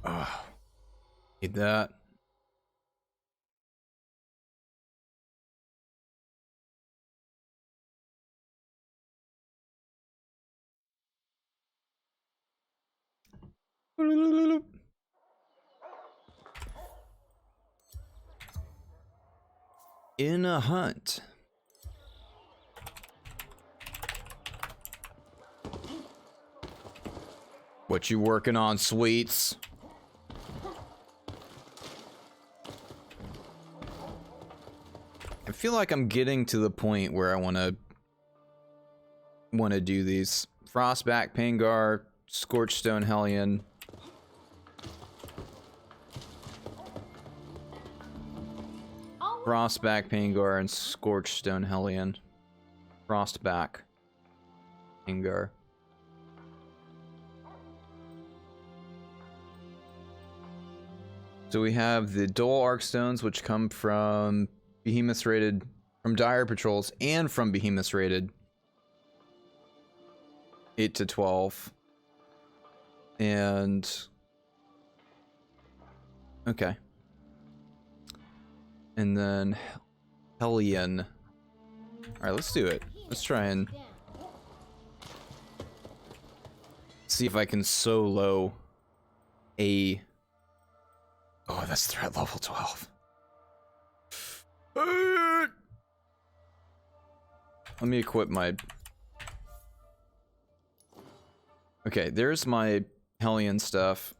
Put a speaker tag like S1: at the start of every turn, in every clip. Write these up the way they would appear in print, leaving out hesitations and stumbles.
S1: Oh, need that. In a hunt. What you working on, sweets? I feel like I'm getting to the point where I want to do these. Frostback Pangar, Scorchstone Hellion. Frostback Pangar and Scorchstone Hellion. Frostback Pangar. So we have the Dual Arcstones, which come from Behemoths rated, from Dire Patrols, and from Behemoths rated 8 to 12. And okay. And then Hellion. Alright, let's do it. Let's try and see if I can solo a... Oh, that's threat level 12. Let me equip my... Okay, there's my Hellion stuff.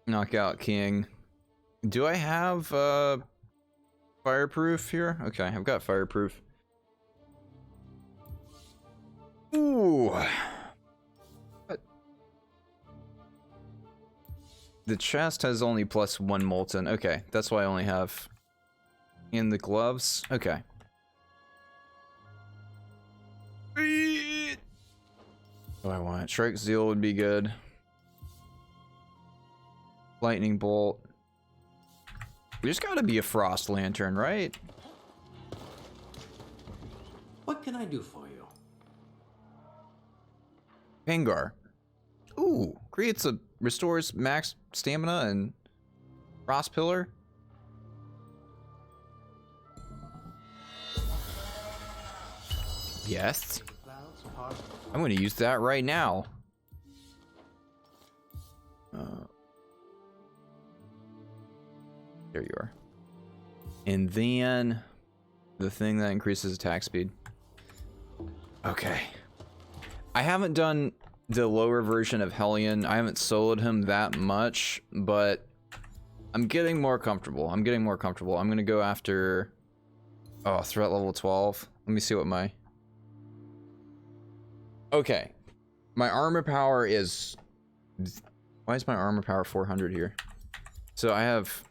S1: Knockout King. Do I have fireproof here? Okay, I've got fireproof. Ooh. The chest has only +1 molten. Okay, that's why I only have in the gloves. Okay. What do I want? Strike Zeal would be good. Lightning Bolt. We just gotta be a Frost Lantern, right?
S2: What can I do for you?
S1: Pangar. Ooh, restores max stamina and Frost Pillar. Yes. I'm gonna use that right now. There you are. And then the thing that increases attack speed. Okay. I haven't done the lower version of Hellion. I haven't soloed him that much, but I'm getting more comfortable. I'm gonna go after... Oh, threat level 12. Let me see what my... Okay. My armor power is... Why is my armor power 400 here? So I have...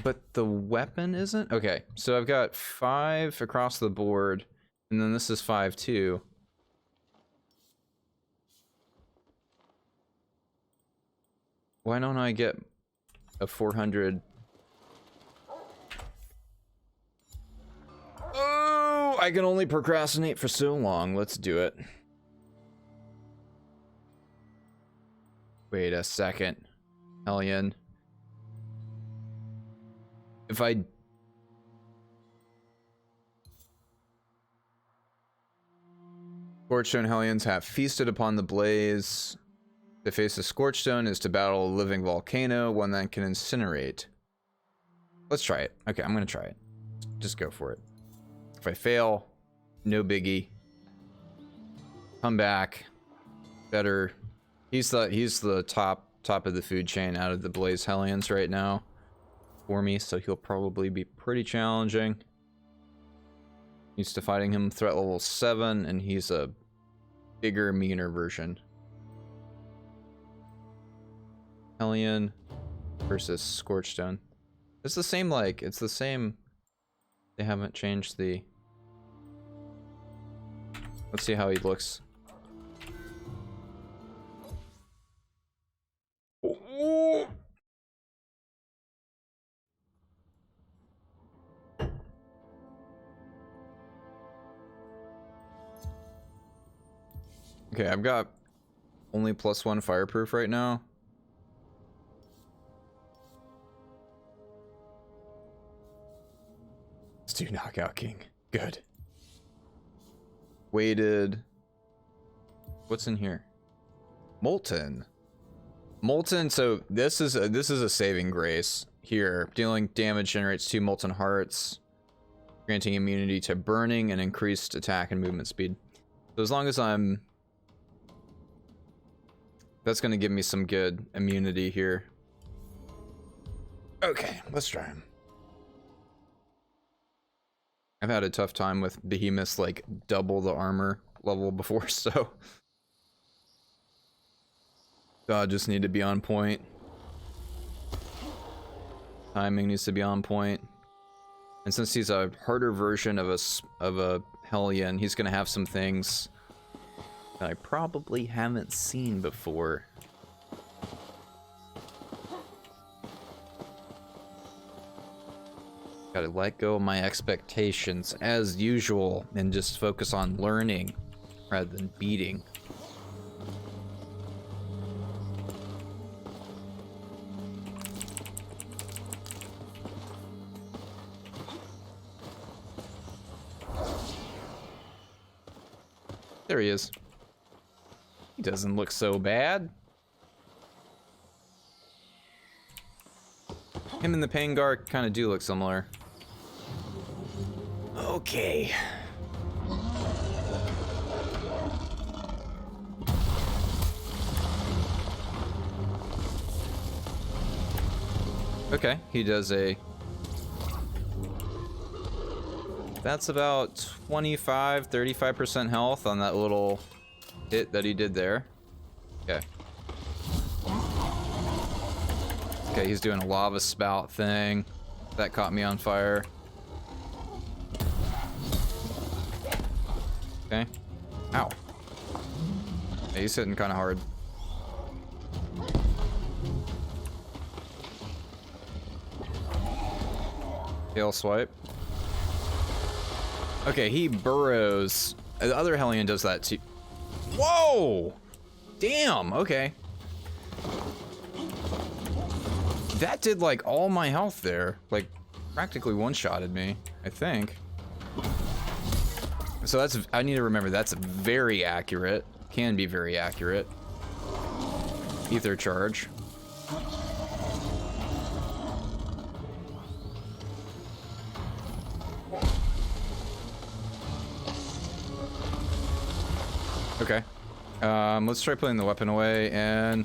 S1: But the weapon isn't? Okay, so I've got 5 across the board, and then this is 5 too. Why don't I get a 400? Oh, I can only procrastinate for so long. Let's do it. Wait a second. Hellion. If I... Scorchstone Hellions have feasted upon the blaze. To face a Scorchstone is to battle a living volcano, one that can incinerate. Let's try it. Okay, I'm gonna try it. Just go for it. If I fail, no biggie. Come back. Better. He's the top of the food chain out of the Blaze Hellions right now for me, so he'll probably be pretty challenging. Used to fighting him threat level 7, and he's a bigger, meaner version. Hellion versus Scorchstone. It's the same, like, it's the same. They haven't changed the... Let's see how he looks. Oh. Okay, I've got only +1 fireproof right now. Let's do Knockout King. Good. Weighted. What's in here? Molten. Molten, so this is a saving grace here. Dealing damage generates 2 molten hearts, granting immunity to burning and increased attack and movement speed. So as long as I'm... That's going to give me some good immunity here. Okay, let's try him. I've had a tough time with behemoths like double the armor level before, so... Just need to be on point. Timing needs to be on point. And since he's a harder version of a Hellion, he's gonna have some things that I probably haven't seen before. Gotta let go of my expectations as usual and just focus on learning rather than beating. There he is. He doesn't look so bad. Him and the Pangar kind of do look similar. Okay. Okay, he does a... That's about 25-35% health on that little hit that he did there. Okay. Okay, he's doing a lava spout thing. That caught me on fire. Okay. Ow. Yeah, he's hitting kind of hard. Tail swipe. Okay, he burrows. The other Hellion does that too. Whoa! Damn, okay. That did like all my health there. Like practically one-shotted me, I think. So that's, I need to remember that's very accurate. Can be very accurate. Ether charge. Okay. Let's try putting the weapon away and...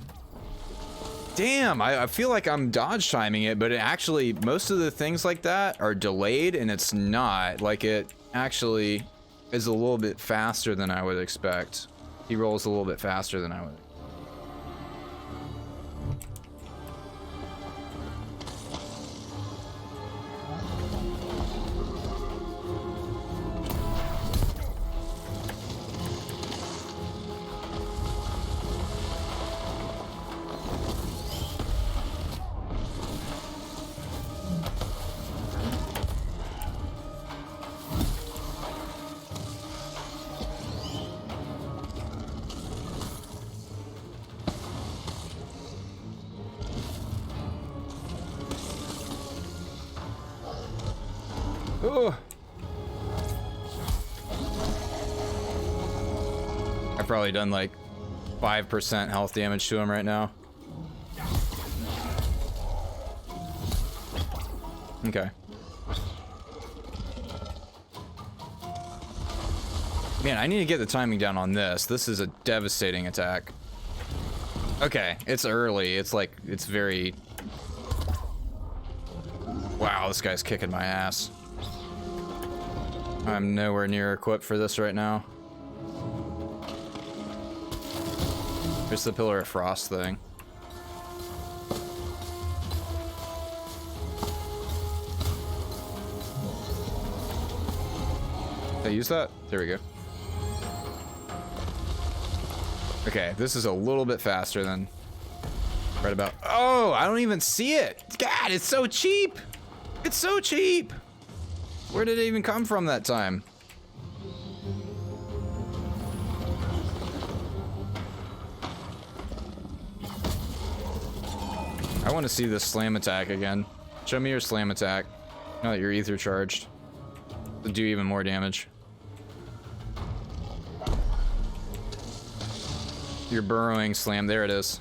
S1: Damn, I feel like I'm dodge timing it, but it actually, most of the things like that are delayed and it's not. Like it actually is a little bit faster than I would expect. He rolls a little bit faster than I would. Oh. I've probably done like 5% health damage to him right now. Okay. Man, I need to get the timing down on this. This is a devastating attack. Okay, it's early. It's like, it's very... Wow, this guy's kicking my ass. I'm nowhere near equipped for this right now. There's the Pillar of Frost thing. Did I use that? There we go. Okay, this is a little bit faster than right about... Oh, I don't even see it! God, it's so cheap! It's so cheap! Where did it even come from that time? I want to see this slam attack again. Show me your slam attack. Now that you're ether charged. To do even more damage. Your burrowing slam. There it is.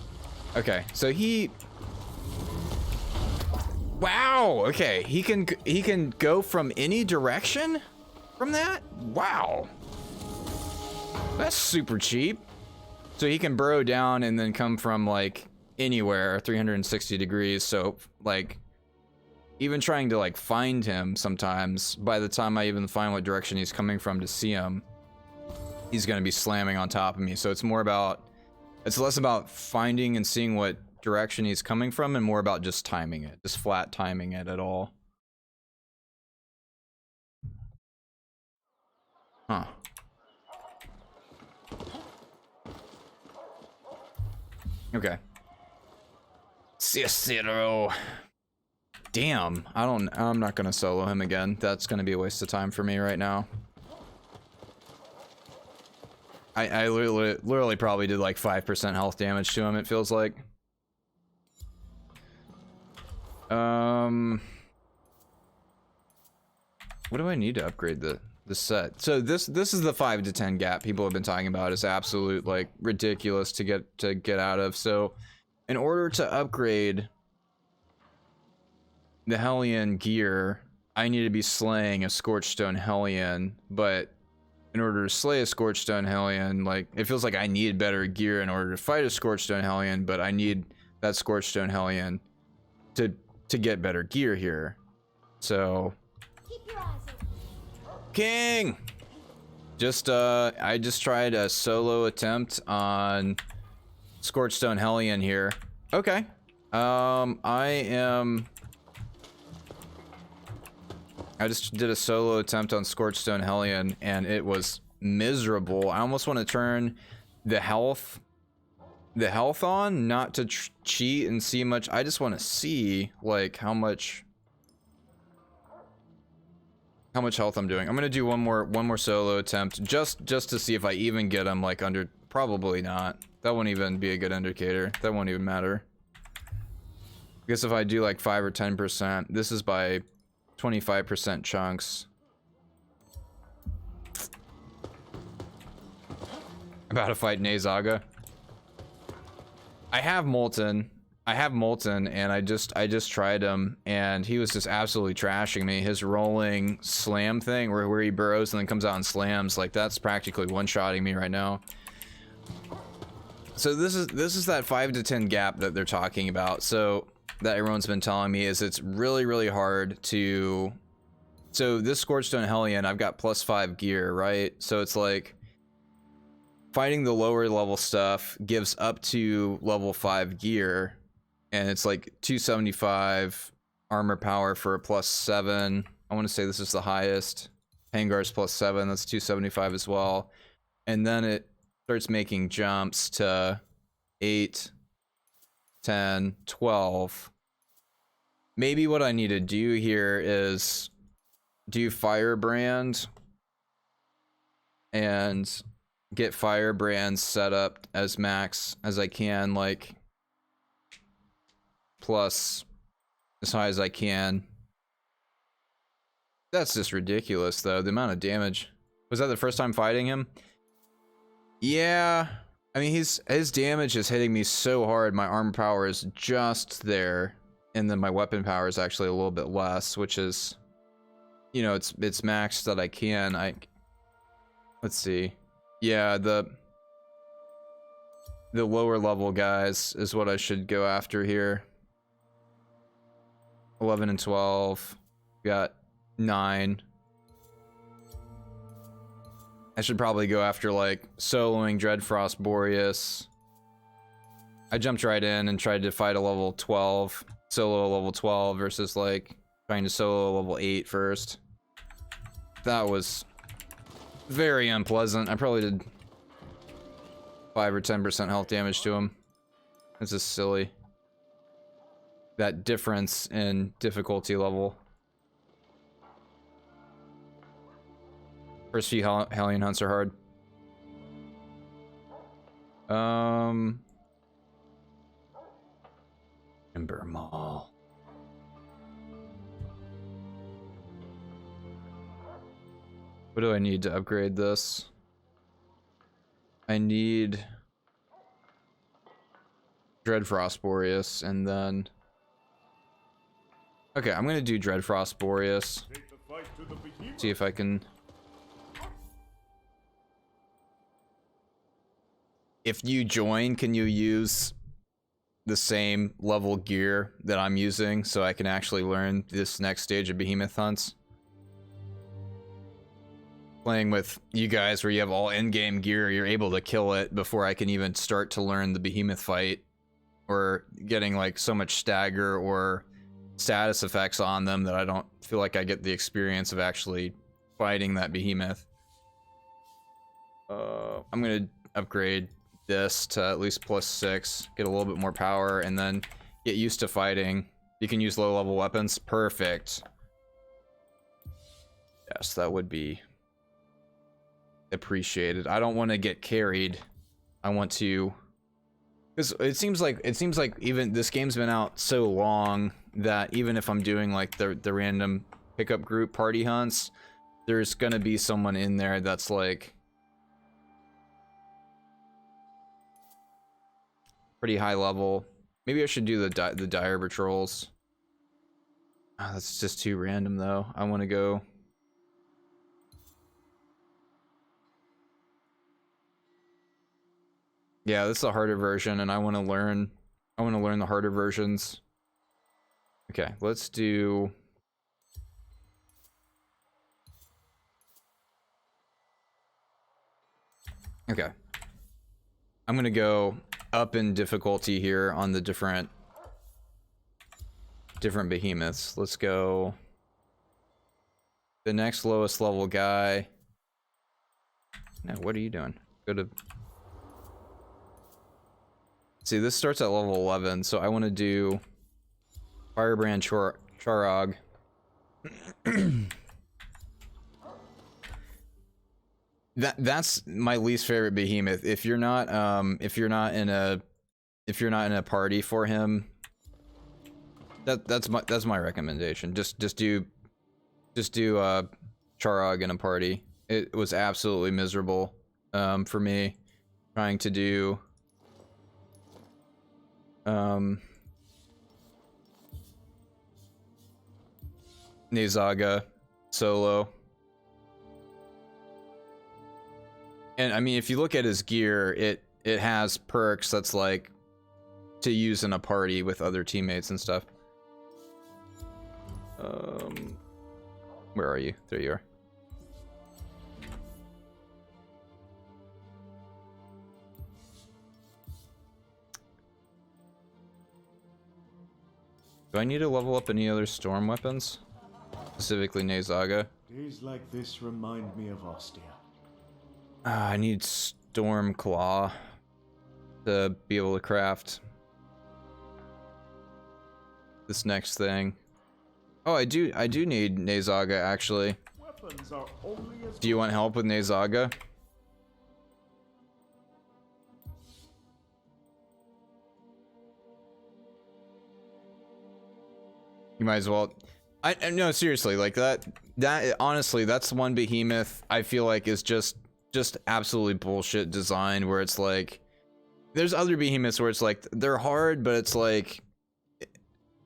S1: Okay, so he... Wow, okay. He can go from any direction from that? Wow. That's super cheap. So he can burrow down and then come from like anywhere 360 degrees. So like even trying to like find him sometimes, by the time I even find what direction he's coming from to see him, he's going to be slamming on top of me. So it's less about finding and seeing what direction he's coming from and more about just timing it, just flat timing it at all. Huh. Okay. Cicero. Damn, I'm not gonna solo him again. That's gonna be a waste of time for me right now. I literally probably did like 5% health damage to him, it feels like. What do I need to upgrade the set? So this is the 5 to 10 gap people have been talking about. Is absolute like ridiculous to get out of. So in order to upgrade the Hellion gear, I need to be slaying a Scorchstone Hellion, but in order to slay a Scorchstone Hellion, like, it feels like I need better gear in order to fight a Scorchstone Hellion, but I need that Scorchstone Hellion to get better gear here. So
S3: Keep your eyes open.
S1: King! I just tried a solo attempt on Scorchstone Hellion here. Okay. I just did a solo attempt on Scorchstone Hellion and it was miserable. I almost want to turn the health on, not to cheat and see much. I just want to see like how much health I'm doing. I'm gonna do one more solo attempt just to see if I even get him like under. Probably not. That won't even be a good indicator. That won't even matter. I guess if I do like 5 or 10%, this is by 25% chunks. About to fight Nezaga. I have Molten, and I just tried him, and he was just absolutely trashing me. His rolling slam thing, where he burrows and then comes out and slams, like that's practically one-shotting me right now. So this is that 5 to 10 gap that they're talking about. So that everyone's been telling me is it's really hard to. So this Scorchstone Hellion, I've got +5 gear, right? So it's like fighting the lower level stuff gives up to level 5 gear, and it's like 275 armor power for a +7. I want to say this is the highest. Hangar's +7, that's 275 as well. And then it starts making jumps to 8, 10, 12. Maybe what I need to do here is do Firebrand and get Firebrand set up as max as I can, like plus as high as I can. That's just ridiculous though, the amount of damage. Was that the first time fighting him? Yeah, I mean his damage is hitting me so hard. My armor power is just there, and then my weapon power is actually a little bit less, which is, you know, it's maxed that I can. Let's see. Yeah, the lower level guys is what I should go after here. 11 and 12. Got 9. I should probably go after like soloing Dreadfrost Boreas. I jumped right in and tried to fight a level 12, solo a level 12 versus like trying to solo a level 8 first. That was very unpleasant. I probably did 5 or 10% health damage to him. This is silly. That difference in difficulty level. First few Hellion hunts are hard. Timber Mall. What do I need to upgrade this? I need Dreadfrost Boreas, and then... Okay, I'm gonna do Dreadfrost Boreas. See if I can... If you join, can you use the same level gear that I'm using so I can actually learn this next stage of Behemoth hunts? Playing with you guys where you have all in-game gear, you're able to kill it before I can even start to learn the Behemoth fight, or getting like so much stagger or status effects on them that I don't feel like I get the experience of actually fighting that Behemoth. I'm gonna upgrade this to at least +6, get a little bit more power, and then get used to fighting. You can use low level weapons. Perfect. Yes, that would be appreciated. I don't want to get carried. I want to, because it seems like even this game's been out so long that even if I'm doing like the random pickup group party hunts, there's gonna be someone in there that's like pretty high level. Maybe I should do the dire patrols. Oh, that's just too random though. I want to go. Yeah, this is a harder version, and I want to learn. I want to learn the harder versions. Okay, let's do. Okay, I'm gonna go up in difficulty here on the different behemoths. Let's go. The next lowest level guy. No, what are you doing? Go to. See, this starts at level 11, so I want to do Firebrand Charog. That's my least favorite behemoth. If you're not in a party for him, that's my recommendation. Just do Charog in a party. It was absolutely miserable for me trying to do Nezaga solo. And I mean, if you look at his gear, it has perks that's like to use in a party with other teammates and stuff. Where are you? There you are. Do I need to level up any other storm weapons? Specifically Nezaga.
S4: Days like this remind me of Ostia.
S1: I need Storm Claw to be able to craft this next thing. Oh, I do need Nezaga actually.
S4: Weapons are only as
S1: Do you want help with Nezaga? You might as well. No, seriously, like that honestly, that's one behemoth I feel like is just absolutely bullshit design, where it's like there's other behemoths where it's like they're hard, but it's like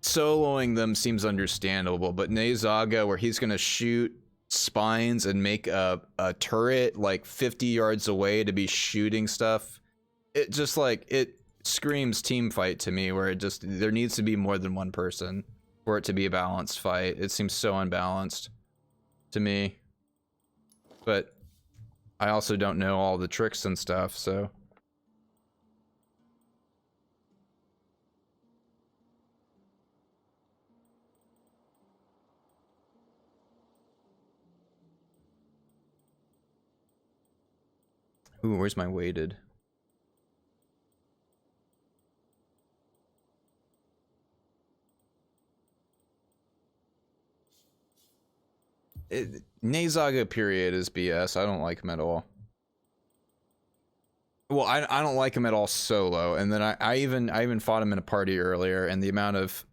S1: soloing them seems understandable, but Nezaga, where he's gonna shoot spines and make a turret like 50 yards away to be shooting stuff, it just like it screams team fight to me, where it just there needs to be more than one person for it to be a balanced fight. It seems so unbalanced to me, but I also don't know all the tricks and stuff, so. Ooh, where's my weighted? Nezaga period is BS. I don't like him at all. Well, I don't like him at all solo, and then I even fought him in a party earlier, and the amount of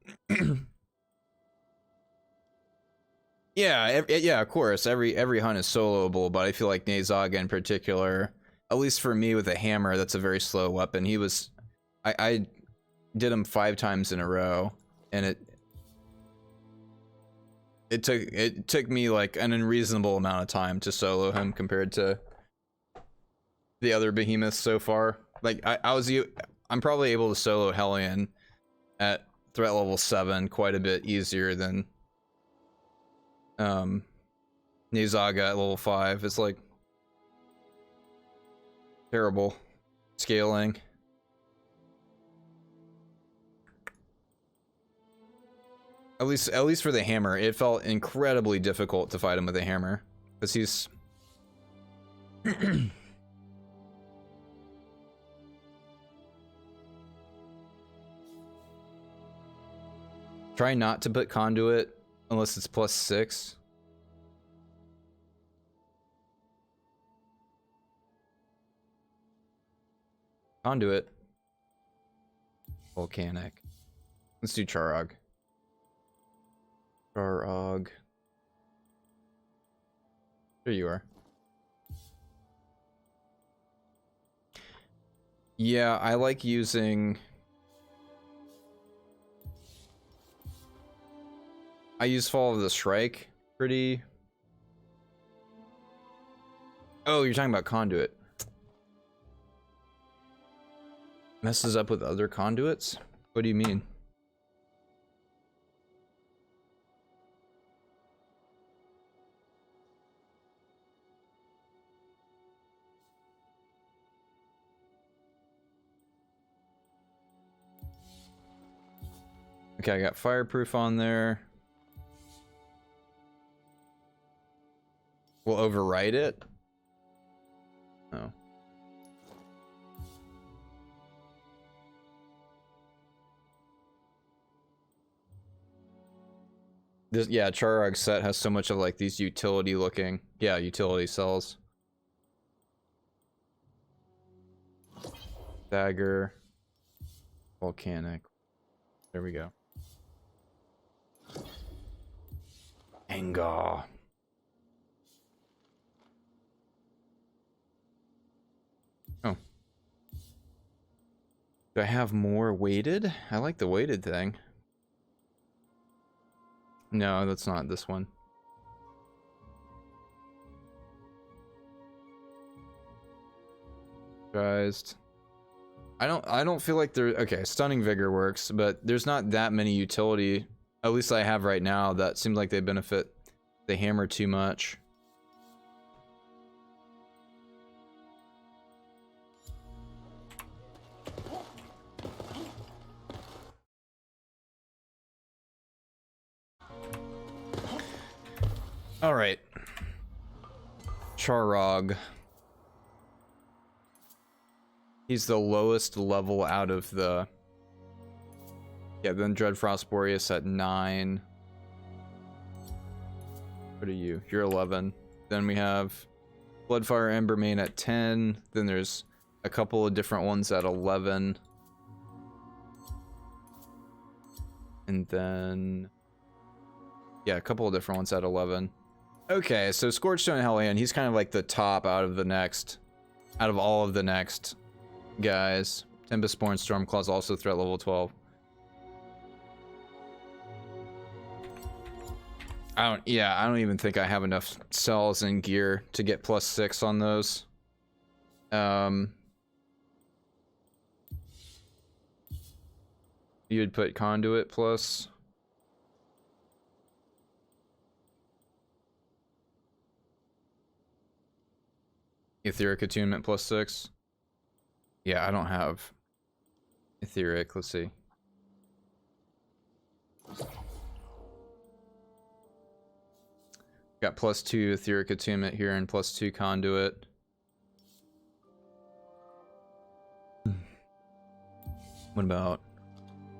S1: yeah, of course, every hunt is soloable, but I feel like Nezaga in particular, at least for me with a hammer, that's a very slow weapon. I did him 5 times in a row, and it took me like an unreasonable amount of time to solo him compared to the other behemoths so far. Like I'm probably able to solo Hellion at threat level 7 quite a bit easier than Nezaga at level 5. It's like terrible scaling. At least for the hammer, it felt incredibly difficult to fight him with a hammer, because he's try not to put conduit unless it's +6. Conduit. Volcanic. Let's do Charog. Charog. There you are. Yeah, I like using... I use Fall of the Shrike pretty... Oh, you're talking about Conduit. Messes up with other conduits? What do you mean? Okay, I got fireproof on there. We'll overwrite it. Oh. This, yeah, Charog set has so much of like these utility looking, yeah, utility cells. Dagger. Volcanic. There we go. Angar. Oh. Do I have more weighted? I like the weighted thing. No, that's not this one. Guys, I don't feel like there. Okay, stunning vigor works, but there's not that many utility. At least I have right now that seems like they benefit the hammer too much. All right, Charog. He's the lowest level out of the... Yeah, then Dreadfrost Boreas at 9. What are you? You're 11. Then we have Bloodfire Embermane at 10. Then there's a couple of different ones at 11. And then... Yeah, a couple of different ones at 11. Okay, so Scorchstone Hellion, he's kind of like the top out of the next... Out of all of the next guys. Tempestborn Stormclaw's also threat level 12. I don't even think I have enough cells and gear to get +6 on those. You'd put Conduit plus. Etheric Attunement +6. Yeah, I don't have Etheric. Let's see. Got +2 Etheric Attunement here and +2 Conduit. What about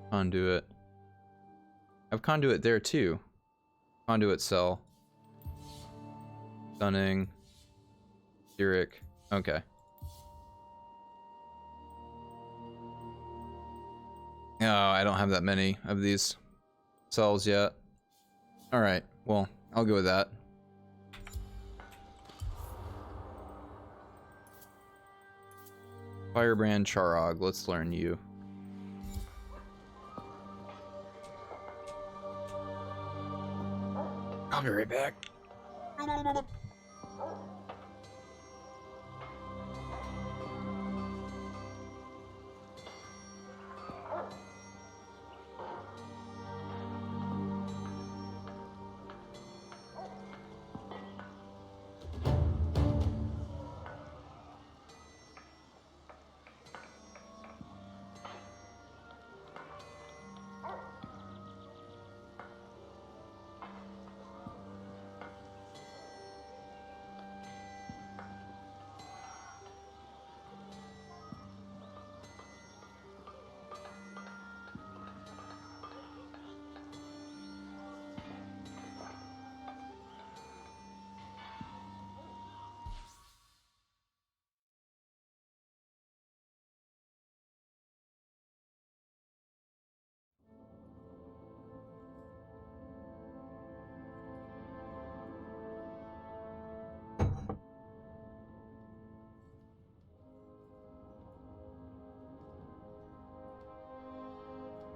S1: Conduit? I have Conduit there too. Conduit cell. Stunning. Etheric. Okay. Oh, I don't have that many of these cells yet. Alright, well, I'll go with that. Firebrand Charog, let's learn you. I'll be right back.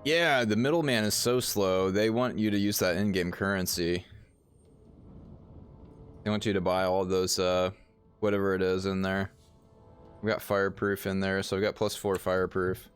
S1: Yeah, the middleman is so slow. They want you to use that in-game currency. They want you to buy all those, whatever it is in there. We got fireproof in there, so we got +4 fireproof.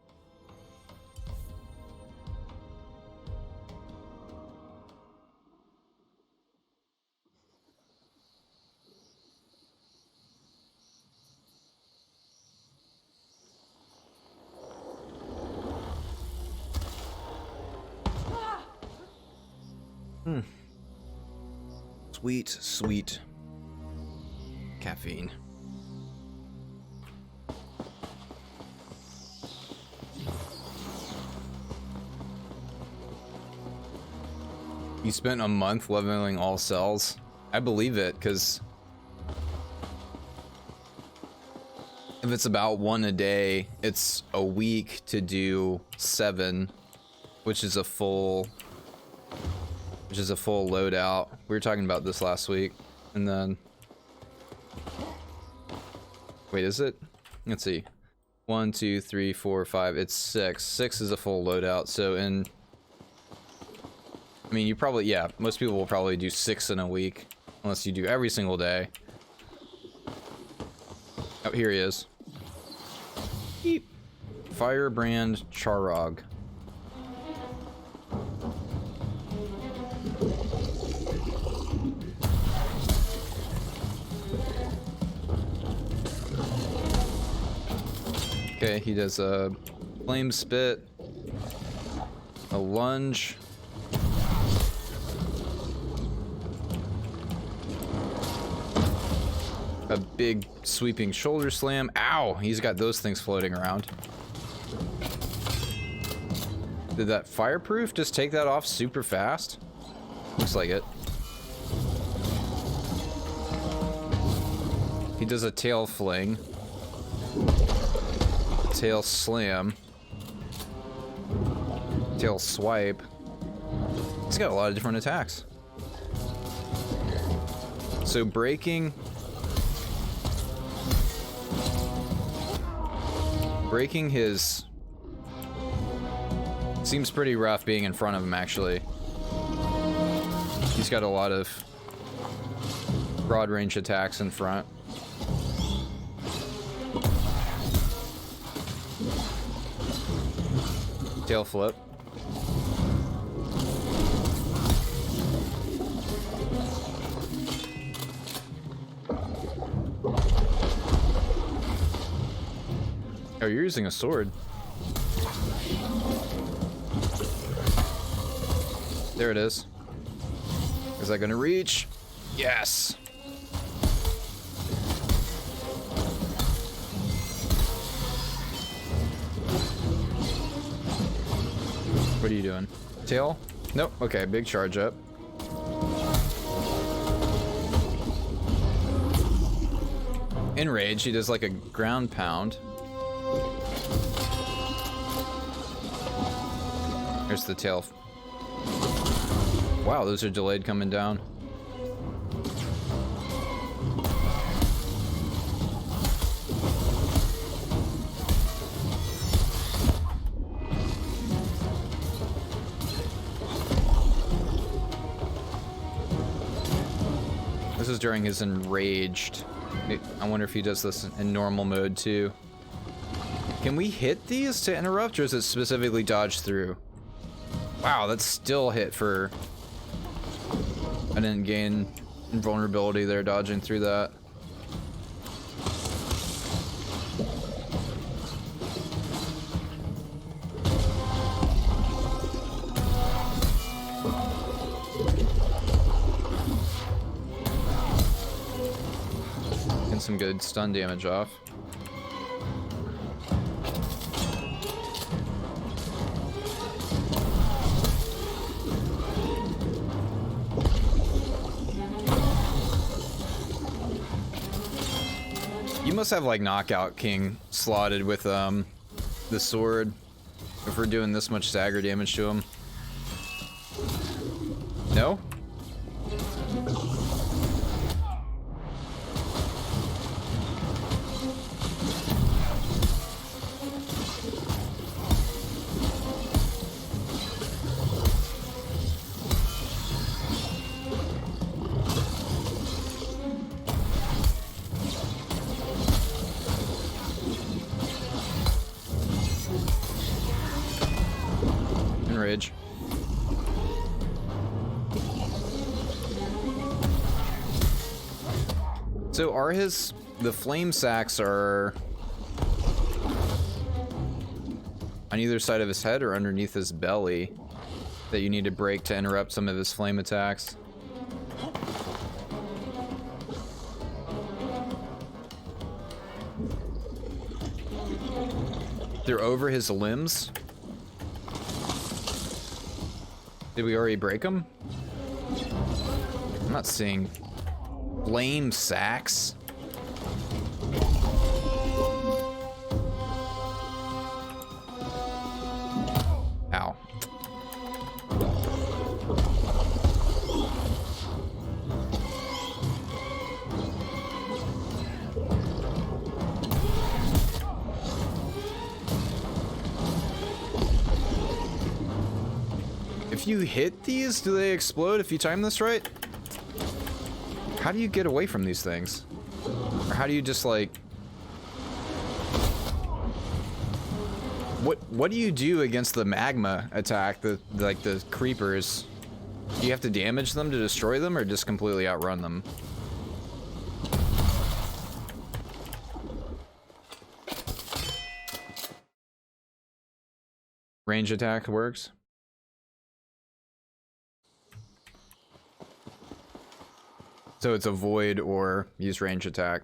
S1: Sweet, sweet caffeine. You spent a month leveling all cells? I believe it, because if it's about 1 a day, it's a week to do 7, which is a full loadout. We were talking about this last week, and then wait, is it? Let's see. 1, 2, 3, 4, 5. It's 6. 6 is a full loadout. So I mean, you probably, yeah, most people will probably do 6 in a week, unless you do every single day. Oh, here he is. Beep. Firebrand Charog. Okay, he does a flame spit, a lunge, a big sweeping shoulder slam. Ow! He's got those things floating around. Did that fireproof just take that off super fast? Looks like it. He does a tail fling. Tail slam. Tail swipe. He's got a lot of different attacks. So breaking his seems pretty rough being in front of him, actually. He's got a lot of broad range attacks in front. Tail flip. Oh, you're using a sword. There it is. Is that gonna reach? Yes. What are you doing? Tail? Nope. Okay, big charge up. Enrage, he does like a ground pound. There's the tail. Wow, those are delayed coming down. This is during his enraged. I wonder if he does this in normal mode too. Can we hit these to interrupt, or is it specifically dodge through? Wow, that's still hit for... I didn't gain invulnerability there dodging through that. Getting some good stun damage off. You must have like Knockout King slotted with the sword if we're doing this much stagger damage to him. No? Enrage. So are the flame sacks are on either side of his head or underneath his belly that you need to break to interrupt some of his flame attacks? They're over his limbs? Did we already break them? I'm not seeing flame sacks. Ow. If you hit these, do they explode if you time this right? How do you get away from these things? Or how do you just like... What do you do against the magma attack, like the creepers? Do you have to damage them to destroy them or just completely outrun them? Range attack works. So it's avoid or use range attack.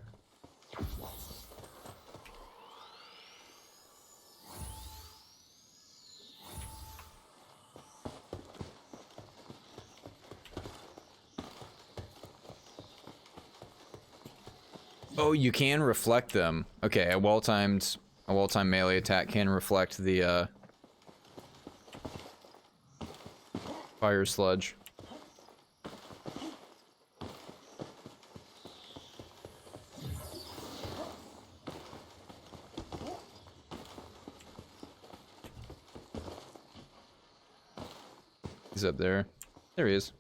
S1: Oh, you can reflect them. Okay, a well-timed melee attack can reflect the fire sludge. He's up there. There he is.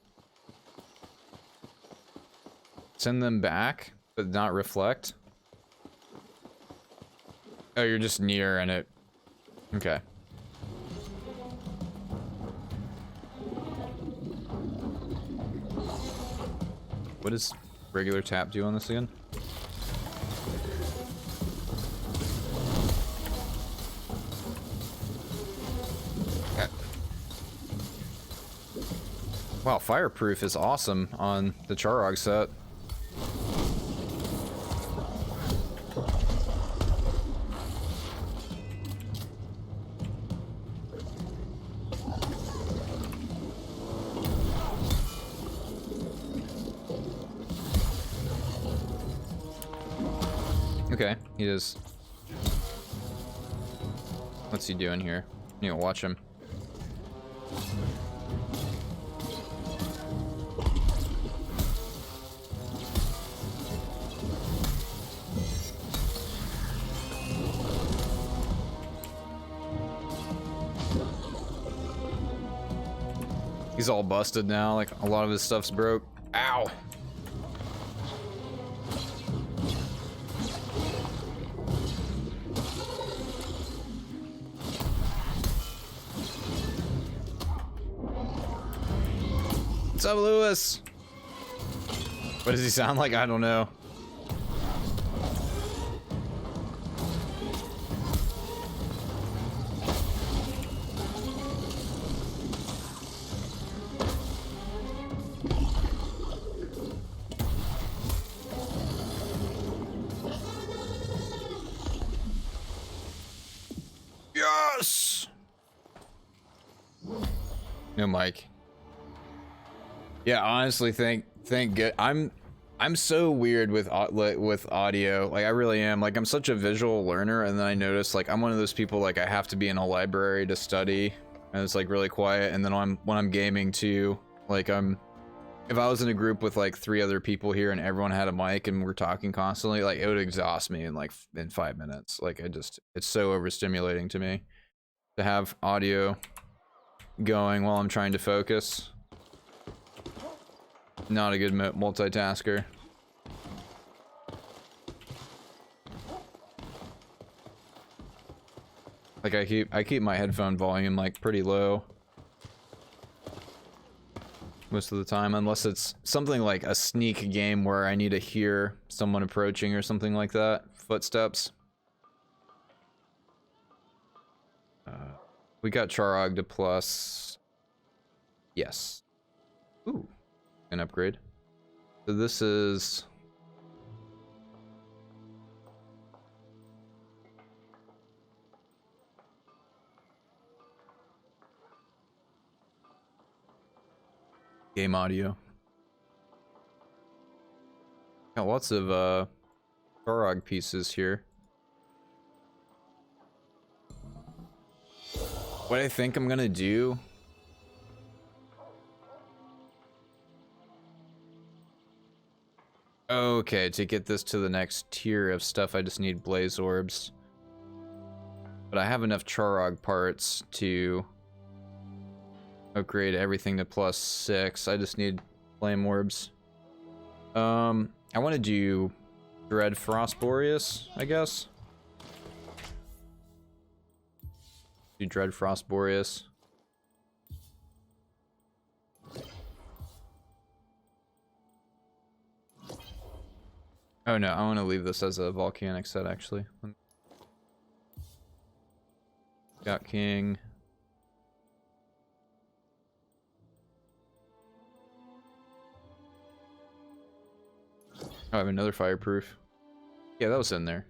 S1: Send them back, but not reflect. Oh, you're just near and it... Okay. What does regular tap do on this again? Wow, fireproof is awesome on the Charog set. Okay, he does. What's he doing here? You know, watch him. He's all busted now, like a lot of his stuff's broke. Ow! What's up, Lewis? What does he sound like? I don't know. Yes! No mic. Yeah, honestly, thank good. I'm so weird with audio. Like I really am. Like I'm such a visual learner, and then I notice like I'm one of those people like I have to be in a library to study, and it's like really quiet. And then when I'm gaming too, like if I was in a group with like 3 other people here and everyone had a mic and we're talking constantly, like it would exhaust me in like in 5 minutes. Like it's so overstimulating to me to have audio going while I'm trying to focus. Not a good multitasker. Like I keep my headphone volume like pretty low most of the time, unless it's something like a sneak game where I need to hear someone approaching or something like that. Footsteps. We got Charog to plus. Yes. Ooh. An upgrade. So this is game audio. Got lots of Charog pieces here. What I think I'm gonna do okay, to get this to the next tier of stuff, I just need blaze orbs. But I have enough Charog parts to upgrade everything to +6. I just need flame orbs. I want to do Dread Frost Boreas, I guess. Do Dread Frost Boreas. Oh no, I want to leave this as a volcanic set actually. Got King. Oh, I have another fireproof. Yeah, that was in there.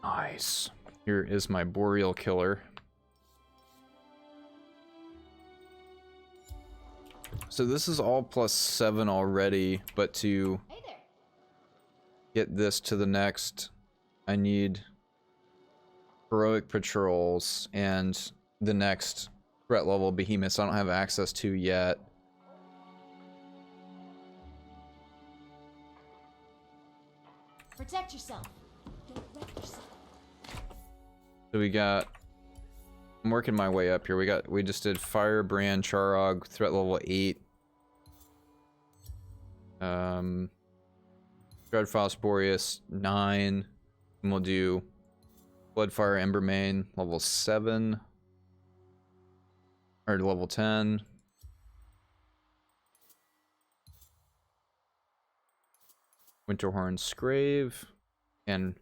S1: Nice. Here is my Boreal Killer. So this is all +7 already, but to
S3: Hey there.
S1: get this to the next, I need Heroic Patrols and the next threat level Behemoths I don't have access to yet.
S3: Protect yourself. Don't wreck yourself.
S1: So we got, I'm working my way up here. We just did Firebrand, Charog, threat level 8. Dreadfrost Boreas 9. And we'll do Bloodfire Embermane level 7. Or level 10. Winterhorn Scrave and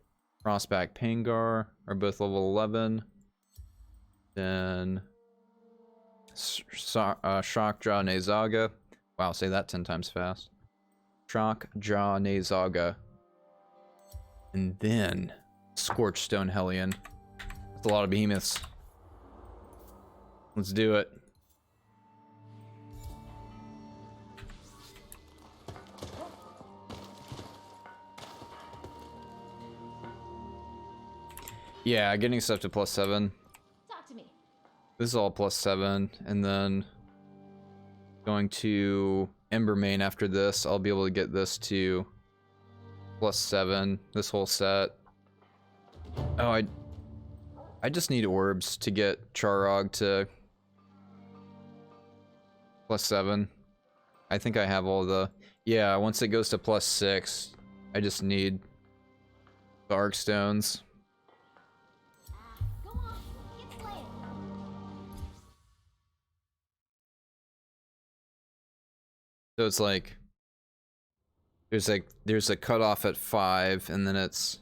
S1: Frostback Pangar are both level 11. Then Shockjaw Nezaga. Wow, say that 10 times fast. Shockjaw Nezaga. And then Scorchstone Hellion. That's a lot of behemoths. Let's do it. Yeah, getting stuff to +7 This is all +7, and then going to Embermane after this, I'll be able to get this to +7, this whole set. Oh, I just need orbs to get Charog to +7. I think I have all the... Yeah, once it goes to +6, I just need the Arc Stones.
S3: Go on, get playing.
S1: So it's like there's a cutoff at 5, and then it's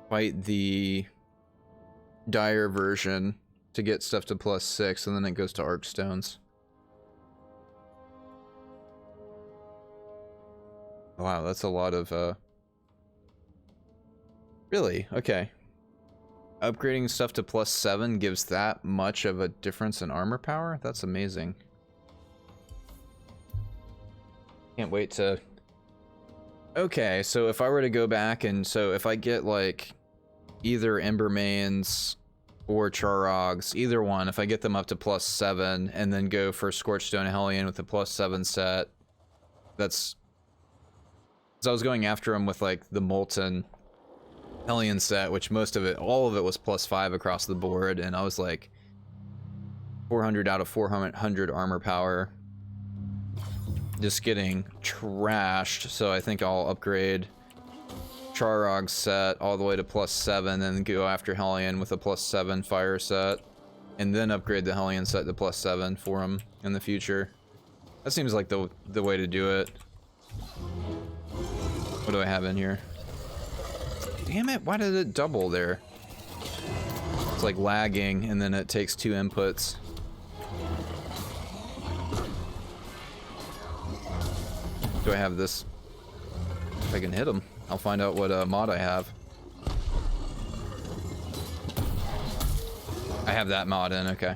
S1: fight the dire version to get stuff to +6, and then it goes to Arc Stones. Wow, that's a lot of really? Okay. Upgrading stuff to +7 gives that much of a difference in armor power? That's amazing. Can't wait to... Okay, so if I were to go back and... So if I get, like, either Embermanes or Charogs, either one, if I get them up to +7 and then go for Scorchstone Hellion with the +7 set, that's... So I was going after him with, like, the Molten Hellion set, which most of it, all of it was +5 across the board, and I was like 400 out of 400 armor power. Just getting trashed, so I think I'll upgrade Charog's set all the way to +7, then go after Hellion with a +7 fire set, and then upgrade the Hellion set to +7 for him in the future. That seems like the way to do it. What do I have in here? Damn it, why did it double there? It's like lagging, and then it takes 2 inputs. Do I have this? If I can hit him, I'll find out what mod I have. I have that mod in, okay.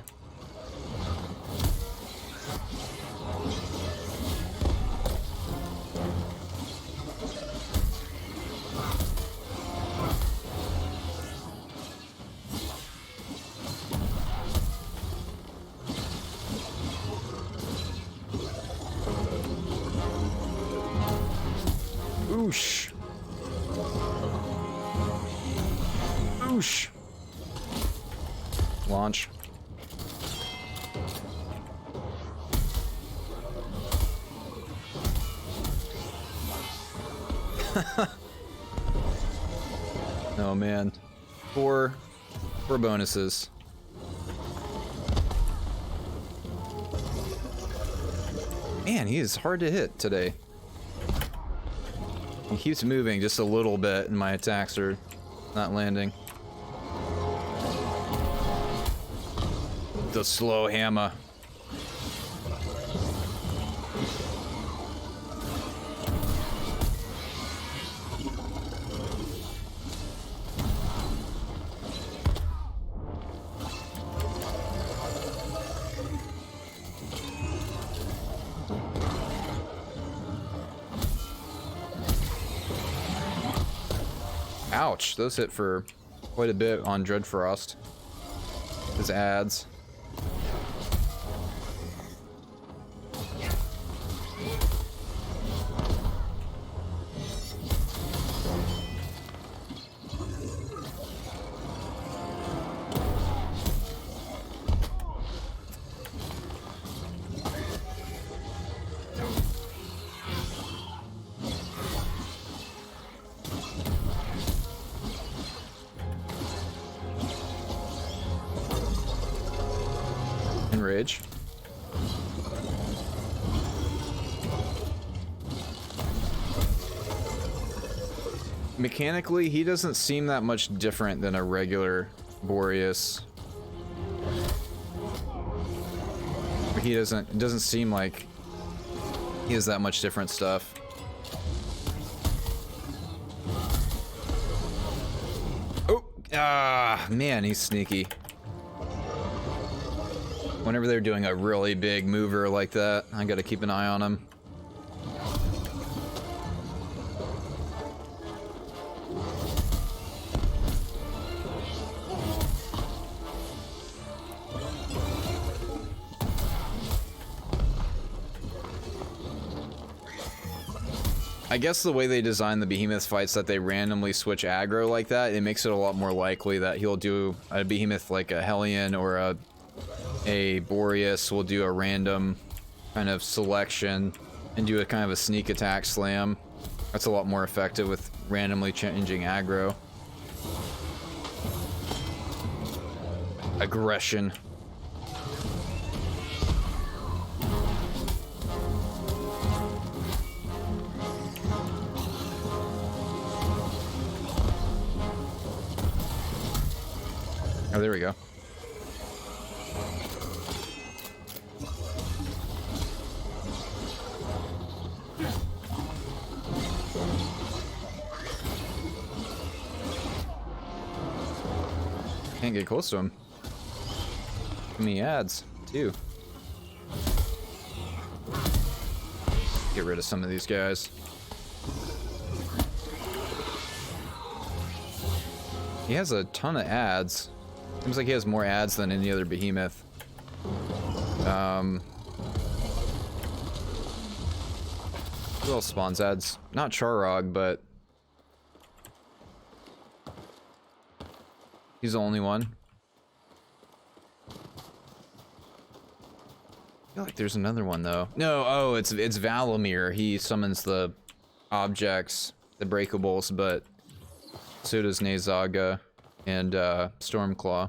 S1: Oosh. Oosh. Launch. Oh man. Four bonuses. Man, he is hard to hit today. He keeps moving just a little bit and my attacks are not landing. The slow hammer. Ouch, those hit for quite a bit on Dreadfrost. His ads. Enrage. Mechanically, he doesn't seem that much different than a regular Boreas. It doesn't seem like he has that much different stuff. Oh, man, he's sneaky. Whenever they're doing a really big mover like that, I gotta keep an eye on him. I guess the way they design the behemoth fights, that they randomly switch aggro like that, it makes it a lot more likely that he'll do a behemoth like a Hellion or a Boreas will do a random kind of selection and do a kind of a sneak attack slam. That's a lot more effective with randomly changing aggro. Aggression. Oh, there we go. Can't get close to him. Too many ads, too. Get rid of some of these guys. He has a ton of ads. Seems like he has more ads than any other behemoth. Who else spawns ads? Not Charog, but he's the only one. I feel like there's another one though. No, oh, it's Valamir. He summons the objects, the breakables, but so does Nezaga and Stormclaw.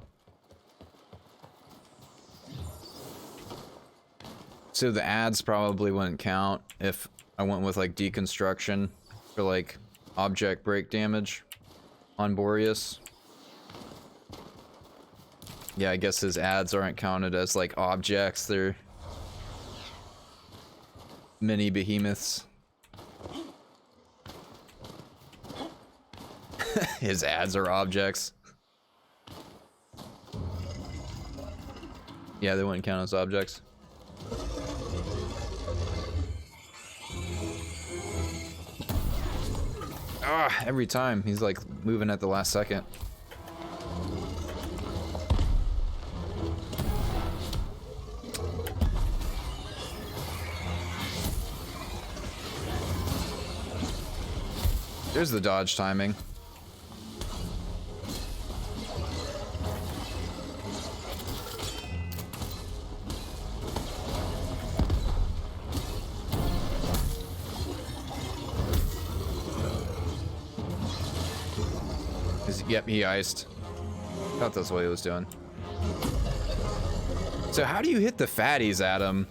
S1: So the ads probably wouldn't count if I went with like deconstruction for like object break damage on Boreas. Yeah, I guess his ads aren't counted as like objects, they're mini behemoths. His ads are objects. Yeah, they wouldn't count as objects. Ah, every time he's like moving at the last second. There's the dodge timing. Yep, he iced. Thought that's what he was doing. So how do you hit the fatties, Adam?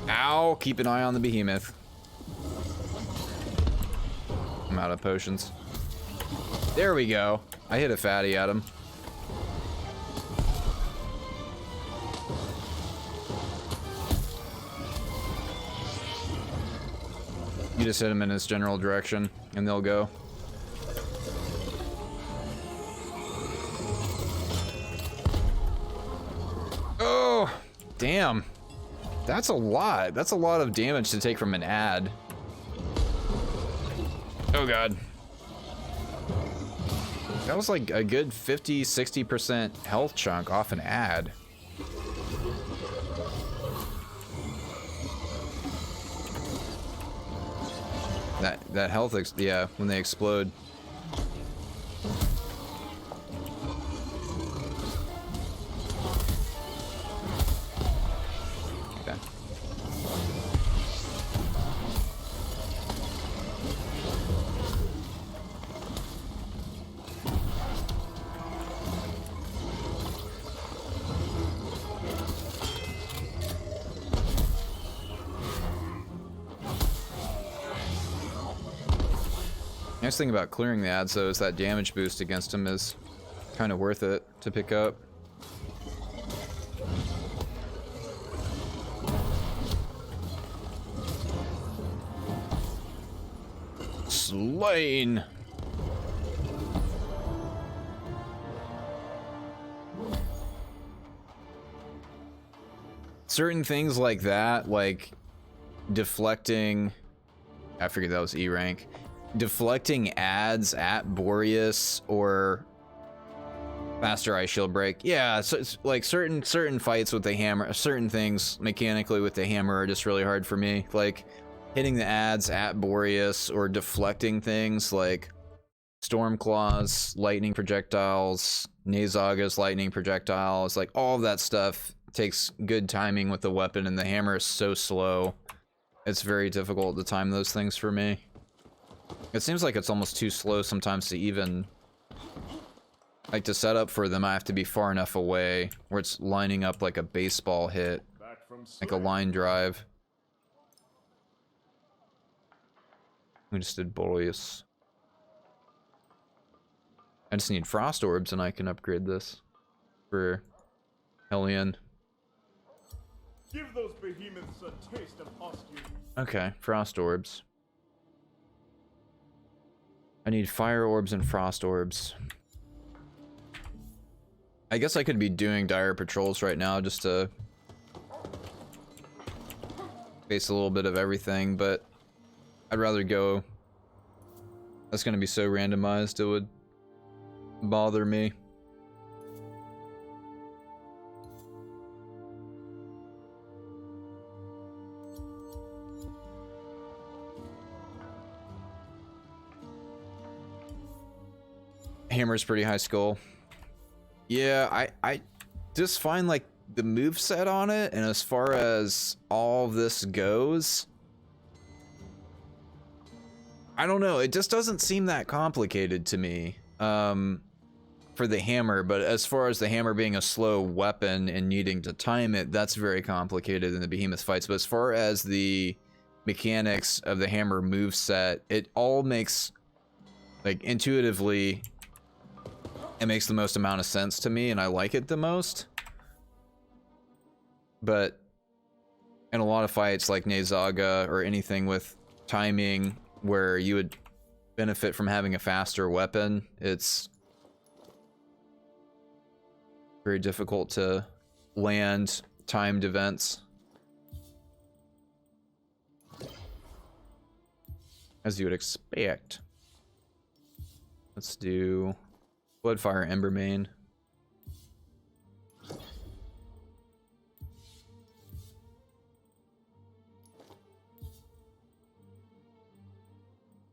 S1: Ow, keep an eye on the behemoth. I'm out of potions. There we go. I hit a fatty at him. You just hit him in his general direction and they'll go. Oh, damn. That's a lot. That's a lot of damage to take from an ad. Oh god. That was like a good 50-60% health chunk off an ad. That health, yeah, when they explode. Okay. Nice thing about clearing the ads though is that damage boost against him is kind of worth it to pick up. Slain. Certain things like that, like deflecting, I figured that was E rank. Deflecting ads at Boreas or faster ice shield break. Yeah, so it's like certain fights with the hammer, certain things mechanically with the hammer are just really hard for me. Like hitting the ads at Boreas or deflecting things like Storm Claws, lightning projectiles, Nazaga's lightning projectiles, like all of that stuff takes good timing with the weapon, and the hammer is so slow. It's very difficult to time those things for me. It seems like it's almost too slow sometimes to even, like, to set up for them. I have to be far enough away where it's lining up like a baseball hit,
S4: Back from
S1: like a line drive. We just did Boreas. I just need Frost Orbs and I can upgrade this for Hellion.
S4: Give those behemoths a taste of Ostium.
S1: Okay, Frost Orbs. I need Fire Orbs and Frost Orbs. I guess I could be doing Dire Patrols right now just to face a little bit of everything, but I'd rather go. That's gonna be so randomized, it would bother me. Hammer's pretty high skill. Yeah, I just find like the moveset on it, and as far as all this goes, I don't know, it just doesn't seem that complicated to me for the hammer, but as far as the hammer being a slow weapon and needing to time it, that's very complicated in the behemoth fights. But as far as the mechanics of the hammer moveset, it all makes, like, intuitively, it makes the most amount of sense to me, and I like it the most. But in a lot of fights like Nazaga or anything with timing where you would benefit from having a faster weapon, it's very difficult to land timed events, as you would expect. Let's do Bloodfire Embermane.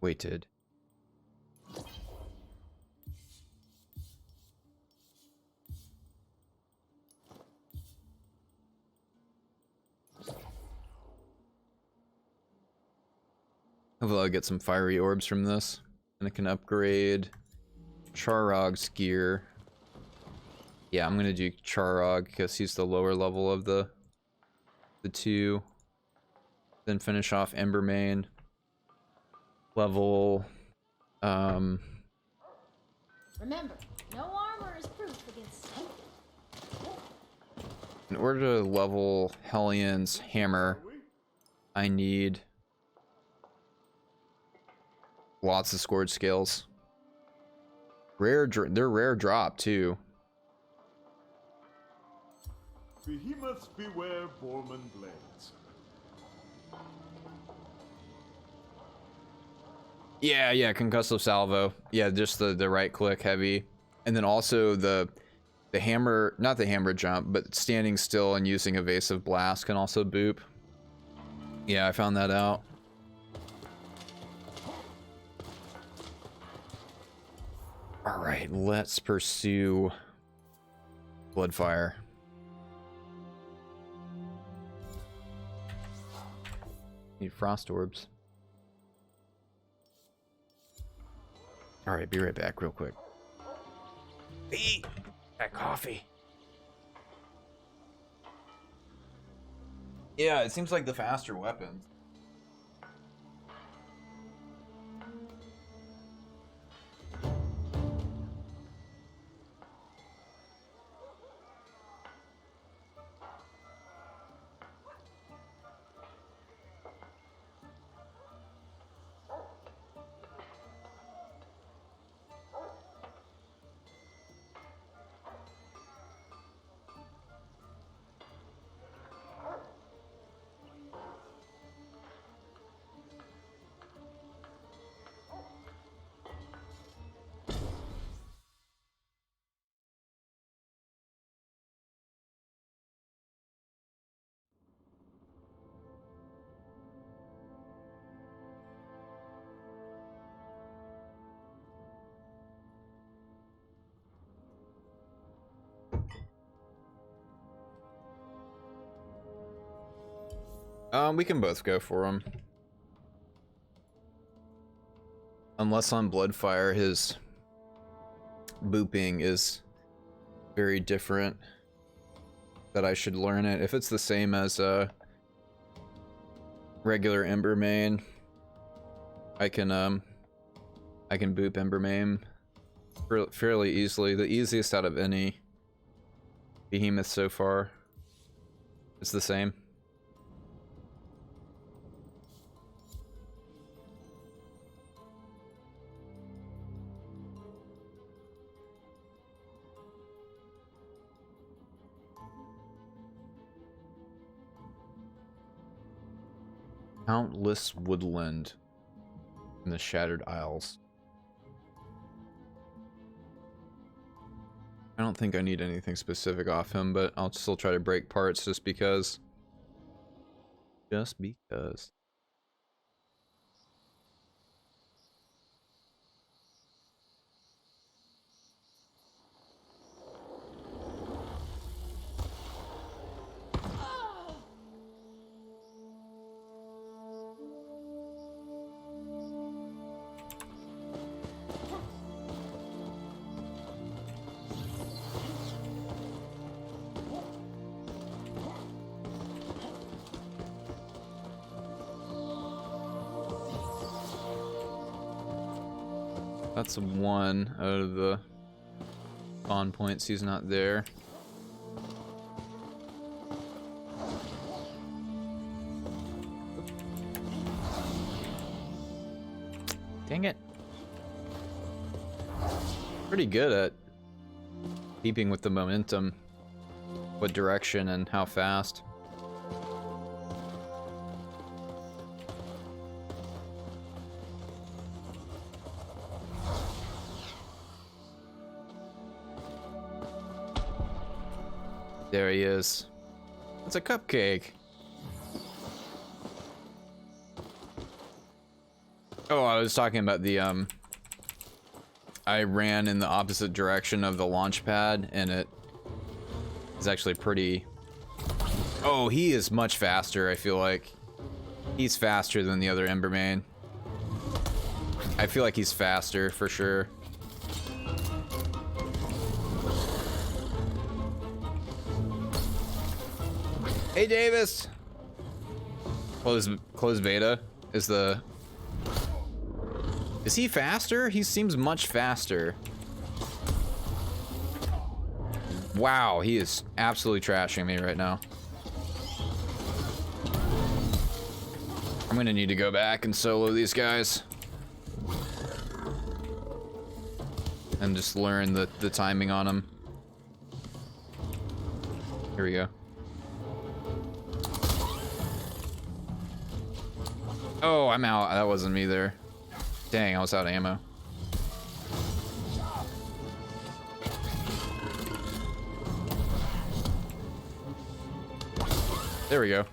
S1: Weighted. Hopefully I'll get some fiery orbs from this, and I can upgrade Charog's gear. Yeah, I'm gonna do Charog because he's the lower level of the two. Then finish off Embermane. Level,
S3: Remember, no armor is proof against stun.
S1: in order to level Hellion's hammer, I need lots of Scourge Scales. They're rare drop too.
S4: Behemoths beware Borman blades.
S1: Yeah, concussive salvo. Yeah, just the right click heavy. And then also the hammer, not the hammer jump, but standing still and using evasive blast can also boop. Yeah, I found that out. All right, let's pursue Bloodfire. Need Frost Orbs. All right, be right back real quick. Eat that coffee. Yeah, it seems like the faster weapon. We can both go for him. Unless on Bloodfire, his booping is very different. That I should learn it. If it's the same as regular Embermane, I can boop Embermane fairly easily. The easiest out of any behemoth so far. It's the same. Countless woodland in the Shattered Isles. I don't think I need anything specific off him, but I'll still try to break parts just because. Just because. That's one out of the spawn points. He's not there. Dang it. Pretty good at keeping with the momentum, what direction and how fast. There he is. It's a cupcake. Oh, I was talking about the I ran in the opposite direction of the launch pad and it is actually pretty. Oh, he is much faster, I feel like. He's faster than the other Embermane. I feel like he's faster for sure. Hey Davis! Closed beta is the... Is he faster? He seems much faster. Wow, he is absolutely trashing me right now. I'm gonna need to go back and solo these guys. And just learn the timing on them. Here we go. Oh, I'm out. That wasn't me there. Dang, I was out of ammo. There we go.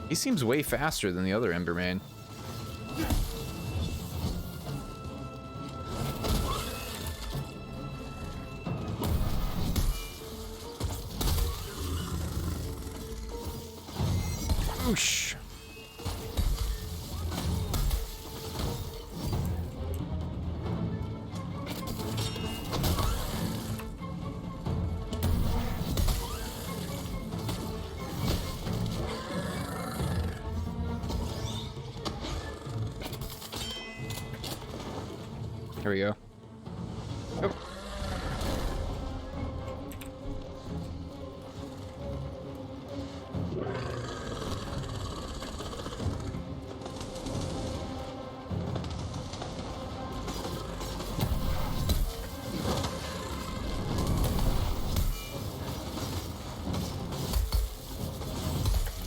S1: He seems way faster than the other Embermane. Whoosh. Here we go. Oh.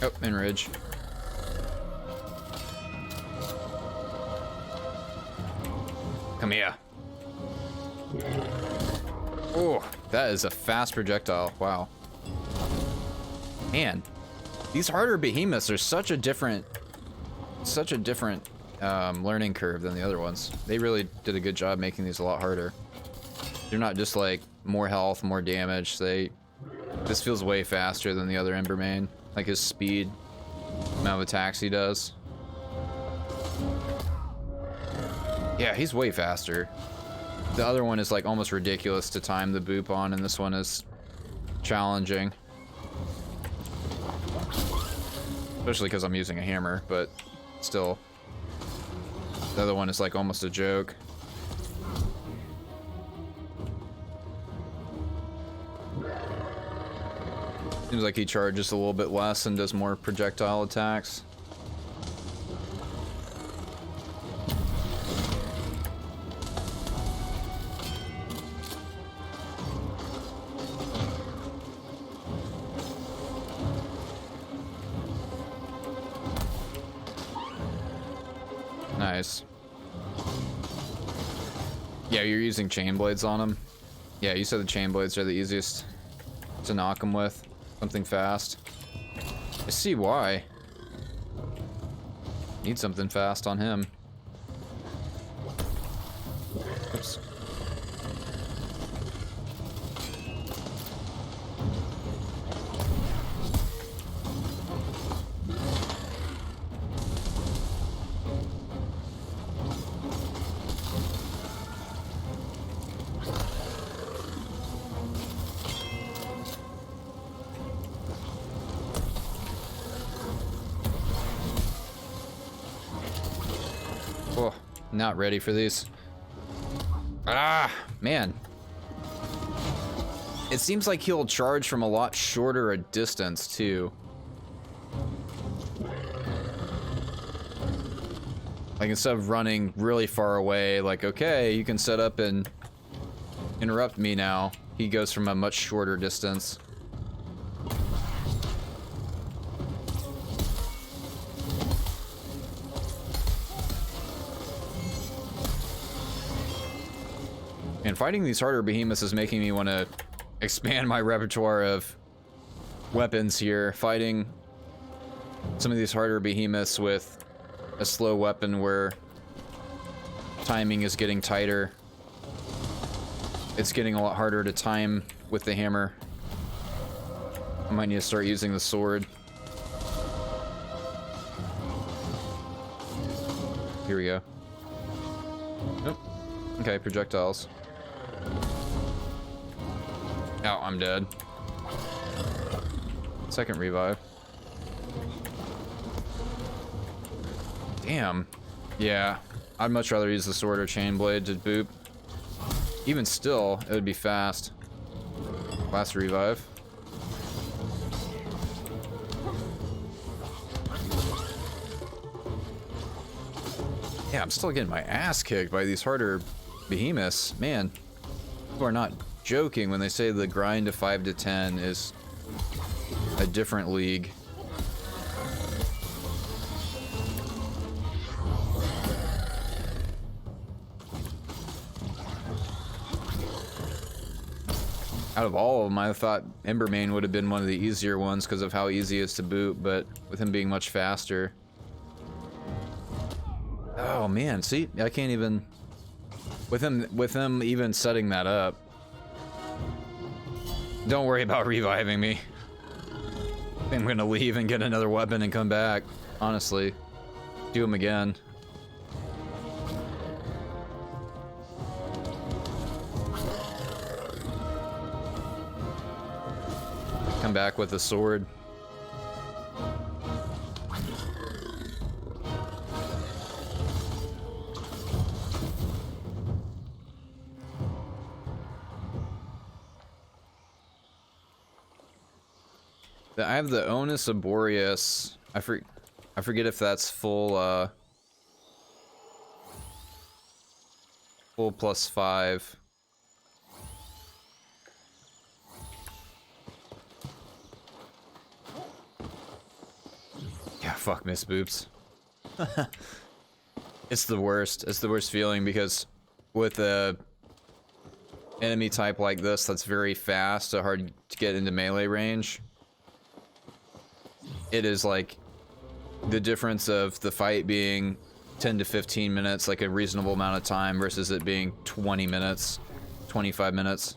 S1: Oh, in Ridge. Come here. Oh, that is a fast projectile. Wow. Man, these harder behemoths are such a different learning curve than the other ones. They really did a good job making these a lot harder. They're not just like more health, more damage. They This feels way faster than the other Embermane. Like his speed, amount of attacks he does. Yeah, he's way faster. The other one is like almost ridiculous to time the boop on, and this one is challenging. Especially because I'm using a hammer, but still. The other one is like almost a joke. Seems like he charges a little bit less and does more projectile attacks. Nice. Yeah, you're using chain blades on him. Yeah, you said the chain blades are the easiest to knock him with. Something fast. I see why. Need something fast on him. Oops. Oh, not ready for these. Ah, man. It seems like he'll charge from a lot shorter a distance, too. Like, instead of running really far away, like, okay, you can set up and interrupt me now. He goes from a much shorter distance. And fighting these harder behemoths is making me want to expand my repertoire of weapons here. Fighting some of these harder behemoths with a slow weapon where timing is getting tighter. It's getting a lot harder to time with the hammer. I might need to start using the sword. Here we go. Nope. Okay, projectiles. Oh, I'm dead. Second revive. Damn. Yeah, I'd much rather use the sword or chain blade to boop. Even still, it would be fast. Last revive. Yeah, I'm still getting my ass kicked by these harder behemoths. Man, people are not joking when they say the grind of 5 to 10 is a different league. Out of all of them, I thought Embermane would have been one of the easier ones because of how easy it is to boot, but with him being much faster. Oh man, see, I can't even with him even setting that up. Don't worry about reviving me. I think I'm gonna leave and get another weapon and come back. Honestly, do him again. Come back with a sword. I have the Onus of Boreas. I forget if that's full full +5. Yeah, fuck Miss Boops. It's the worst. It's the worst feeling because with a enemy type like this that's very fast, so hard to get into melee range, it is like the difference of the fight being 10 to 15 minutes, like a reasonable amount of time, versus it being 20 minutes, 25 minutes.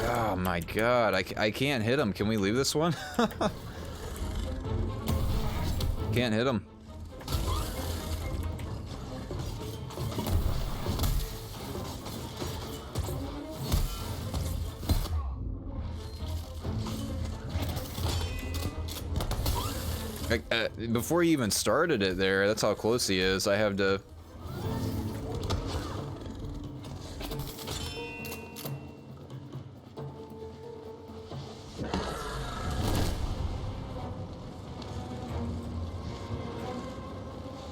S1: Oh my god, I can't hit him. Can we leave this one? Can't hit him. Before he even started it there, that's how close he is. I have to...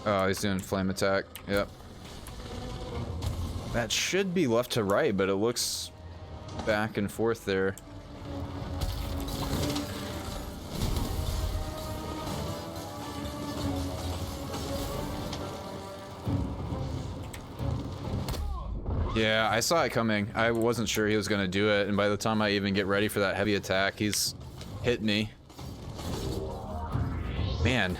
S1: Oh, he's doing flame attack. Yep. That should be left to right, but it looks back and forth there. Yeah, I saw it coming. I wasn't sure he was gonna do it, and by the time I even get ready for that heavy attack, he's hit me. Man.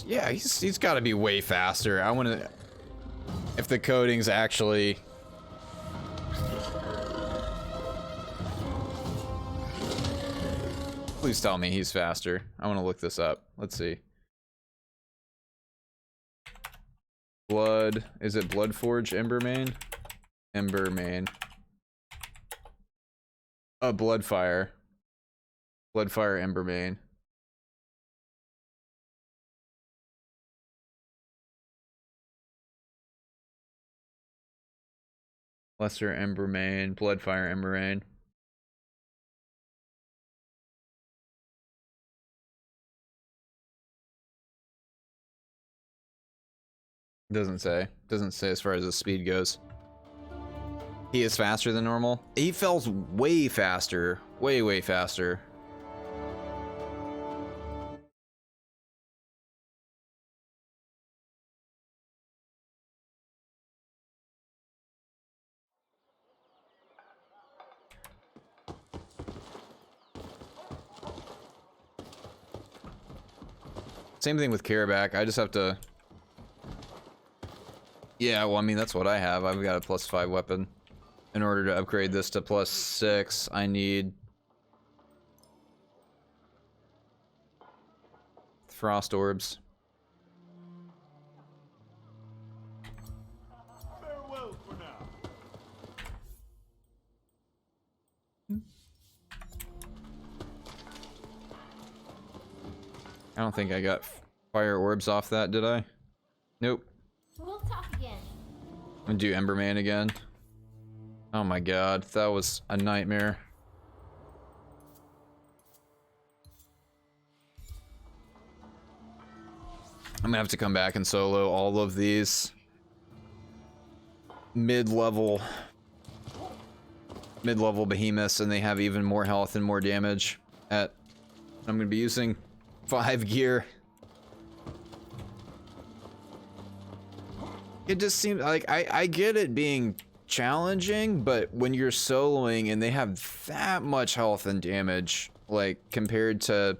S1: Yeah, he's got to be way faster. I want to... If the coding's actually... Please tell me he's faster. I want to look this up. Let's see. Blood... Is it Bloodforge Embermane? Embermane. Oh, Bloodfire. Bloodfire Embermane. Lesser Embermane, Bloodfire Embermane. Doesn't say. Doesn't say as far as the speed goes. He is faster than normal. He feels way faster. Way, way faster. Same thing with Karabak. I just have to... Yeah, well, I mean, that's what I have. I've got a +5 weapon. In order to upgrade this to +6, I need... Frost Orbs.
S4: Farewell for now.
S1: I don't think I got fire orbs off that, did I? Nope.
S3: We'll talk again.
S1: I'm gonna do Emberman again. Oh my god, that was a nightmare. I'm gonna have to come back and solo all of these mid-level behemoths, and they have even more health and more damage. I'm gonna be using 5 gear. It just seems like I get it being challenging, but when you're soloing and they have that much health and damage, like compared to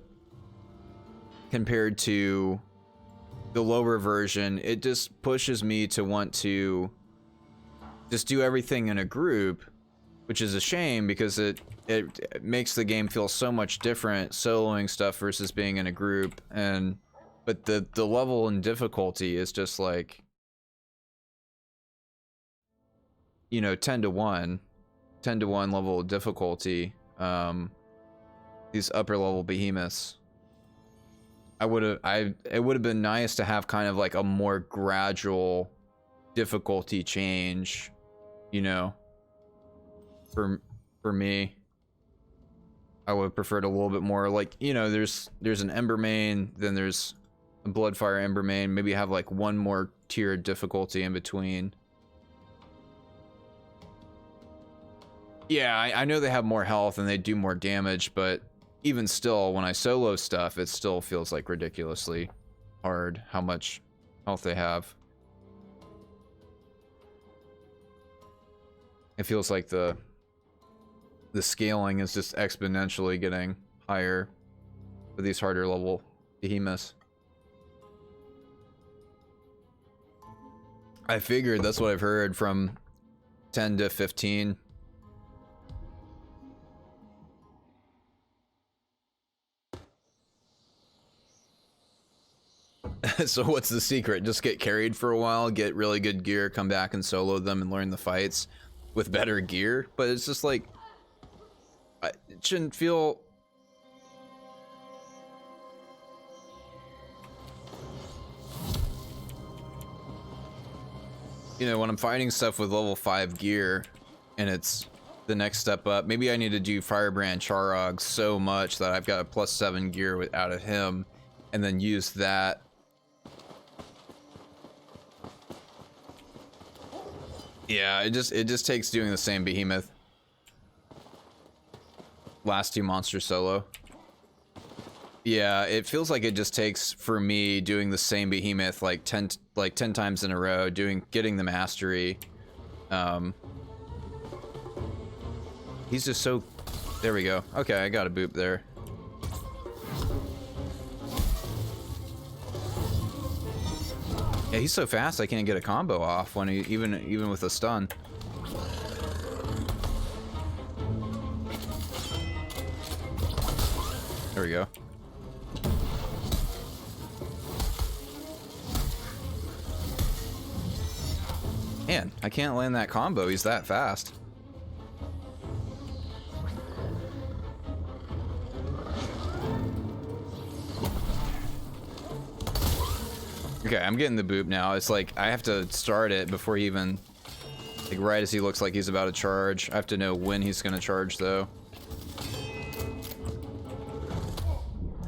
S1: the lower version, it just pushes me to want to just do everything in a group, which is a shame because it makes the game feel so much different soloing stuff versus being in a group. But the level and difficulty is just like, you know, 10 to 1 level of difficulty. These upper level behemoths. It would have been nice to have kind of like a more gradual difficulty change, you know, for me. I would have preferred a little bit more, like, you know, there's an Embermane, then there's a Bloodfire Embermane, maybe have like one more tier of difficulty in between. Yeah, I know they have more health and they do more damage, but even still, when I solo stuff, it still feels like ridiculously hard how much health they have. It feels like the scaling is just exponentially getting higher for these harder level behemoths. I figured that's what I've heard from 10 to 15. So what's the secret? Just get carried for a while, get really good gear, come back and solo them and learn the fights with better gear. But it's just like, it shouldn't feel... You know, when I'm fighting stuff with level 5 gear and it's the next step up, maybe I need to do Firebrand Charog so much that I've got a +7 gear out of him and then use that. Yeah, it just takes doing the same behemoth. Last 2 monsters solo. Yeah, it feels like it just takes, for me, doing the same behemoth like 10 times in a row, getting the mastery. He's just so... There we go. Okay, I got a boop there. Yeah, he's so fast I can't get a combo off when he even with a stun. There we go. Man, I can't land that combo. He's that fast. Okay, I'm getting the boop now. It's like I have to start it before he even, like right as he looks like he's about to charge. I have to know when he's gonna charge though.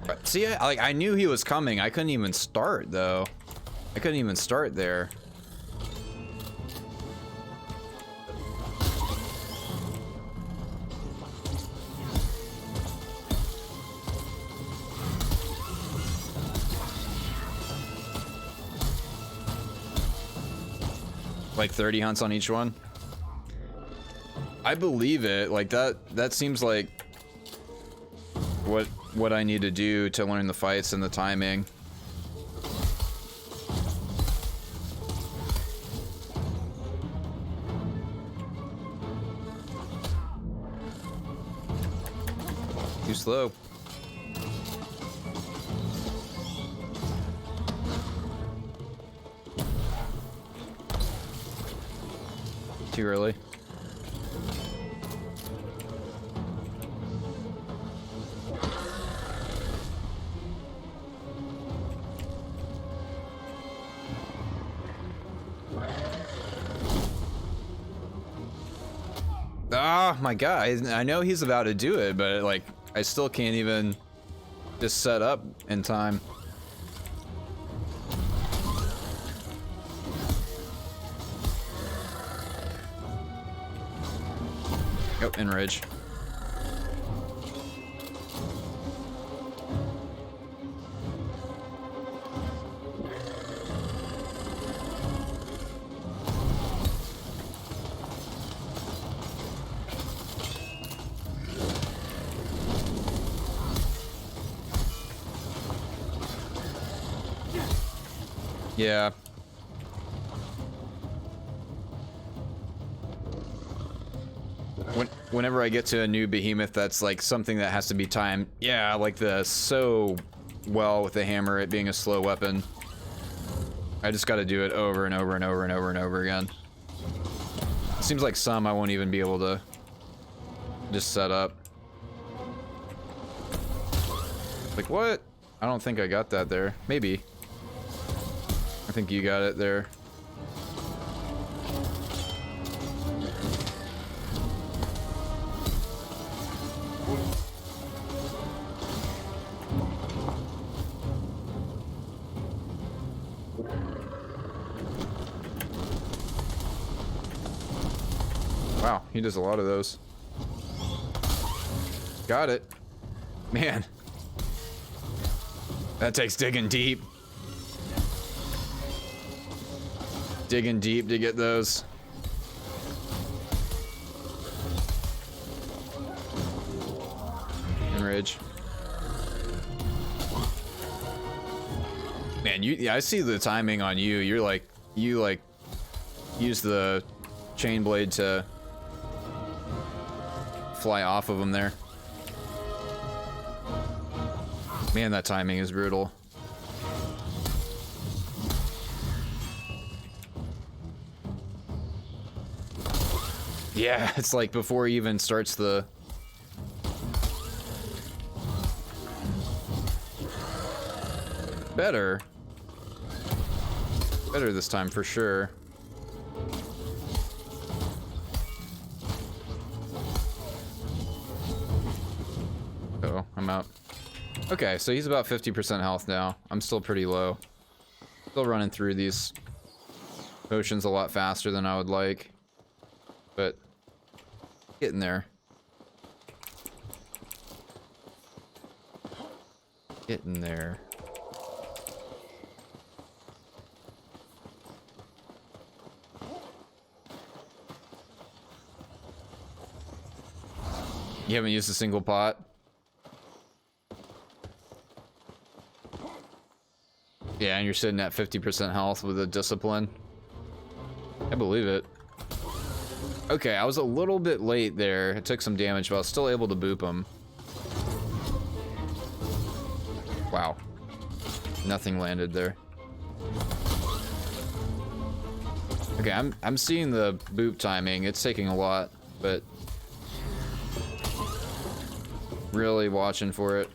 S1: But see, I knew he was coming. I couldn't even start though. I couldn't even start there. Like 30 hunts on each one. I believe it. Like that seems like what I need to do to learn the fights and the timing. Too slow. Too early. Ah, my God. I know he's about to do it, but like I still can't even just set up in time. Oh, enrage. Yeah. Whenever I get to a new behemoth that's like something that has to be timed, yeah, like the so well with the hammer, it being a slow weapon. I just got to do it over and over and over and over and over again. It seems like some I won't even be able to just set up. Like what? I don't think I got that there. Maybe. I think you got it there. Wow, he does a lot of those. Got it. Man. That takes digging deep. Digging deep to get those. Enrage. Man, yeah, I see the timing on you. You use the chain blade to fly off of them there. Man, that timing is brutal. Yeah, it's like before he even starts the... Better. Better this time for sure. Oh, I'm out. Okay, so he's about 50% health now. I'm still pretty low. Still running through these potions a lot faster than I would like. But getting there. Getting there. You haven't used a single pot? Yeah, and you're sitting at 50% health with a discipline. I believe it. Okay, I was a little bit late there. It took some damage, but I was still able to boop him. Wow. Nothing landed there. Okay, I'm seeing the boop timing. It's taking a lot, but really watching for it.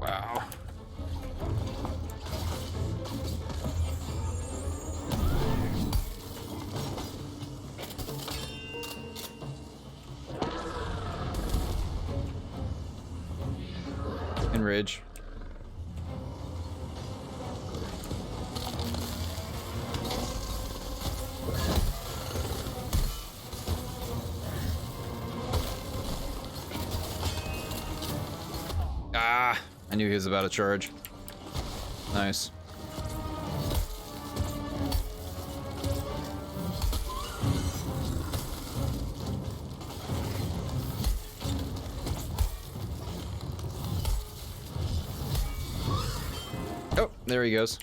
S1: Wow. Enrage. Ah, I knew he was about to charge. Nice. Oh, there he goes.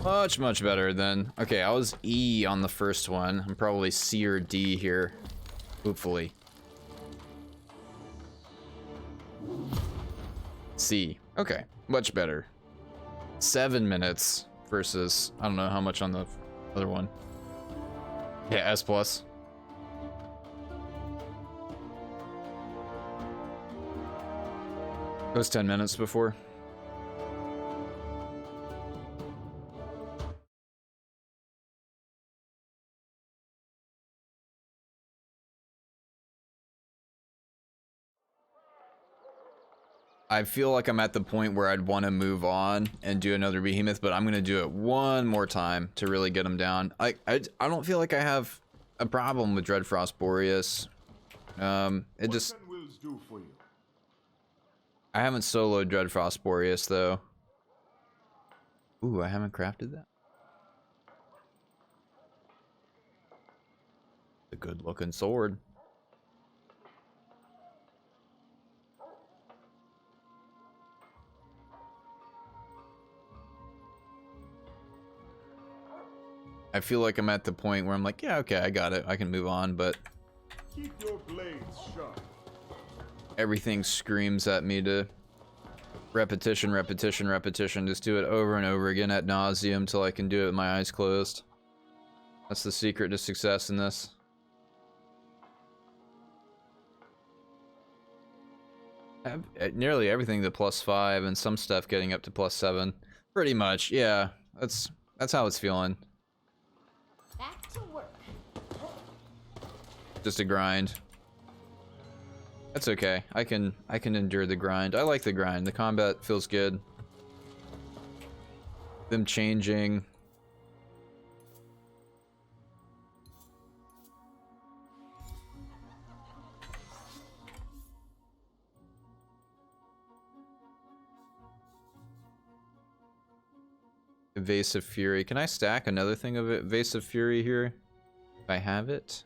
S1: Much, much better than... Okay, I was E on the first one. I'm probably C or D here. Hopefully. C. Okay, much better. 7 minutes versus... I don't know how much on the other one. Yeah, S+. It was 10 minutes before. I feel like I'm at the point where I'd want to move on and do another behemoth, but I'm going to do it one more time to really get him down. I don't feel like I have a problem with Dreadfrost Boreas. It just... I haven't soloed Dreadfrost Boreas, though. Ooh, I haven't crafted that. A good-looking sword. I feel like I'm at the point where I'm like, yeah, okay, I got it. I can move on, but
S4: Keep your blades sharp.
S1: everything screams at me to repetition, repetition, repetition. Just do it over and over again ad nauseum until I can do it with my eyes closed. That's the secret to success in this. I have nearly everything to +5 and some stuff getting up to +7. Pretty much, yeah. That's how it's feeling.
S3: Back to work.
S1: Just a grind. That's okay. I can endure the grind. I like the grind. The combat feels good. Them changing. Evasive Fury. Can I stack another thing of Evasive Fury here? If I have it?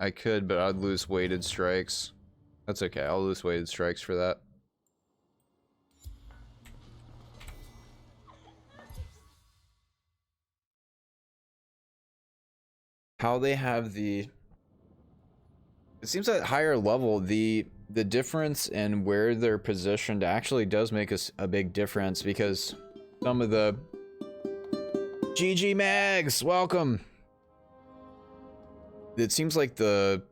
S1: I could, but I'd lose weighted strikes. That's okay, I'll lose weighted strikes for that. How they have the... It seems at higher level, the difference in where they're positioned actually does make us a big difference, because some of the... GG Mags, welcome! It seems like the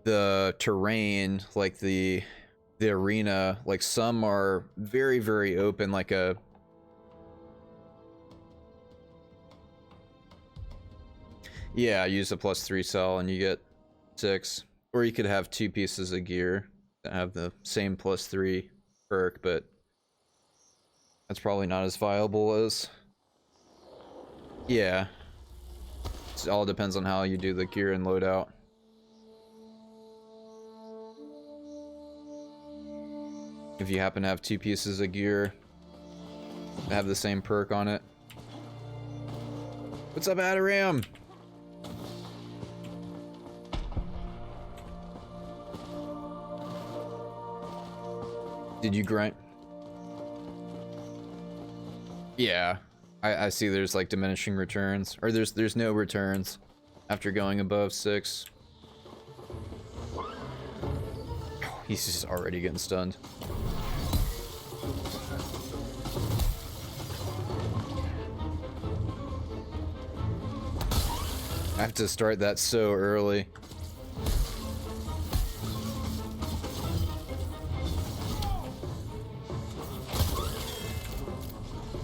S1: terrain, like the arena, like some are very, very open, like a... Yeah, use a +3 cell and you get 6. Or you could have 2 pieces of gear that have the same +3 perk, but that's probably not as viable as... Yeah. It all depends on how you do the gear and loadout. If you happen to have 2 pieces of gear that have the same perk on it. What's up, Adaram? Did you grind? Yeah, I see there's like diminishing returns, or there's no returns after going above 6. Oh, he's just already getting stunned. I have to start that so early.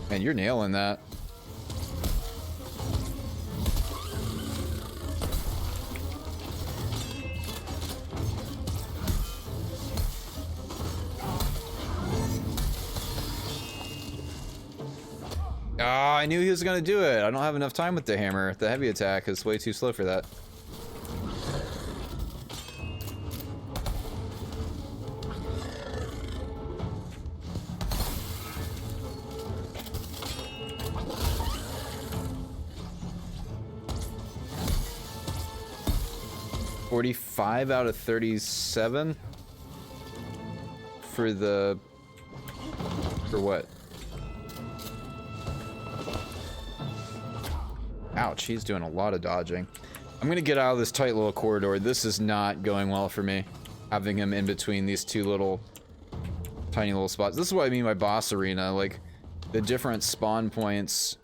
S1: Man, you're nailing that. Oh, I knew he was gonna do it. I don't have enough time with the hammer. The heavy attack is way too slow for that. $45 out of 37 for the... For what? Ouch, he's doing a lot of dodging. I'm gonna get out of this tight little corridor. This is not going well for me. Having him in between these two little tiny little spots. This is what I mean by boss arena. Like, the different spawn points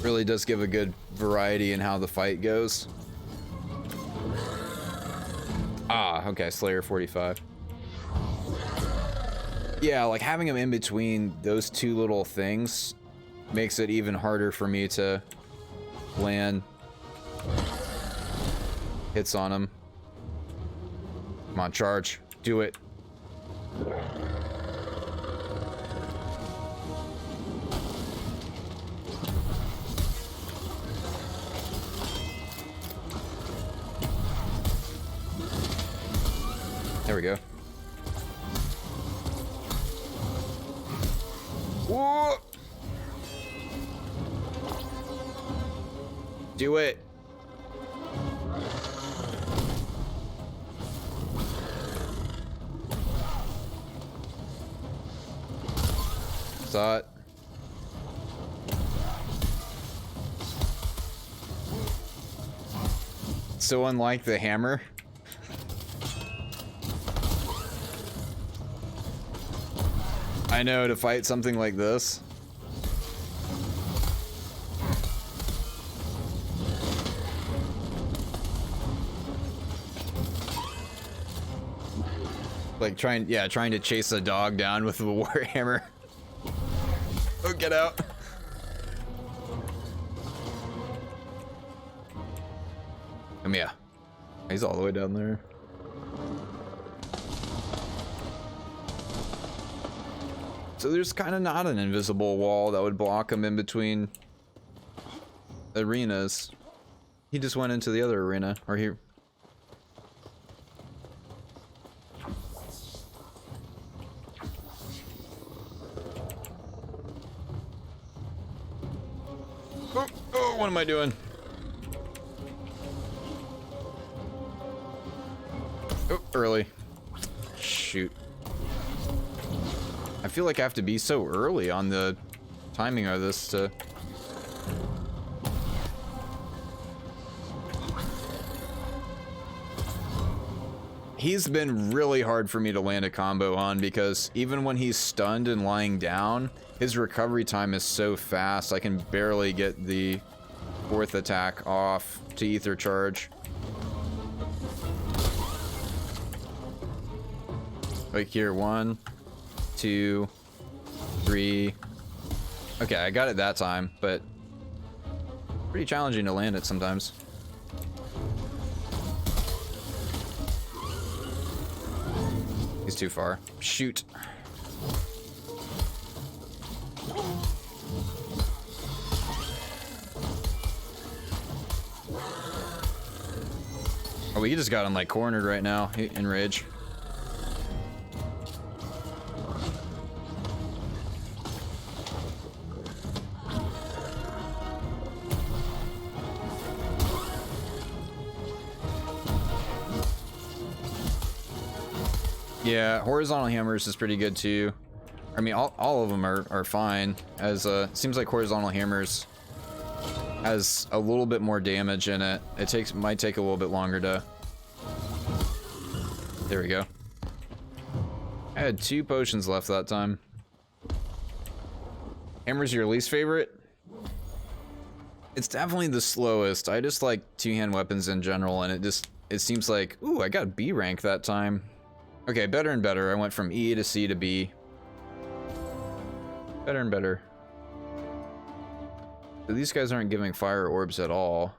S1: really does give a good variety in how the fight goes. Ah, okay, Slayer 45. Yeah, like having him in between those two little things makes it even harder for me to land hits on him. Come on, charge. Do it. There we go. Whoa! Do it. Saw it. So unlike the hammer. I know, to fight something like this. Like trying to chase a dog down with a warhammer. Oh, get out. Come here. He's all the way down there. So there's kind of not an invisible wall that would block him in between arenas. He just went into the other arena, or here. Oh, what am I doing? Oh, early. Shoot. I feel like I have to be so early on the timing of this to... He's been really hard for me to land a combo on because even when he's stunned and lying down, his recovery time is so fast, I can barely get the fourth attack off to ether charge. Like here, 1, 2, 3. Okay, I got it that time, but pretty challenging to land it sometimes. He's too far. Shoot. Oh, we just got him like cornered right now in rage. Yeah, horizontal hammers is pretty good too. I mean, all of them are fine. As seems like horizontal hammers has a little bit more damage in it. It might take a little bit longer to. There we go. I had 2 potions left that time. Hammer's your least favorite? It's definitely the slowest. I just like two-hand weapons in general, and it seems like, ooh, I got B rank that time. Okay, better and better. I went from E to C to B. Better and better. So these guys aren't giving fire orbs at all.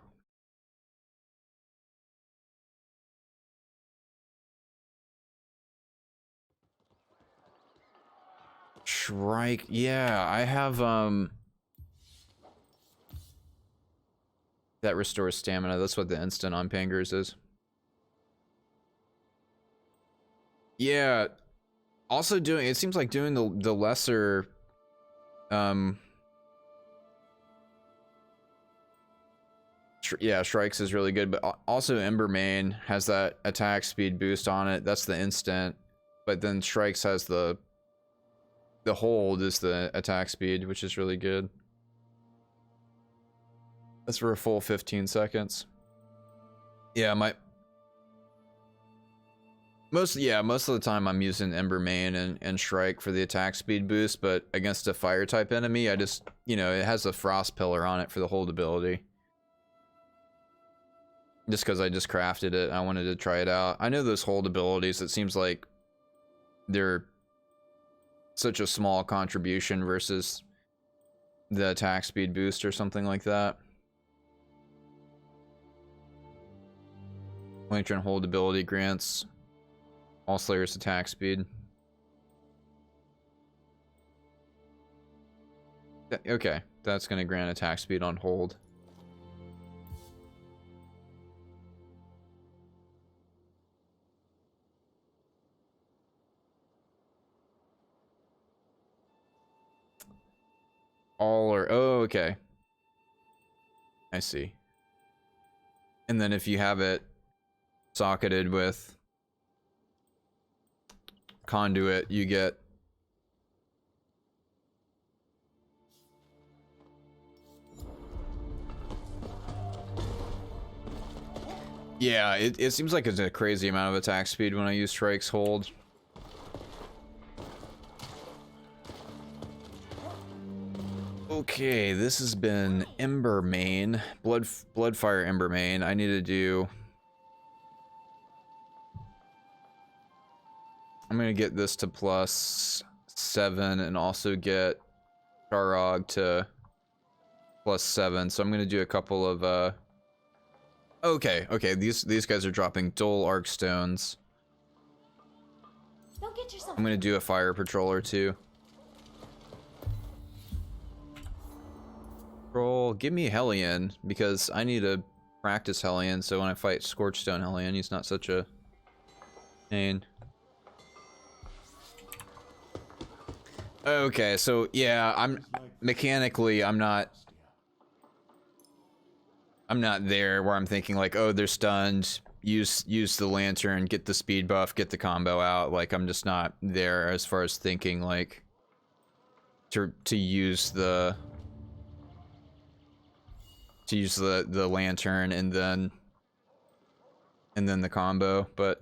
S1: Shrike. Yeah, I have that restores stamina. That's what the instant on Pangers is. Yeah. Also doing, it seems like doing the lesser yeah, Strikes is really good, but also Embermane has that attack speed boost on it. That's the instant. But then Strikes has the hold is the attack speed, which is really good. That's for a full 15 seconds. Yeah, most of the time I'm using Embermane and Shrike for the attack speed boost, but against a fire type enemy, I just, it has a frost pillar on it for the hold ability. Just because I just crafted it, I wanted to try it out. I know those hold abilities, it seems like they're such a small contribution versus the attack speed boost or something like that. Lantern hold ability grants all Slayers attack speed. Okay, that's going to grant attack speed on hold. All or oh, okay. I see. And then if you have it socketed with conduit, you get yeah, it seems like it's a crazy amount of attack speed when I use Strike's hold. Okay, this has been Embermane, Bloodfire Embermane. I need to do. I'm gonna get this to +7 and also get Charog to +7. So I'm gonna do a couple of Okay, these guys are dropping dull arc stones.
S3: Don't get yourself.
S1: I'm gonna do a fire patroller too. Give me Hellion, because I need to practice Hellion, so when I fight Scorchstone Hellion, he's not such a pain. Okay, so yeah, mechanically, I'm not I'm not there where I'm thinking like, oh, they're stunned. Use the lantern, get the speed buff, get the combo out. Like I'm just not there as far as thinking like to use the lantern and then the combo. But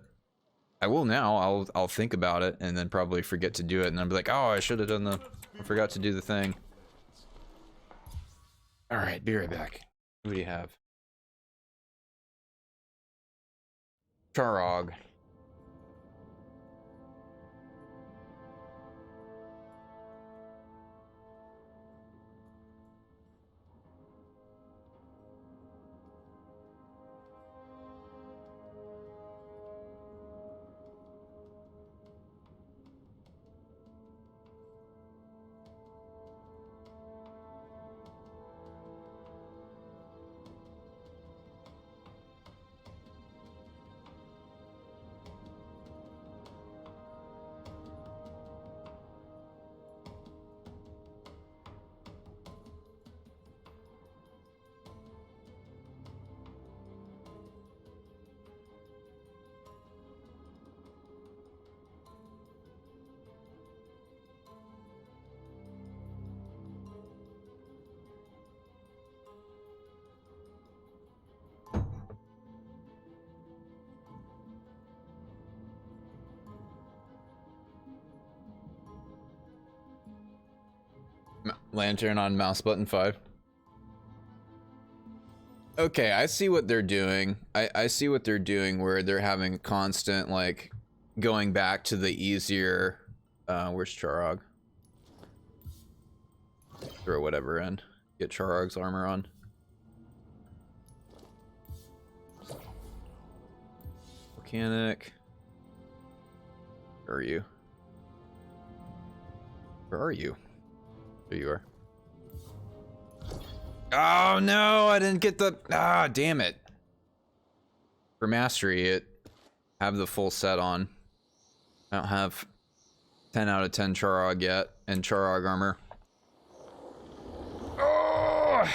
S1: I will now. I'll think about it and then probably forget to do it, and I'll be like, oh, I should have done I forgot to do the thing. All right, be right back. What do you have? Charog. Lantern on mouse button 5. Okay, I see what they're doing. I see what they're doing where they're having constant like going back to the easier where's Charog? Throw whatever in. Get Charog's armor on. Volcanic. Where are you? Where are you? There you are. Oh no, I didn't get the... Ah, damn it. For mastery, it have the full set on. I don't have 10 out of 10 Charog yet, and Charog armor. Oh,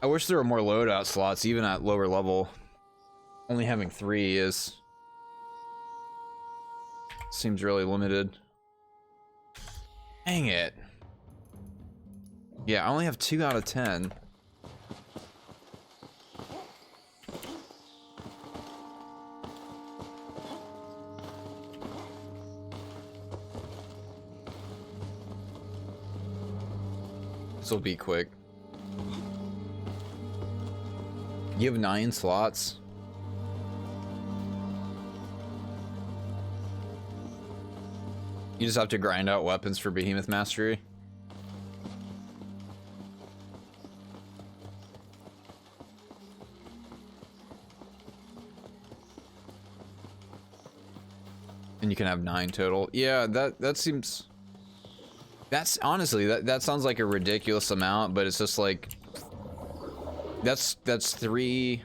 S1: I wish there were more loadout slots, even at lower level. Only having 3 is... seems really limited. Dang it. Yeah, I only have 2 out of 10. This will be quick. You have 9 slots. You just have to grind out weapons for Behemoth Mastery. And you can have 9 total. Yeah, that seems... That's honestly, that sounds like a ridiculous amount, but it's just like... That's 3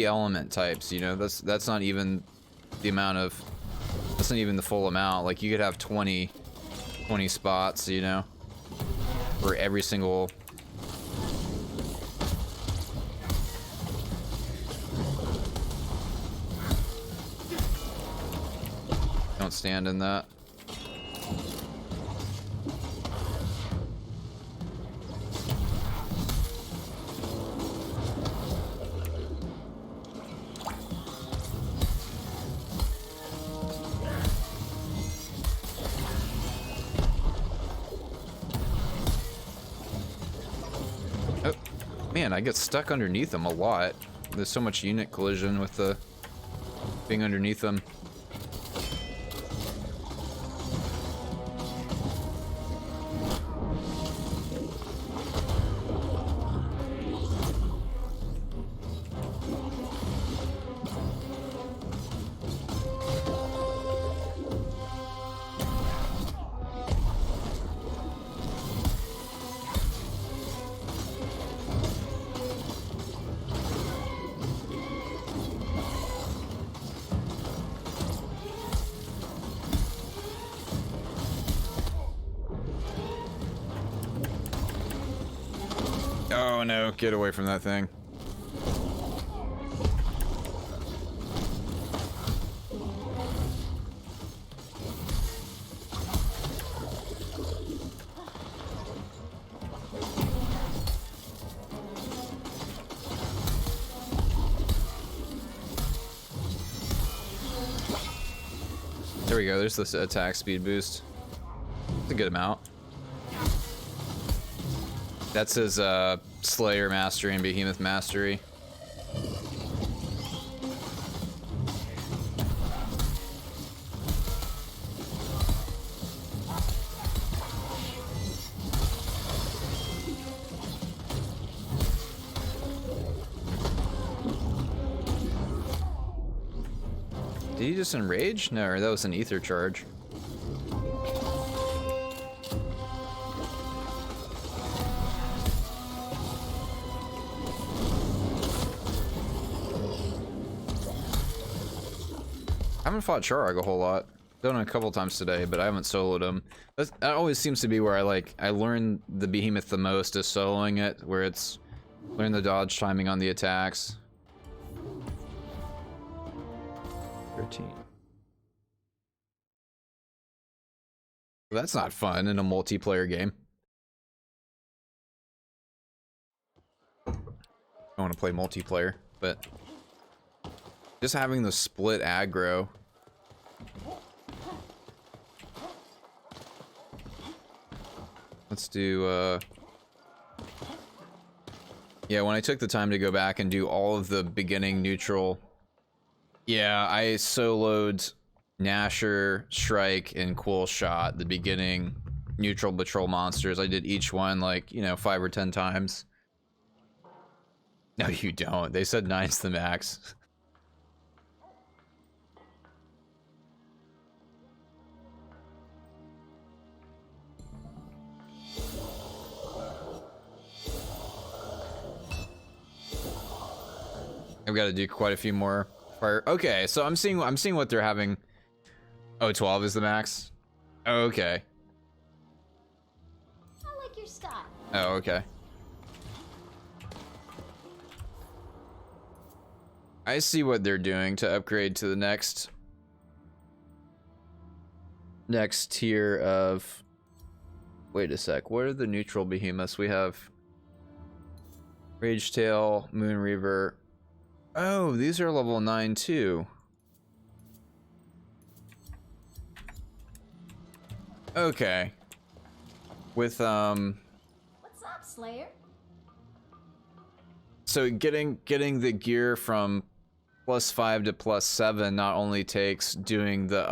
S1: element types, you know? That's not even the amount of... That's not even the full amount. Like, you could have 20 spots, you know? For every single... Don't stand in that. Oh, man, I get stuck underneath them a lot. There's so much unit collision with the being underneath them. Oh no, get away from that thing. we go. There's this attack speed boost. It's a good amount. That's his Slayer Mastery and Behemoth Mastery. Did he just enrage? No, that was an ether charge. I haven't fought Charog a whole lot. Done it a couple times today, but I haven't soloed him. That always seems to be where I learn the Behemoth the most is soloing it, where it's learn the dodge timing on the attacks. 13. Well, that's not fun in a multiplayer game. I want to play multiplayer, but just having the split aggro. Let's do, yeah, when I took the time to go back and do all of the beginning neutral, yeah, I soloed Nasher, Shrike, and Cool Shot, the beginning neutral patrol monsters. I did each one like, you know, 5 or 10 times. No, you don't. They said 9's the max. I've got to do quite a few more fire. Okay, so I'm seeing what they're having. Oh, 12 is the max. Oh, okay.
S3: I like your style.
S1: Oh, okay. I see what they're doing to upgrade to the next tier of. Wait a sec. What are the neutral behemoths? We have Ragetail, Moonreaver. Oh, these are level 9 too. Okay. With
S3: What's up, Slayer?
S1: so getting the gear from +5 to +7 not only takes doing the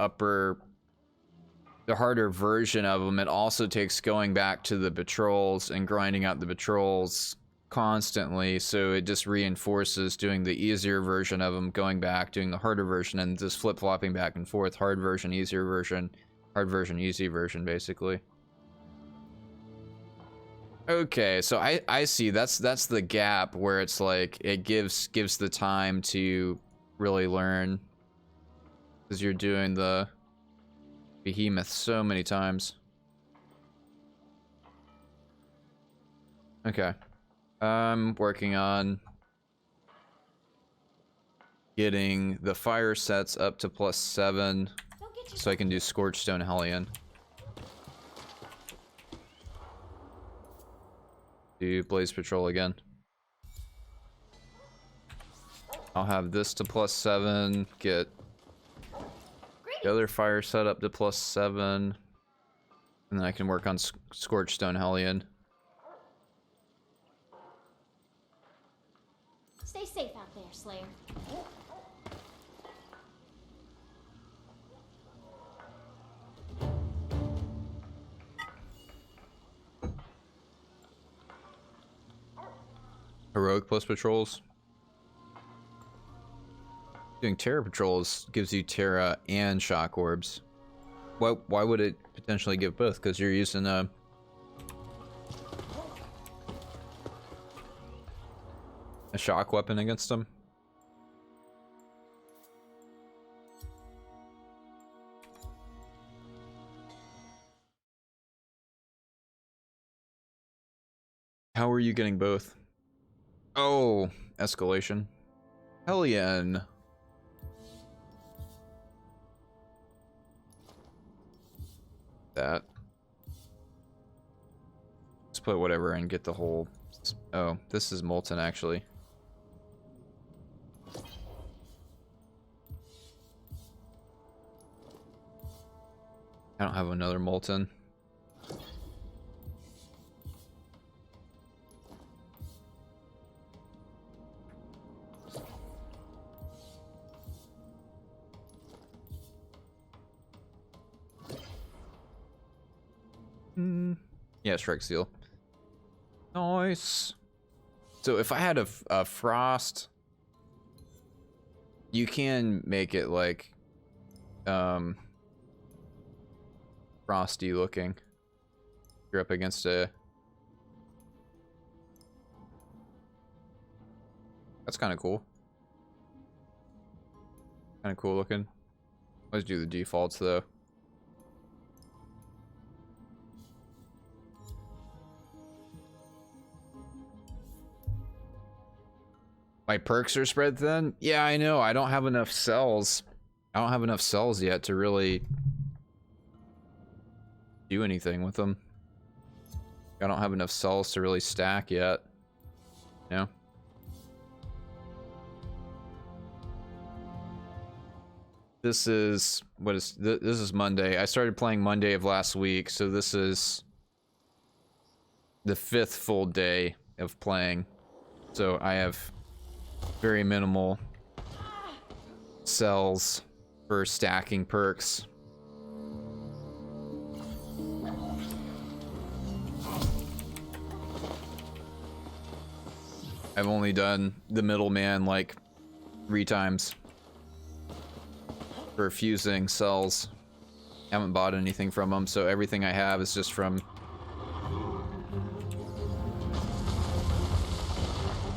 S1: harder version of them, it also takes going back to the patrols and grinding out the patrols constantly, so it just reinforces doing the easier version of them, going back, doing the harder version, and just flip-flopping back and forth. Hard version, easier version, hard version, easy version, basically. Okay, so I see that's the gap where it's like it gives the time to really learn, because you're doing the behemoth so many times. Okay. I'm working on getting the fire sets up to +7 so I can do Scorchstone Hellion. Do Blaze Patrol again. I'll have this to +7, get the other fire set up to +7, and then I can work on Scorchstone Hellion.
S3: Stay safe out there, Slayer.
S1: Heroic plus patrols. Doing Terra patrols gives you Terra and shock orbs. Why would it potentially give both? Because you're using a shock weapon against them. How are you getting both? Oh, escalation. Hellion. That. Let's put whatever and get the whole. Oh, this is molten actually. I don't have another molten. Yeah, strike seal. Nice. So if I had a frost, you can make it like frosty looking. You're up against a. That's kind of cool. Kind of cool looking. Let's do the defaults though. My perks are spread thin? Yeah, I know. I don't have enough cells. I don't have enough cells yet to really do anything with them. I don't have enough cells to really stack yet. No. This is this is Monday. I started playing Monday of last week, so this is the 5th full day of playing. So I have very minimal cells for stacking perks. I've only done the middleman like 3 times for fusing cells. Haven't bought anything from them, so everything I have is just from.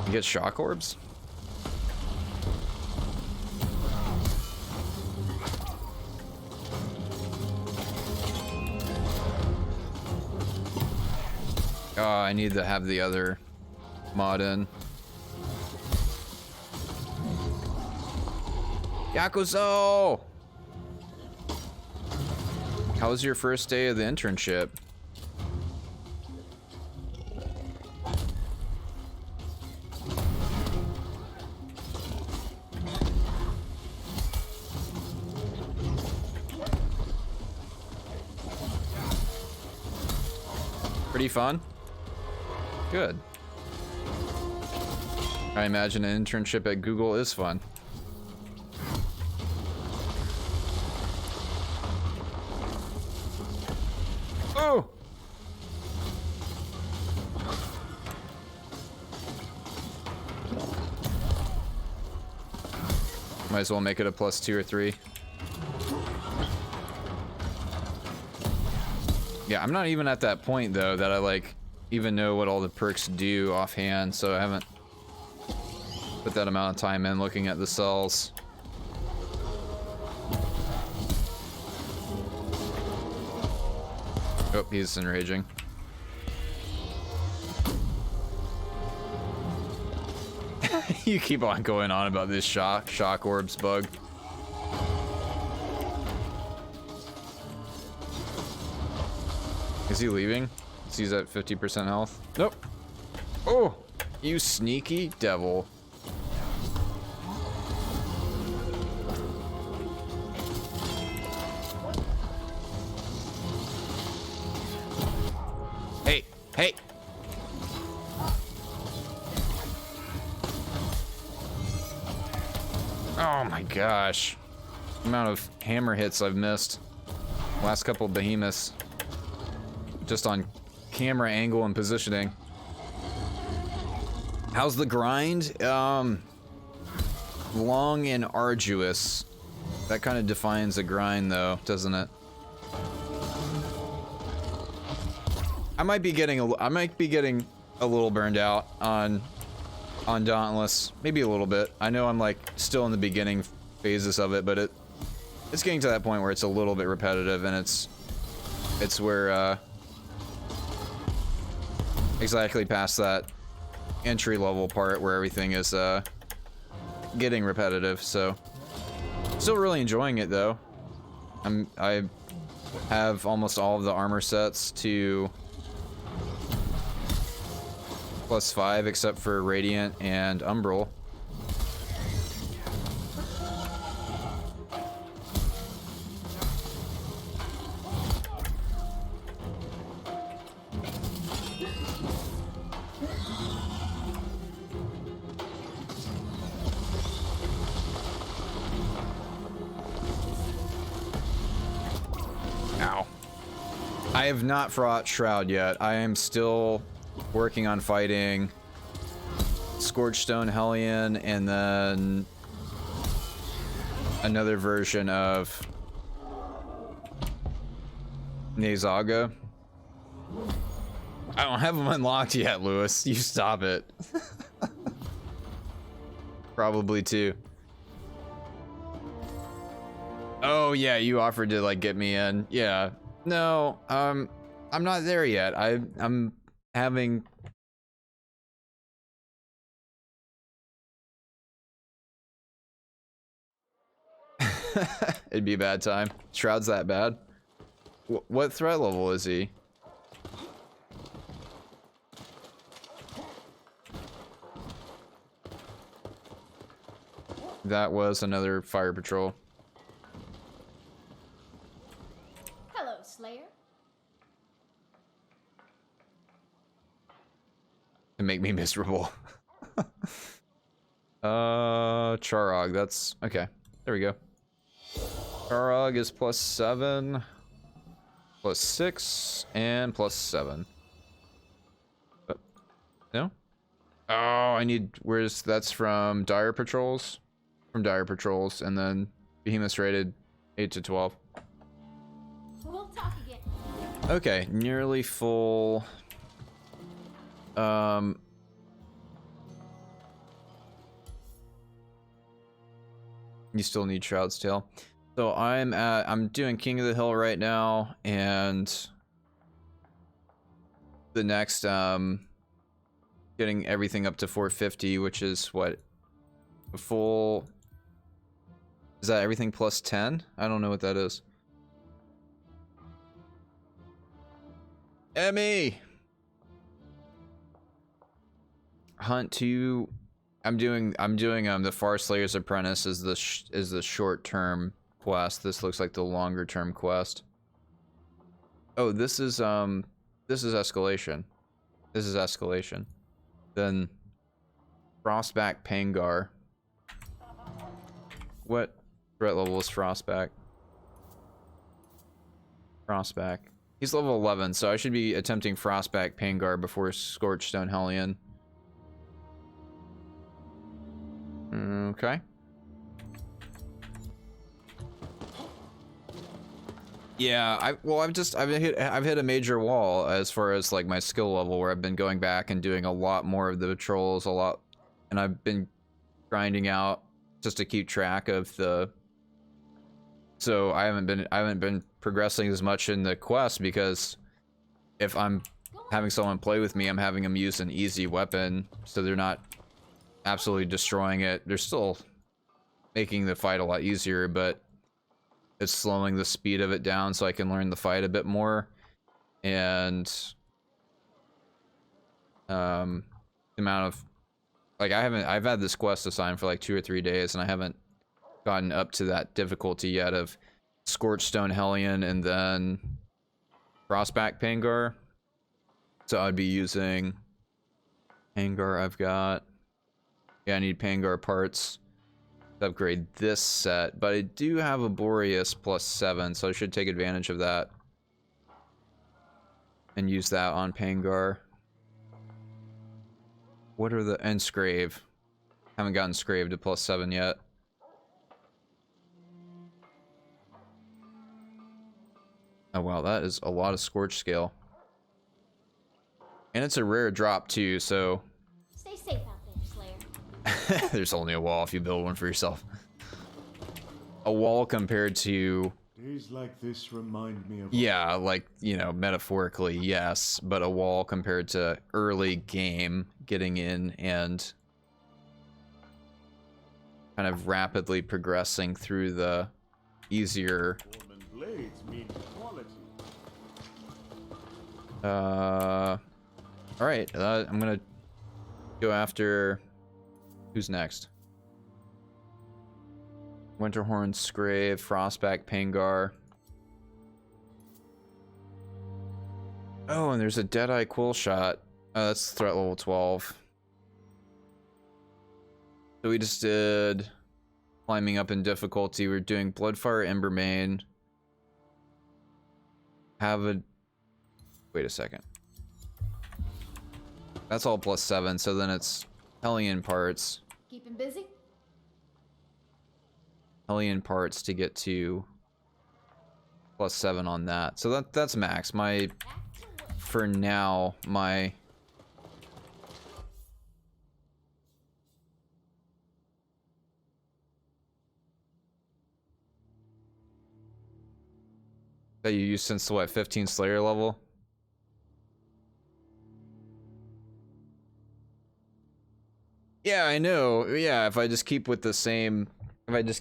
S1: You get shock orbs? Oh, I need to have the other mod in. Yakuzo! How was your first day of the internship? Pretty fun? Good. I imagine an internship at Google is fun. Oh! Might as well make it a +2 or 3. Yeah, I'm not even at that point though that I like even know what all the perks do offhand, so I haven't put that amount of time in looking at the cells. Oh, he's enraging. You keep on going on about this shock orbs bug. Is he leaving? He's at 50% health. Nope. Oh, you sneaky devil. Hey, hey. Oh my gosh. The amount of hammer hits I've missed. Last couple behemoths. Just on camera angle and positioning. How's the grind? Long and arduous. That kind of defines a grind though, doesn't it? I might be getting a little burned out on Dauntless. Maybe a little bit. I know I'm like still in the beginning phases of it, but it's getting to that point where it's a little bit repetitive, and it's where exactly past that entry level part where everything is getting repetitive. So still really enjoying it though. I have almost all of the armor sets to +5 except for Radiant and Umbral. I have not fought Shroud yet. I am still working on fighting Scorchstone Hellion and then another version of Nezaga. I don't have them unlocked yet, Lewis. You stop it. Probably too. Oh yeah, you offered to like get me in. Yeah. No, I'm not there yet. I'm having it'd be a bad time. Shroud's that bad? What threat level is he? That was another fire patrol.
S3: Hello, Slayer.
S1: To make me miserable. Charog, that's okay. There we go. Charog is +7, +6, and +7. No? Oh, I need, where's, that's from Dire Patrols? From Dire Patrols, and then Behemoth's rated 8 to 12.
S3: We'll talk again.
S1: Okay, nearly full. You still need Shroud's Tail. So I'm doing King of the Hill right now, and the next getting everything up to 450, which is what, a full, is that everything plus 10? I don't know what that is. Emmy! Hunt 2. I'm doing the Far Slayer's Apprentice is the short-term quest. This looks like the longer-term quest. Oh, this is escalation. This is escalation. Then Frostback Pangar. What threat level is Frostback? Frostback. He's level 11, so I should be attempting Frostback Pangar before Scorchstone Hellion. Okay. Yeah, I've hit a major wall as far as like my skill level, where I've been going back and doing a lot more of the patrols, and I've been grinding out just to keep track of the. So I haven't been progressing as much in the quest, because if I'm having someone play with me, I'm having them use an easy weapon, so they're not absolutely destroying it. They're still making the fight a lot easier, but it's slowing the speed of it down so I can learn the fight a bit more. And the amount of, like, I've had this quest assigned for like 2 or 3 days, and I haven't gotten up to that difficulty yet of Scorchstone Hellion and then Frostback Pangar. So I'd be using Pangar. I've got, yeah, I need Pangar parts to upgrade this set, but I do have a Boreas +7, so I should take advantage of that and use that on Pangar. What are the, and Scrave. Haven't gotten Scrave to +7 yet. Oh wow, that is a lot of Scorch Scale. And it's a rare drop too, so
S3: Stay safe out there, Slayer.
S1: there's only a wall if you build one for yourself. A wall compared to,
S4: Days like this remind me of.
S1: yeah, like, you know, metaphorically, yes, but a wall compared to early game getting in and kind of rapidly progressing through the easier.
S4: Gorman blades mean quality.
S1: All right, I'm gonna go after, who's next? Winterhorn, Scrave, Frostback, Pangar. Oh, and there's a Deadeye Quill Shot. That's threat level 12. So we just did climbing up in difficulty. We're doing Bloodfire, Embermane. Have a Wait a second. That's all +7, so then it's Hellion parts.
S3: Keeping busy?
S1: Hellion parts to get to +7 on that. So that's max. My,
S3: Back to work.
S1: for now, my... That you use since what, 15 Slayer level? Yeah, I know. Yeah, if I just keep with the same, armor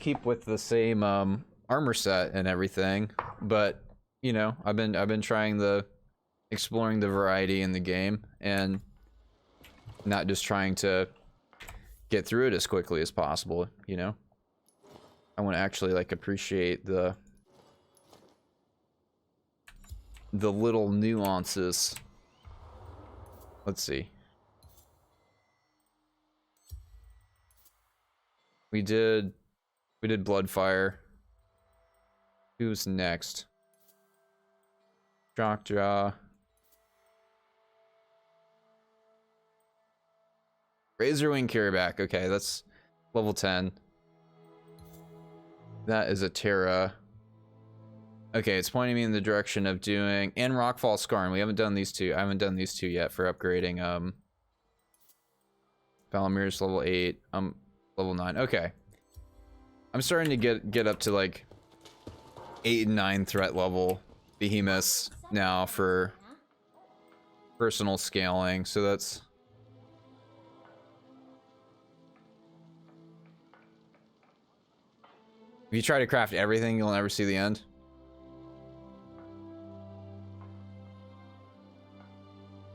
S1: set and everything, but you know, I've been trying exploring the variety in the game and not just trying to get through it as quickly as possible, you know? I want to actually like appreciate the little nuances. Let's see. We did Bloodfire. Who's next? Shockjaw. Razorwing Carryback. Okay, that's level 10. That is a Terra. Okay, it's pointing me in the direction of doing... And Rockfall Skarn. We haven't done these two. I haven't done these two yet for upgrading. Valamir's level 8. Level 9. Okay. I'm starting to get up to like 8 and 9 threat level behemoths now for personal scaling. So that's... If you try to craft everything, you'll never see the end.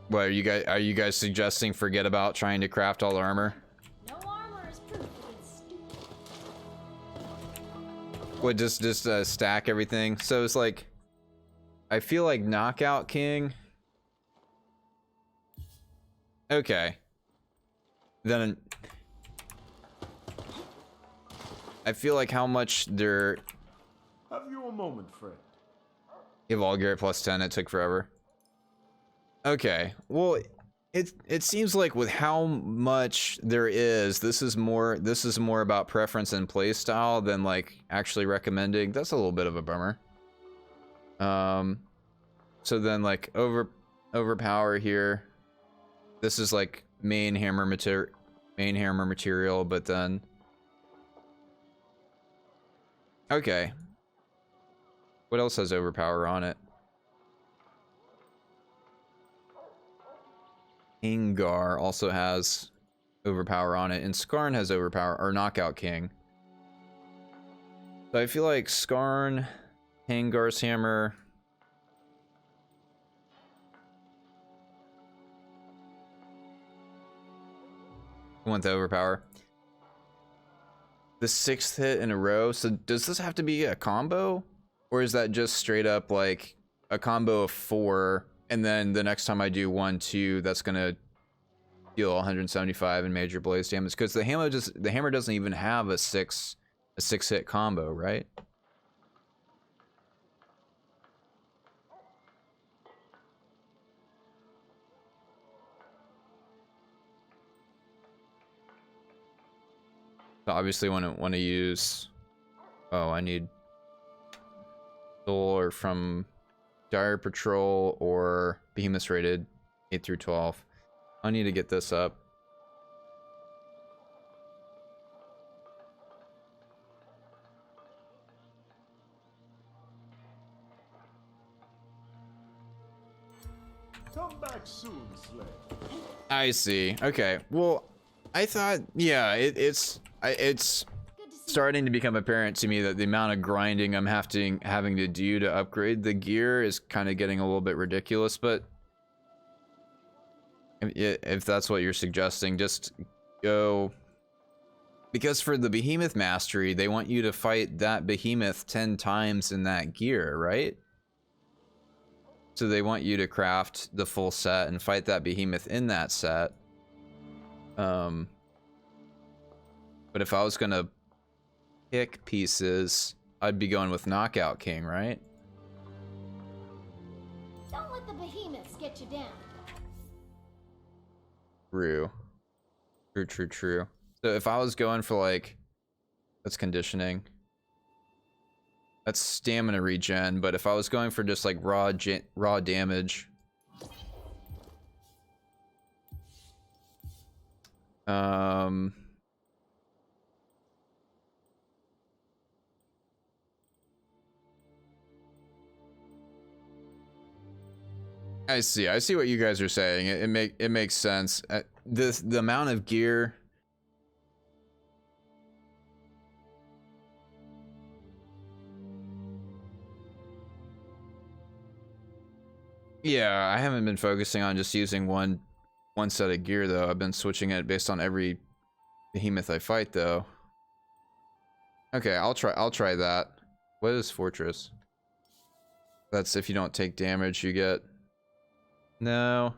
S1: What are you guys suggesting forget about trying to craft all the armor?
S3: No armor is proof against stupid.
S1: What, just stack everything? So it's like, I feel like Knockout King. Okay. Then I feel like how much they're...
S4: Have you a moment, friend?
S1: Give all Garrett +10, it took forever. Okay, well, it seems like with how much there is, this is more about preference and playstyle than like actually recommending. That's a little bit of a bummer. So then like overpower here. This is like main hammer material, but then okay. What else has overpower on it? Ingar also has overpower on it, and Skarn has overpower, or Knockout King. So I feel like Skarn, Hangar's Hammer. I want the overpower. The 6th hit in a row. So does this have to be a combo? Or is that just straight up like a combo of 4? And then the next time I do 1, 2, that's gonna deal 175 in major blaze damage. Because the hammer doesn't even have a 6 hit combo, right? So obviously want to use... Oh, I need Soul or from Dire Patrol or Behemoth rated 8 through 12. I need to get this up.
S4: Come back soon, Slayer.
S1: I see. Okay. Well, I thought, yeah, it's
S3: Good to see
S1: starting to become apparent to me that the amount of grinding I'm having to do to upgrade the gear is kind of getting a little bit ridiculous, but if that's what you're suggesting, just go, because for the Behemoth Mastery, they want you to fight that Behemoth 10 times in that gear, right? So they want you to craft the full set and fight that Behemoth in that set. But if I was gonna pick pieces, I'd be going with Knockout King, right?
S3: Don't let the behemoths get you down.
S1: True. True. So if I was going for like, that's conditioning. That's stamina regen, but if I was going for just like raw damage, I see what you guys are saying. It makes sense. The amount of gear. Yeah, I haven't been focusing on just using one set of gear though. I've been switching it based on every behemoth I fight though. Okay, I'll try that. What is Fortress? That's if you don't take damage, you get. No.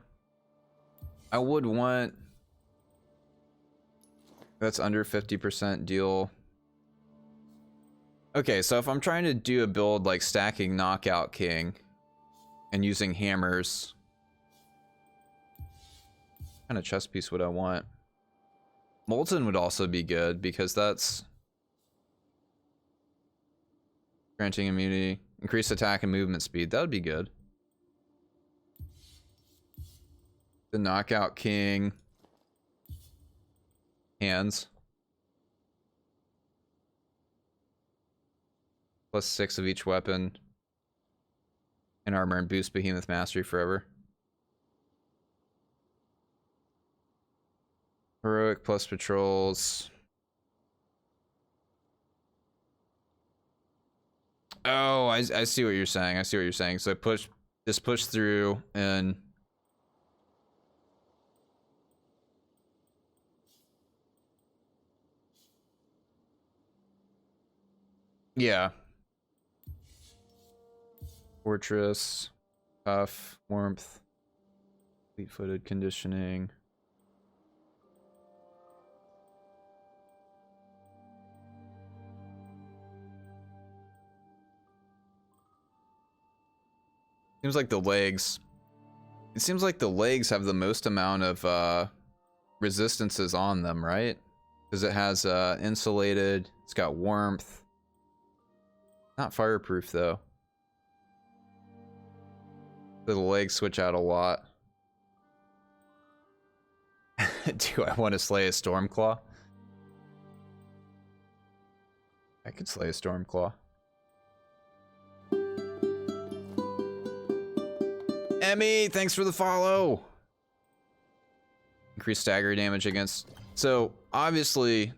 S1: I would want. That's under 50% deal. Okay, so if I'm trying to do a build like stacking Knockout King and using hammers, what kind of chest piece would I want? Molten would also be good because that's granting immunity, increase attack and movement speed. That would be good. The Knockout King hands. +6 of each weapon and armor and boost Behemoth Mastery forever. Heroic plus patrols. Oh, I see what you're saying. I see what you're saying. So push through and yeah. Fortress, tough, warmth, fleet-footed conditioning. Seems like the legs. It seems like the legs have the most amount of resistances on them, right? Because it has insulated. It's got warmth. Not fireproof though. The legs switch out a lot. Do I want to slay a Stormclaw? I could slay a Stormclaw. Emmy, thanks for the follow. Increase stagger damage against. So obviously,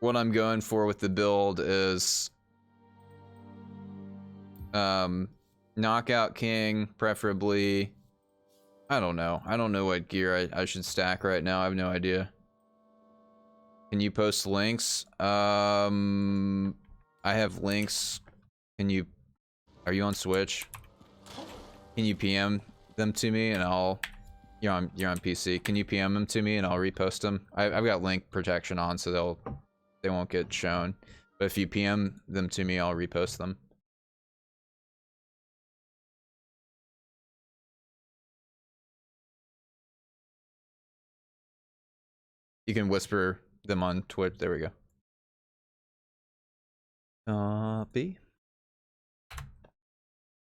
S1: what I'm going for with the build is Knockout King, preferably. I don't know. I don't know what gear I should stack right now. I have no idea. Can you post links? I have links. Can you? Are you on Switch? Can you PM them to me and I'll. You're on PC. Can you PM them to me and I'll repost them? I've got link protection on, so they won't get shown. But if you PM them to me, I'll repost them. You can whisper them on Twitch. There we go. Copy.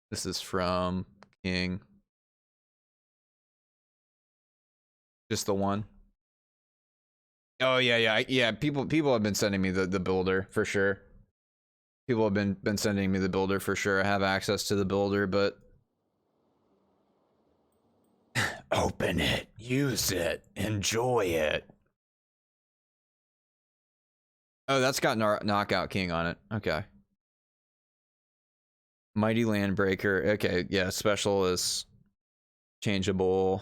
S1: This is from King. Just the one. Oh yeah. People have been sending me the builder for sure. People have been sending me the builder for sure. I have access to the builder, but open it, use it, enjoy it. Oh, that's got Knockout King on it. Okay. Mighty Landbreaker. Okay, yeah, special is changeable.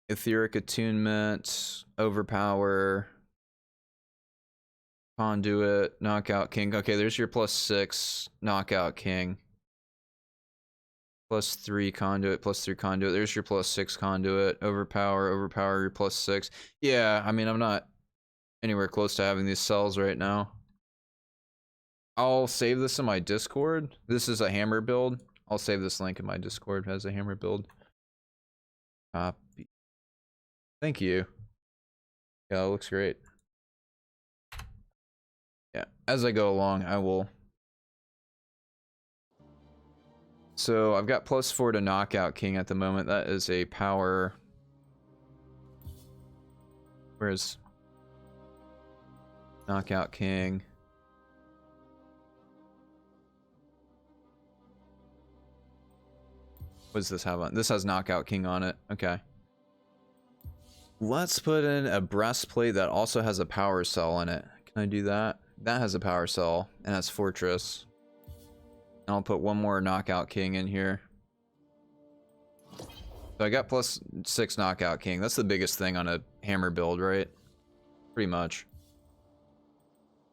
S1: Etheric Attunement, Overpower, Conduit, Knockout King. Okay, there's your +6 Knockout King. +3 Conduit, +3 Conduit. There's your +6 Conduit. Overpower, your +6. Yeah, I mean, I'm not anywhere close to having these cells right now. I'll save this in my Discord. This is a hammer build. I'll save this link in my Discord as a hammer build. Copy. Thank you. Yeah, it looks great. Yeah, as I go along, I will. So I've got +4 to Knockout King at the moment. That is a power. Where's Knockout King? What does this have on? This has Knockout King on it. Okay. Let's put in a breastplate that also has a power cell in it. Can I do that? That has a power cell and has Fortress. And I'll put one more Knockout King in here. So I got +6 Knockout King. That's the biggest thing on a hammer build, right? Pretty much.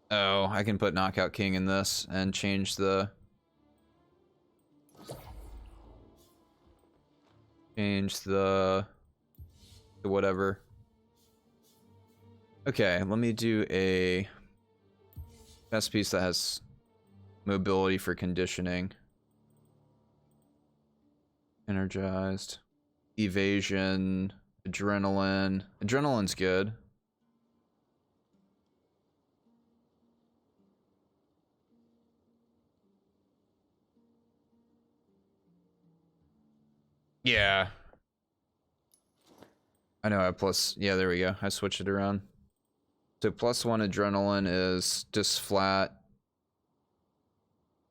S1: Oh, I can put Knockout King in this and change the... whatever. Okay, let me do a best piece that has mobility for conditioning. Energized. Evasion. Adrenaline. Adrenaline's good. Yeah. I know I have plus, yeah, there we go. I switched it around. So +1 adrenaline is just flat.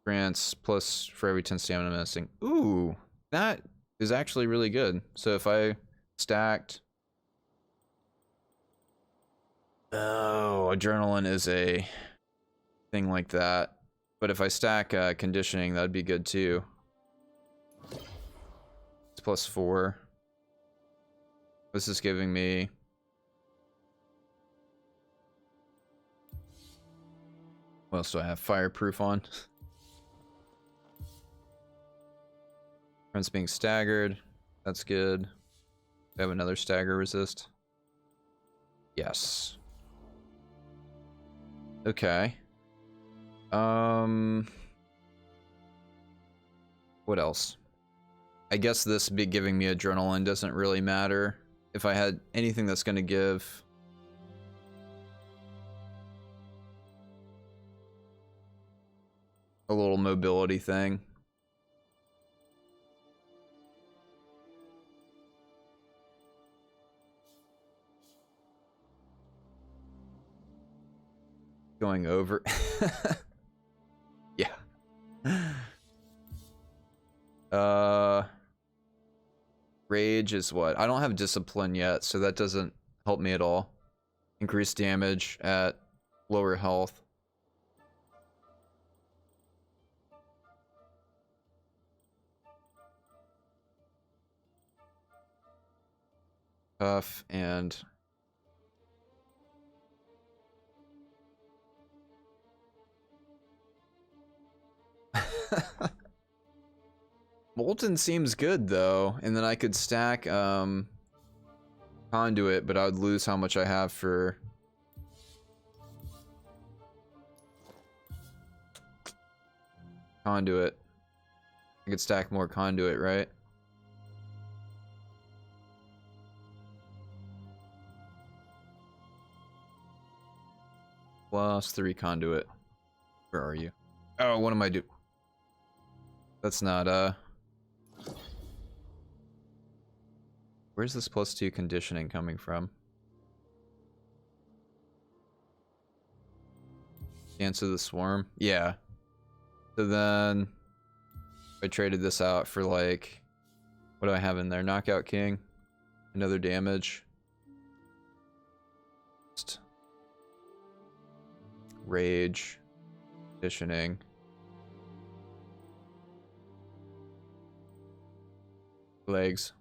S1: Grants plus for every 10 stamina missing. Ooh, that is actually really good. So if I stacked... Oh, adrenaline is a thing like that. But if I stack conditioning, that'd be good too. It's +4. This is giving me... What else do I have? Fireproof on. Friends being staggered. That's good. Do I have another stagger resist? Yes. Okay. What else? I guess this be giving me adrenaline doesn't really matter. If I had anything that's going to give... a little mobility thing. Going over. Yeah. Rage is what? I don't have discipline yet, so that doesn't help me at all. Increased damage at lower health. Tough and... Molten seems good though, and then I could stack Conduit, but I would lose how much I have for... Conduit. I could stack more Conduit, right? +3 Conduit. Where are you? Oh, what am I doing? That's not, Where's this +2 conditioning coming from? Dance of the Swarm? Yeah. So then... I traded this out for, like... What do I have in there? Knockout King. Another damage. Just Rage. Conditioning. Legs.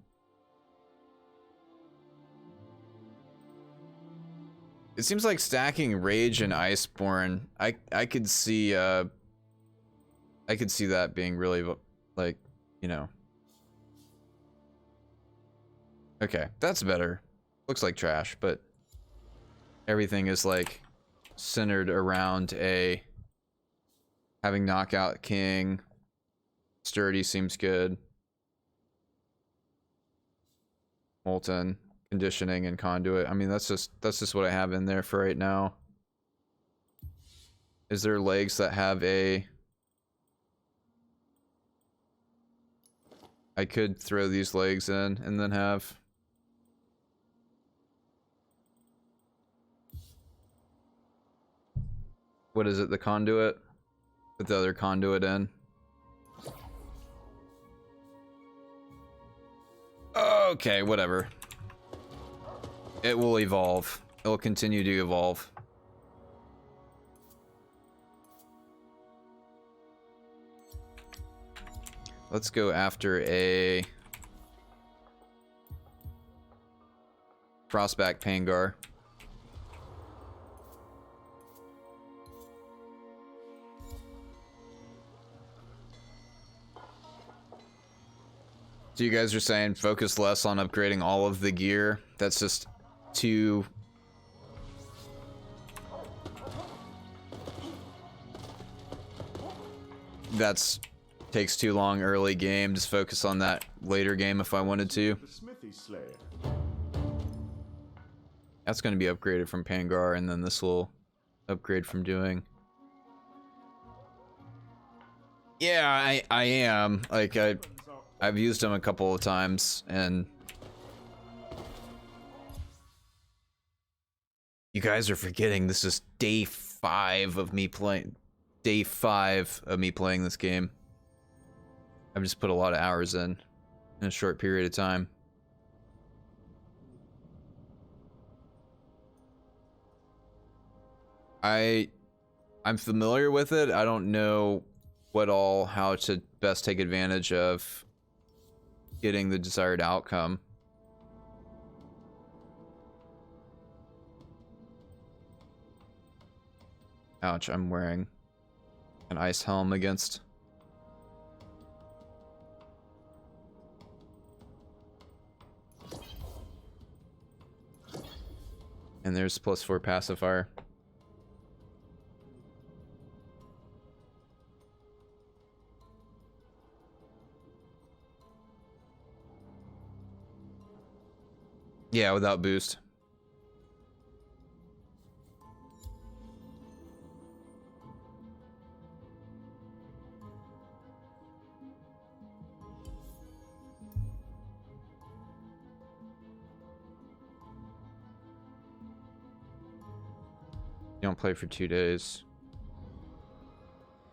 S1: It seems like stacking Rage and Iceborne, I could see that being really, like, you know. Okay, that's better. Looks like trash, but everything is like centered around having Knockout King, Sturdy seems good. Molten, conditioning, and conduit. I mean, that's just what I have in there for right now. Is there legs that have a... I could throw these legs in and then have... What is it, the conduit? Put the other conduit in. Okay, whatever. It will evolve. It will continue to evolve. Let's go after a Frostback Pangar. So you guys are saying focus less on upgrading all of the gear? That's just too... That's... takes too long early game. Just focus on that later game if I wanted to.
S4: The Smithy Slayer.
S1: That's going to be upgraded from Pangar, and then this will upgrade from doing... Yeah, I am. Like, I've used them a couple of times, and you guys are forgetting this is day 5 of me playing. Day 5 of me playing this game. I've just put a lot of hours in a short period of time. I'm familiar with it. I don't know how to best take advantage of getting the desired outcome. Ouch, I'm wearing an ice helm against... And there's +4 pacifier. Yeah, without boost. You don't play for 2 days.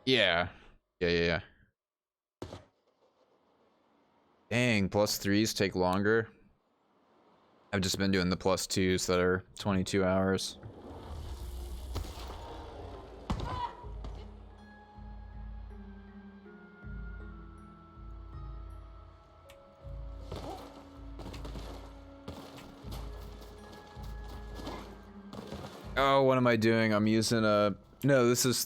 S1: Yeah. Yeah. Dang, +3s take longer. I've just been doing the +2s that are 22 hours. Oh, what am I doing? I'm using a... No, this is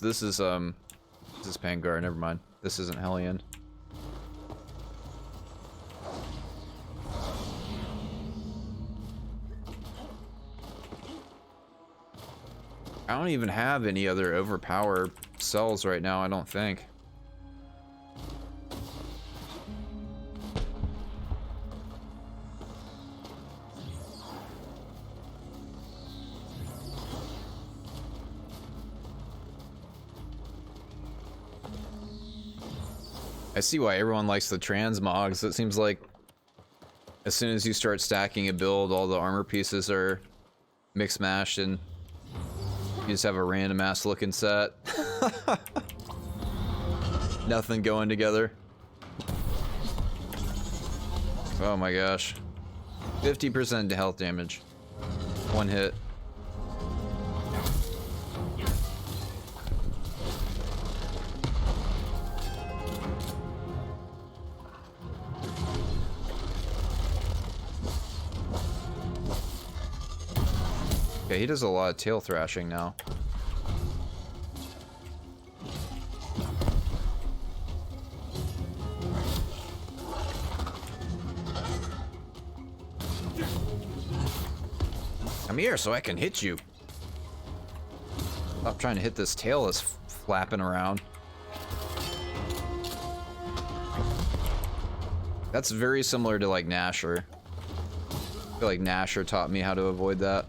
S1: Pangar, never mind. This isn't Hellion. I don't even have any other overpower cells right now, I don't think. I see why everyone likes the transmogs. It seems like as soon as you start stacking a build, all the armor pieces are mix mashed and you just have a random ass looking set. Nothing going together. Oh my gosh. 50% health damage. 1 hit. Okay, he does a lot of tail thrashing now. Come here so I can hit you. Stop trying to hit this tail that's flapping around. That's very similar to like Nasher. I feel like Nasher taught me how to avoid that.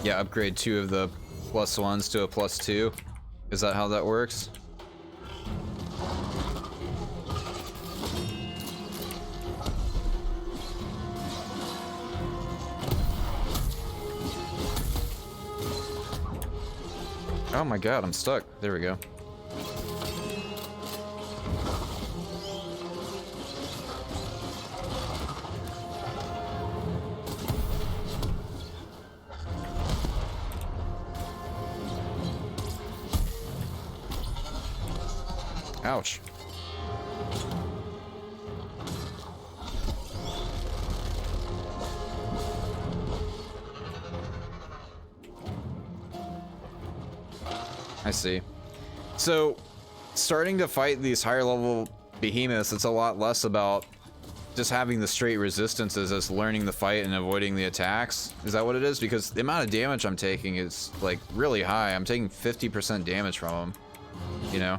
S1: Yeah, upgrade 2 of the +1s to a +2. Is that how that works? Oh my god, I'm stuck. There we go. Ouch. I see. So, starting to fight these higher level behemoths, it's a lot less about just having the straight resistances as learning the fight and avoiding the attacks. Is that what it is? Because the amount of damage I'm taking is like really high. I'm taking 50% damage from them, you know?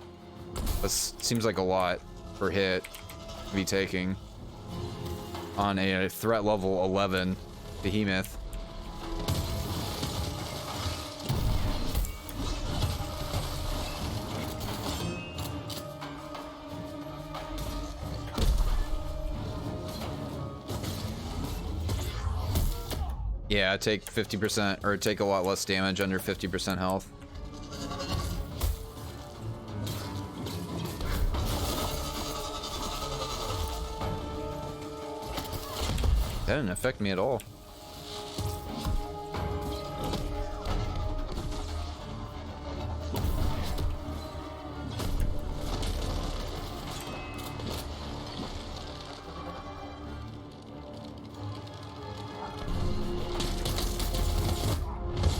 S1: That seems like a lot per hit to be taking on a threat level 11 behemoth. Yeah, take 50% or take a lot less damage under 50% health. That didn't affect me at all.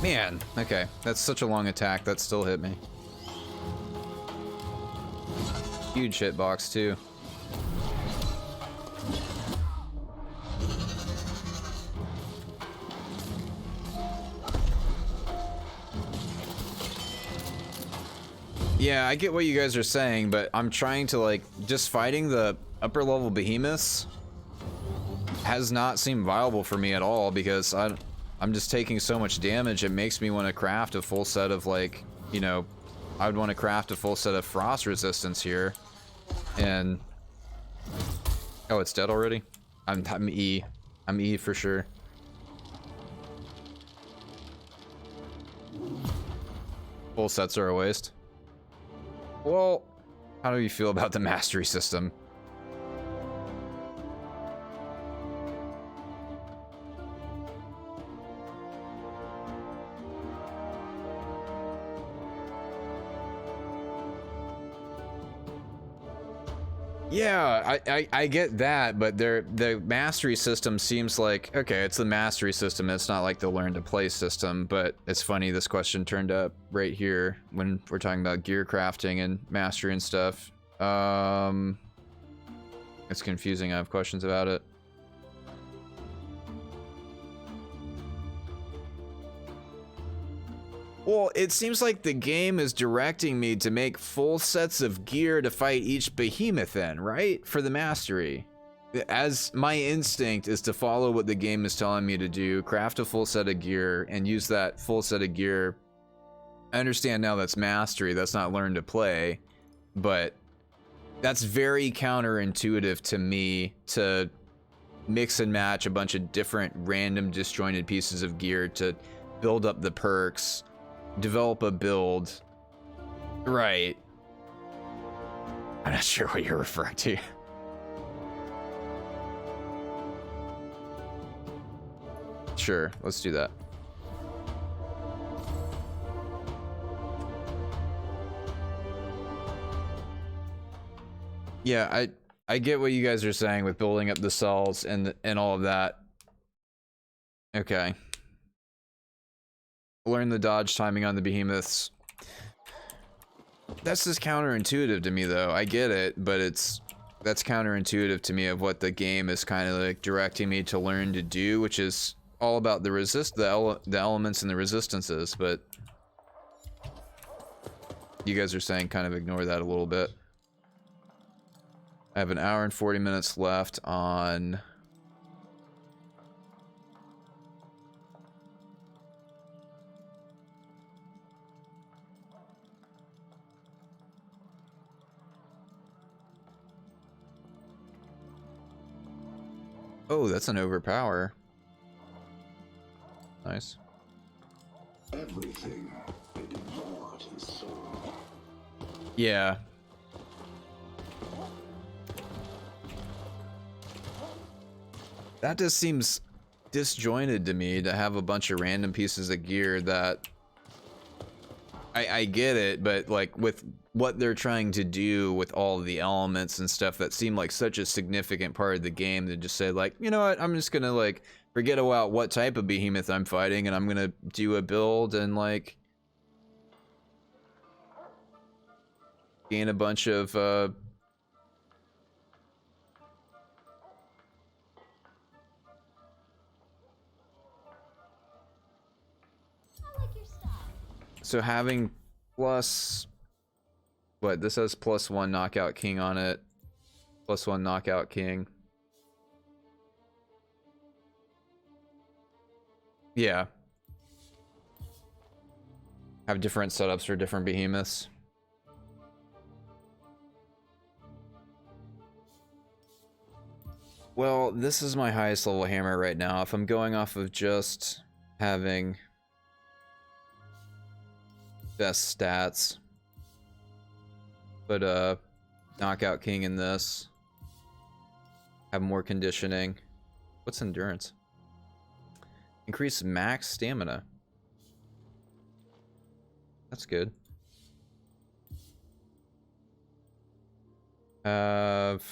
S1: Man, okay, that's such a long attack, that still hit me. Huge hitbox too. Yeah, I get what you guys are saying, but I'm trying to like, just fighting the upper level behemoths has not seemed viable for me at all because I'm just taking so much damage. It makes me want to craft a full set of like, you know, I would want to craft a full set of frost resistance here. And oh, it's dead already? I'm E. I'm E for sure. Full sets are a waste. Well, how do you feel about the mastery system? Yeah, I get that, but the mastery system seems like, okay, it's the mastery system, it's not like the learn to play system, but it's funny this question turned up right here when we're talking about gear crafting and mastery and stuff. It's confusing, I have questions about it. Well, it seems like the game is directing me to make full sets of gear to fight each behemoth in, right? For the mastery. As my instinct is to follow what the game is telling me to do, craft a full set of gear, and use that full set of gear. I understand now that's mastery, that's not learn to play, but that's very counterintuitive to me to mix and match a bunch of different random disjointed pieces of gear to build up the perks. Develop a build. Right. I'm not sure what you're referring to. Sure, let's do that. Yeah, I get what you guys are saying with building up the cells and all of that. Okay. Learn the dodge timing on the behemoths. That's just counterintuitive to me, though. I get it, but that's counterintuitive to me of what the game is kind of like directing me to learn to do, which is all about the elements and the resistances. But you guys are saying kind of ignore that a little bit. I have an hour and 40 minutes left on... Oh, that's an overpower. Nice.
S5: Everything and heart and soul.
S1: Yeah. That just seems disjointed to me, to have a bunch of random pieces of gear that... I get it, but like with what they're trying to do with all of the elements and stuff that seem like such a significant part of the game, to just say like, you know what, I'm just gonna like forget about what type of behemoth I'm fighting and I'm gonna do a build and like gain a bunch of
S3: I like your style.
S1: so having plus, what, this has +1 knockout king on it, +1 knockout king. Yeah. Have different setups for different behemoths. Well, this is my highest level hammer right now. If I'm going off of just having best stats, but knockout king in this, have more conditioning. What's endurance? Increase max stamina. That's good. Have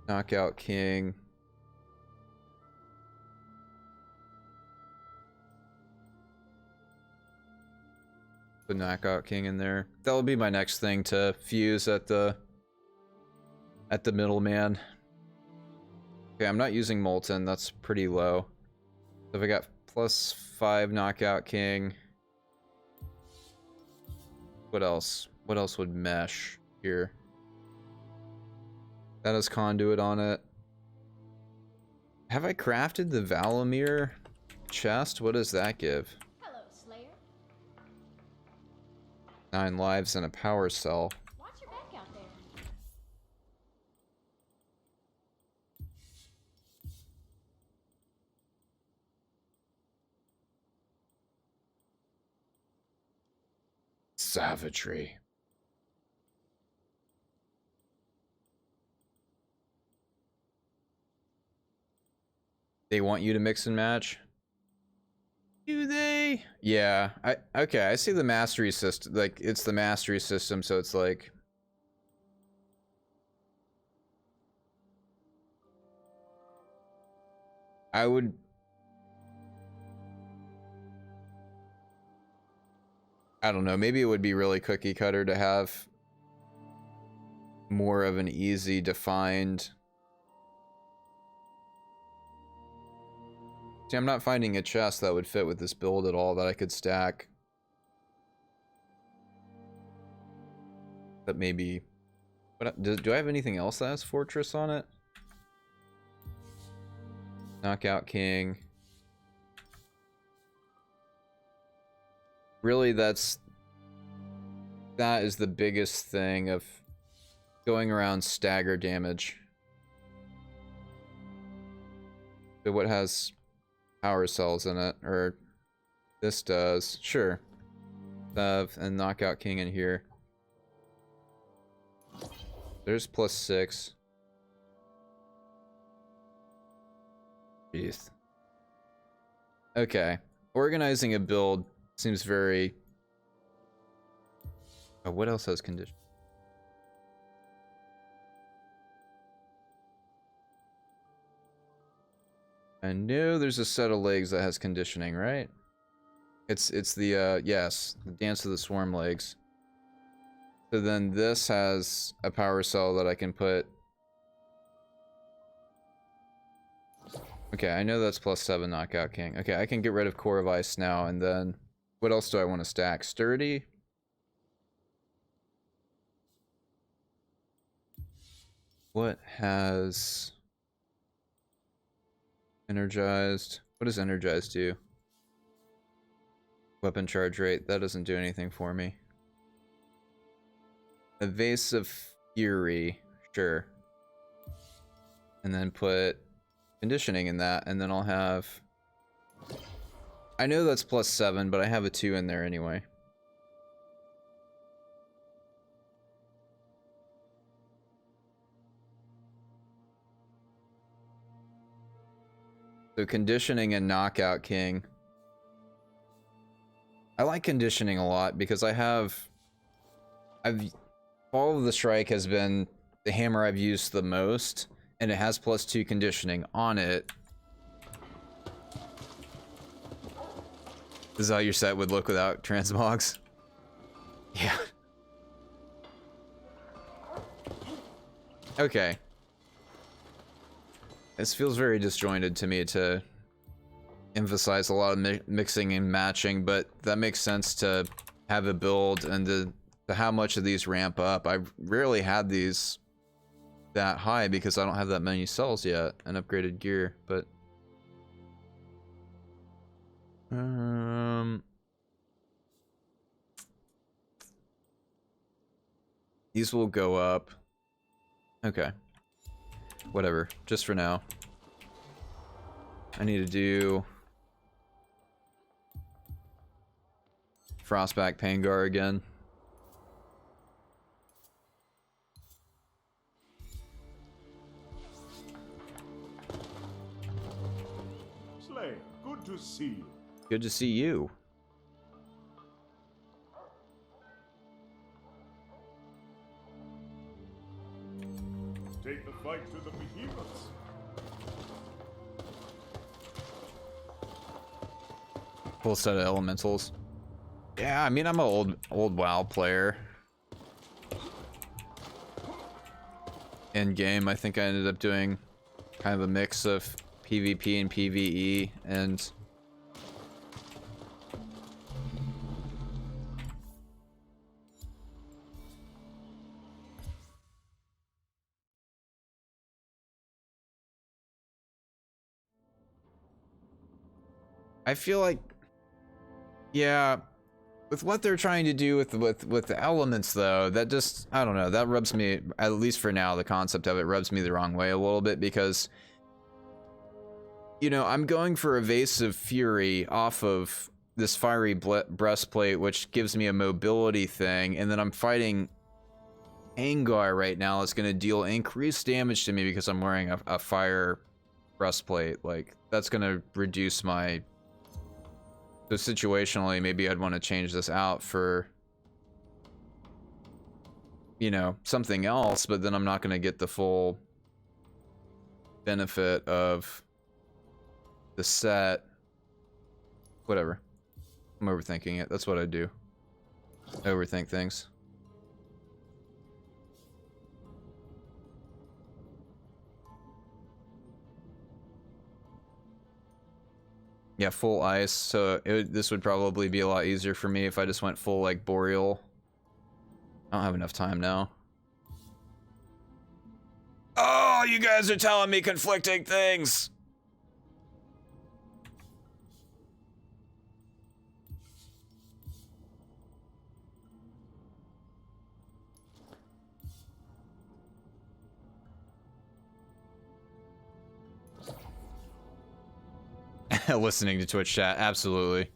S1: knockout king. The knockout king in there. That'll be my next thing to fuse at the middleman. Okay, I'm not using Molten, that's pretty low. So if I got +5 knockout king. What else? What else would mesh here? That has conduit on it. Have I crafted the Valamir chest? What does that give?
S3: Hello, Slayer.
S1: 9 lives and a power cell.
S3: Watch your back out there.
S1: Savagery. They want you to mix and match? Do they? Yeah. Okay, I see the mastery system. Like, it's the mastery system, so it's like... I would... I don't know, maybe it would be really cookie cutter to have more of an easy defined... See, I'm not finding a chest that would fit with this build at all that I could stack. That maybe... What, do I have anything else that has Fortress on it? Knockout King. Really, that is the biggest thing of going around stagger damage. So what has power cells in it? Or this does. Sure. And Knockout King in here. There's +6. Jeez. Okay. Organizing a build seems very... Oh, what else has condition? I know there's a set of legs that has conditioning, right? It's the yes, the Dance of the Swarm legs. So then this has a power cell that I can put. Okay, I know that's +7 Knockout King. Okay, I can get rid of Core of Ice now, and then what else do I want to stack? Sturdy? What has Energized? What does Energized do? Weapon charge rate. That doesn't do anything for me. Evasive Fury. Sure. And then put conditioning in that, and then I'll have... I know that's +7, but I have a 2 in there anyway. So conditioning and Knockout King. I like conditioning a lot because Fall of the Strike has been the hammer I've used the most, and it has +2 conditioning on it. This is how your set would look without transmogs. Yeah. Okay. This feels very disjointed to me to emphasize a lot of mixing and matching, but that makes sense to have a build and to how much of these ramp up. I've rarely had these that high because I don't have that many cells yet and upgraded gear, but these will go up. Okay. Whatever, just for now. I need to do Frostback Pangar again.
S4: Slayer, good to see you.
S1: Good to see you.
S4: Take the fight to the behemoths.
S1: Full set of elementals. Yeah, I mean, I'm an old WoW player. In game, I think I ended up doing kind of a mix of PvP and PvE, and I feel like, yeah, with what they're trying to do with the elements though, that just, I don't know, that rubs me, at least for now, the concept of it rubs me the wrong way a little bit, because, you know, I'm going for Evasive Fury off of this Fiery Breastplate, which gives me a mobility thing, and then I'm fighting Angar right now. It's going to deal increased damage to me because I'm wearing a Fire Breastplate. Like, that's going to reduce my... So situationally, maybe I'd want to change this out for, you know, something else, but then I'm not going to get the full benefit of the set. Whatever. I'm overthinking it. That's what I do. I overthink things. Yeah, full ice, so this would probably be a lot easier for me if I just went full, like, Boreal. I don't have enough time now. Oh, you guys are telling me conflicting things! Listening to Twitch chat, absolutely.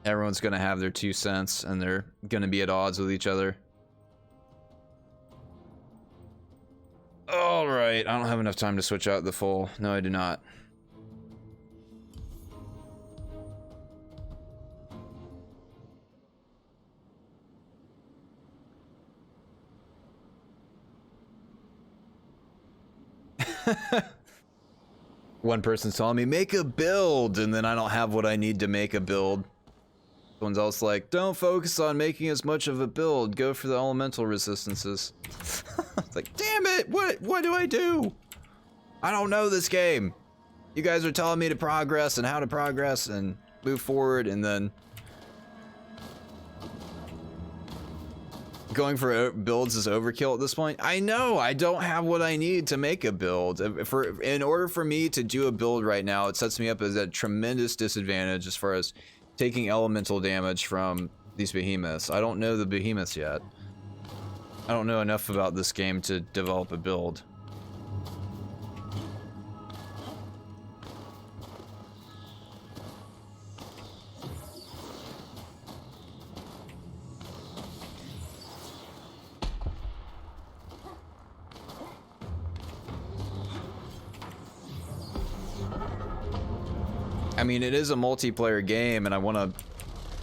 S1: Everyone's gonna have their 2 cents, and they're gonna be at odds with each other. Alright, I don't have enough time to switch out the full. No, I do not. One person's telling me, make a build, and then I don't have what I need to make a build. Someone's else like, don't focus on making as much of a build, go for the elemental resistances. It's like, damn it, what do I do? I don't know this game. You guys are telling me to progress and how to progress and move forward, and then going for builds is overkill at this point. I know, I don't have what I need to make a build. In order for me to do a build right now, it sets me up as a tremendous disadvantage as far as taking elemental damage from these behemoths. I don't know the behemoths yet. I don't know enough about this game to develop a build. I mean, it is a multiplayer game and I want to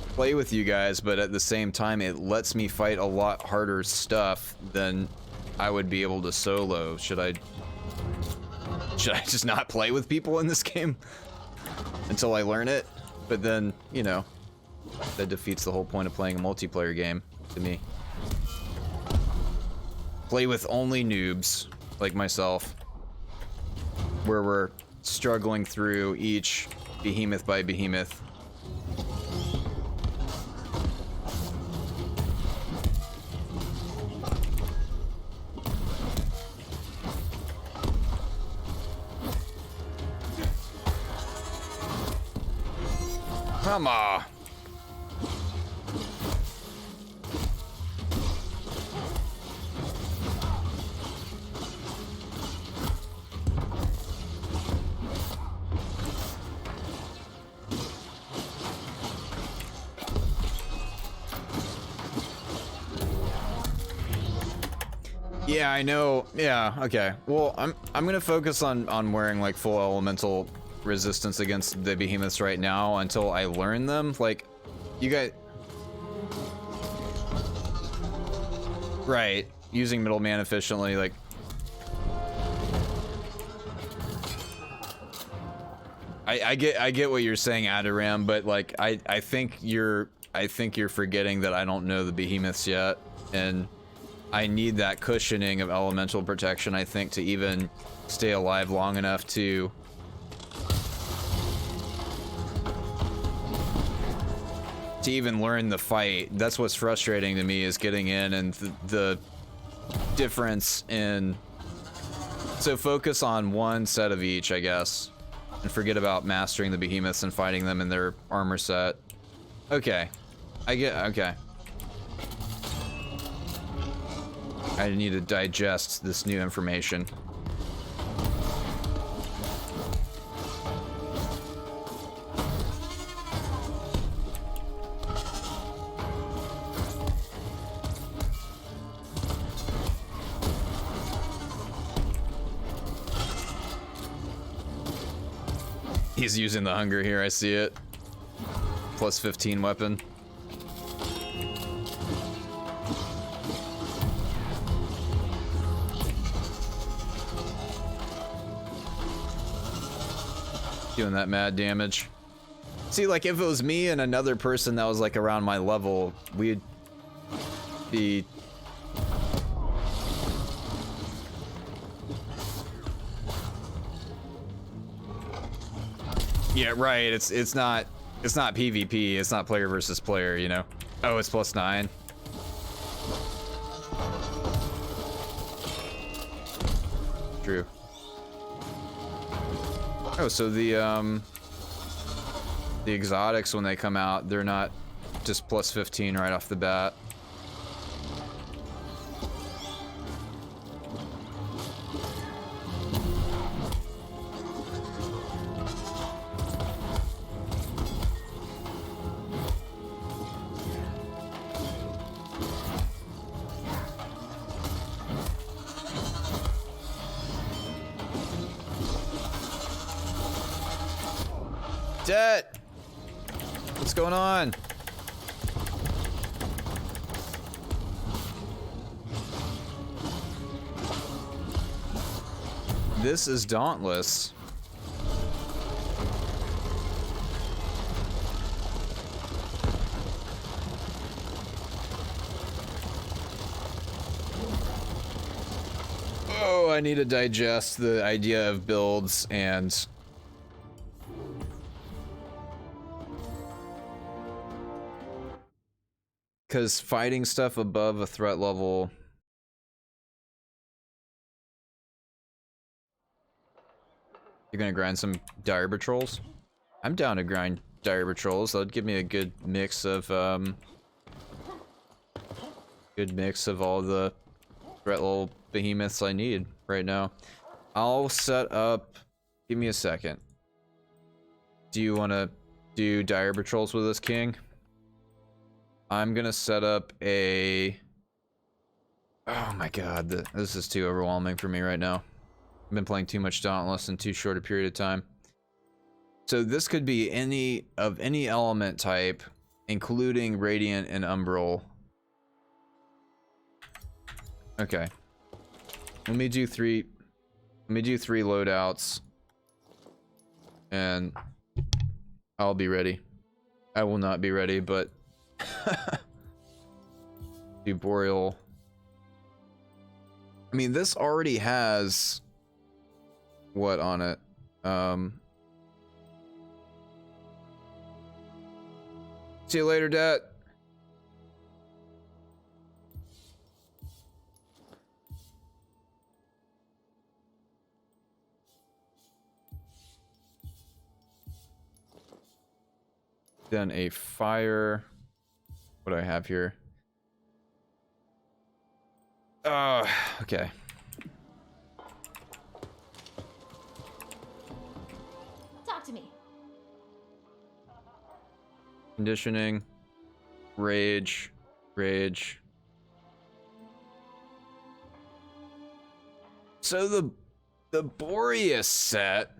S1: play with you guys, but at the same time, it lets me fight a lot harder stuff than I would be able to solo. Should I just not play with people in this game until I learn it? But then, you know, that defeats the whole point of playing a multiplayer game to me. Play with only noobs like myself, where we're struggling through each behemoth by behemoth. Come on. Yeah, I know. Yeah, okay. Well, I'm gonna focus on wearing like full elemental resistance against the behemoths right now until I learn them. Like, you guys, right? Using middleman efficiently, like. I get what you're saying, Adaram, but like I think you're forgetting that I don't know the behemoths yet, and I need that cushioning of elemental protection, I think, to even stay alive long enough to even learn the fight. That's what's frustrating to me, is getting in and the difference in. So focus on one set of each, I guess, and forget about mastering the behemoths and fighting them in their armor set. Okay, okay. I need to digest this new information. He's using the hunger here, I see it. Plus 15 weapon. Doing that mad damage. See, like, if it was me and another person that was like around my level, we'd be yeah, right. It's not PvP. It's not player versus player, you know. Oh, it's plus 9. True. Oh, so the exotics, when they come out, they're not just plus 15 right off the bat. Jet! What's going on? This is Dauntless. Whoa, I need to digest the idea of builds and... Because fighting stuff above a threat level... You're gonna grind some Dire Patrols? I'm down to grind Dire Patrols. That'd give me a good mix of, all the threat level behemoths I need right now. I'll set up... Give me a second. Do you want to do Dire Patrols with us, King? I'm gonna set up a... Oh my god, this is too overwhelming for me right now. I've been playing too much Dauntless in too short a period of time. So this could be any element type, including Radiant and Umbral. Okay. Let me do three loadouts. And I'll be ready. I will not be ready, but do Boreal. I mean, this already has what on it? See you later, Dad. Then a fire. What do I have here? Okay.
S3: Talk to me.
S1: Conditioning. Rage. Rage. So the Boreas set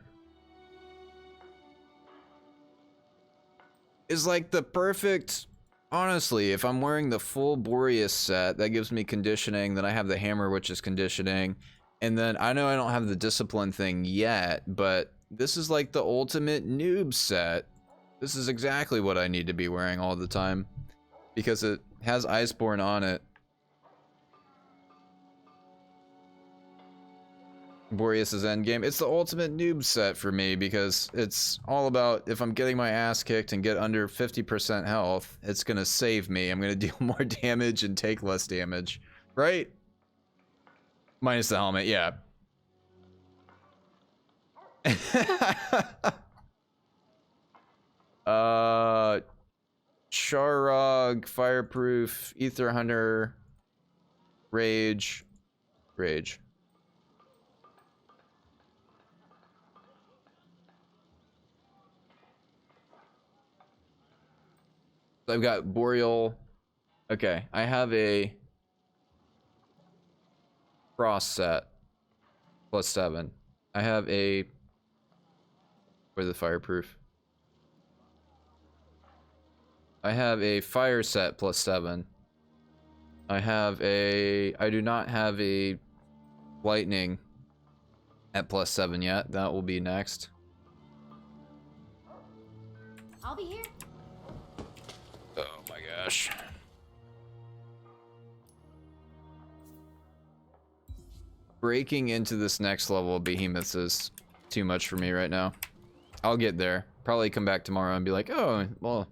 S1: is like the perfect... Honestly, if I'm wearing the full Boreas set, that gives me conditioning, then I have the hammer, which is conditioning, and then I know I don't have the discipline thing yet, but this is like the ultimate noob set. This is exactly what I need to be wearing all the time, because it has Iceborne on it. Boreas' endgame. It's the ultimate noob set for me because it's all about if I'm getting my ass kicked and get under 50% health, it's gonna save me. I'm gonna deal more damage and take less damage. Right? Minus the helmet, yeah. Charrog, Fireproof, Ether Hunter, Rage. Rage. So I've got Boreal. Okay, I have a Frost set +7. I have a... Where's the Fireproof? I have a Fire set +7. I have a... I do not have a Lightning at +7 yet. That will be next.
S3: I'll be here.
S1: Oh my gosh. Breaking into this next level of behemoths is too much for me right now. I'll get there. Probably come back tomorrow and be like, oh, well,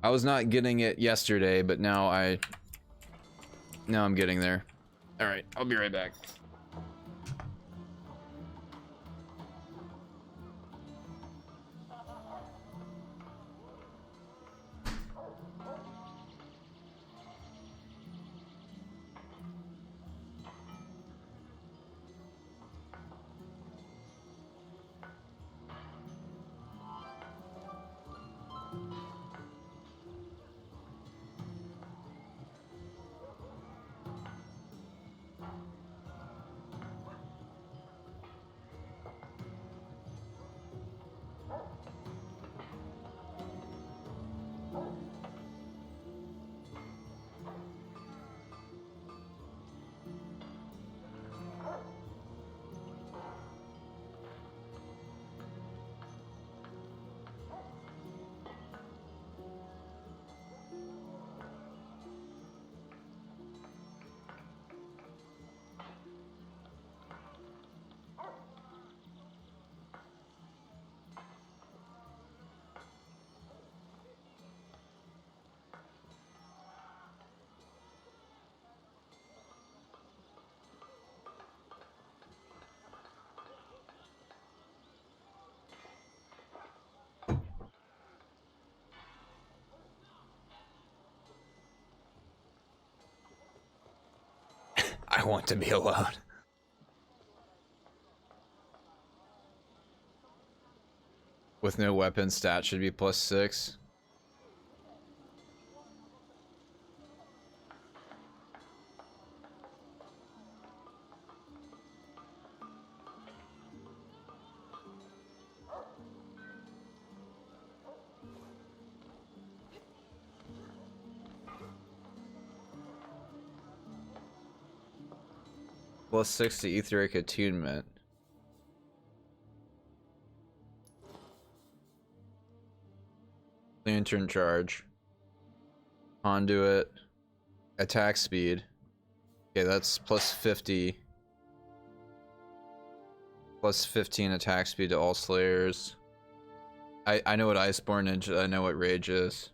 S1: I was not getting it yesterday, but now I'm getting there. All right, I'll be right back. I want to be alone. With no weapon, stat should be +6. +6 to etheric attunement. Lantern charge. Conduit. Attack speed. Okay, that's +50. +15 attack speed to all slayers. I know what Iceborne is, I know what Rage is.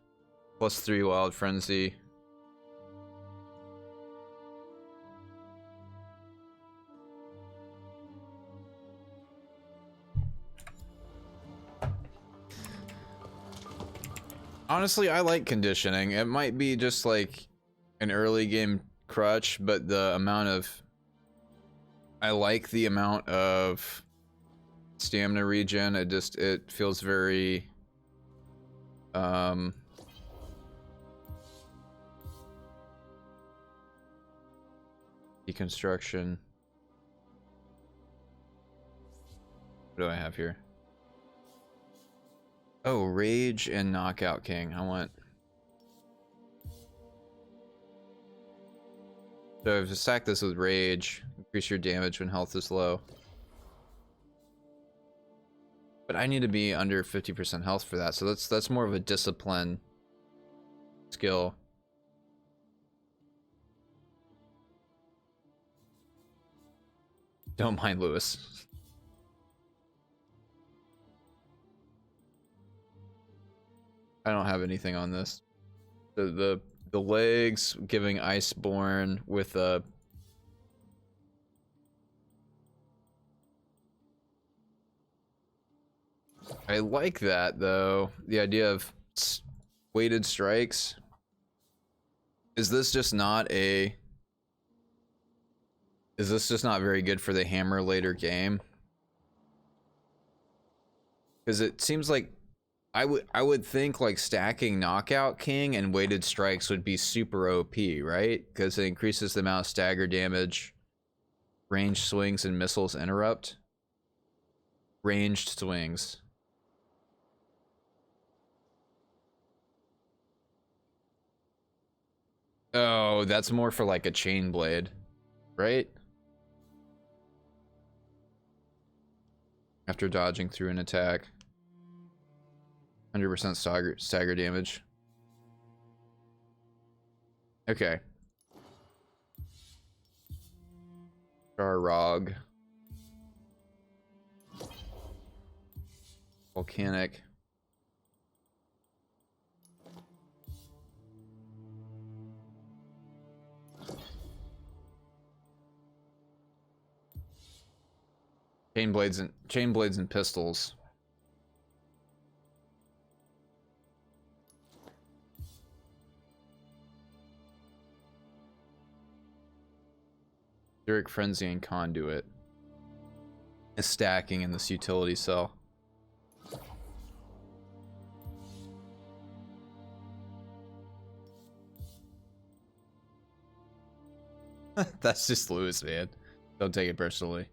S1: +3 Wild Frenzy. Honestly, I like conditioning. It might be just like an early game crutch, but I like the amount of stamina regen. It feels very deconstruction. What do I have here? Oh, Rage and Knockout King. I want. So if you stack this with Rage, increase your damage when health is low. But I need to be under 50% health for that, so that's more of a discipline skill. Don't mind Lewis. I don't have anything on this. The legs giving Iceborne with a I like that though. The idea of weighted strikes. Is this just not very good for the hammer later game? Because it seems like I would think like stacking Knockout King and weighted strikes would be super OP, right? Because it increases the amount of stagger damage, ranged swings and missiles interrupt. Ranged swings. Oh, that's more for like a chain blade, right? After dodging through an attack. 100% stagger damage. Okay. Rog. Volcanic. Chain blades and pistols. Etheric Frenzy and Conduit is stacking in this utility cell. That's just Lewis, man. Don't take it personally.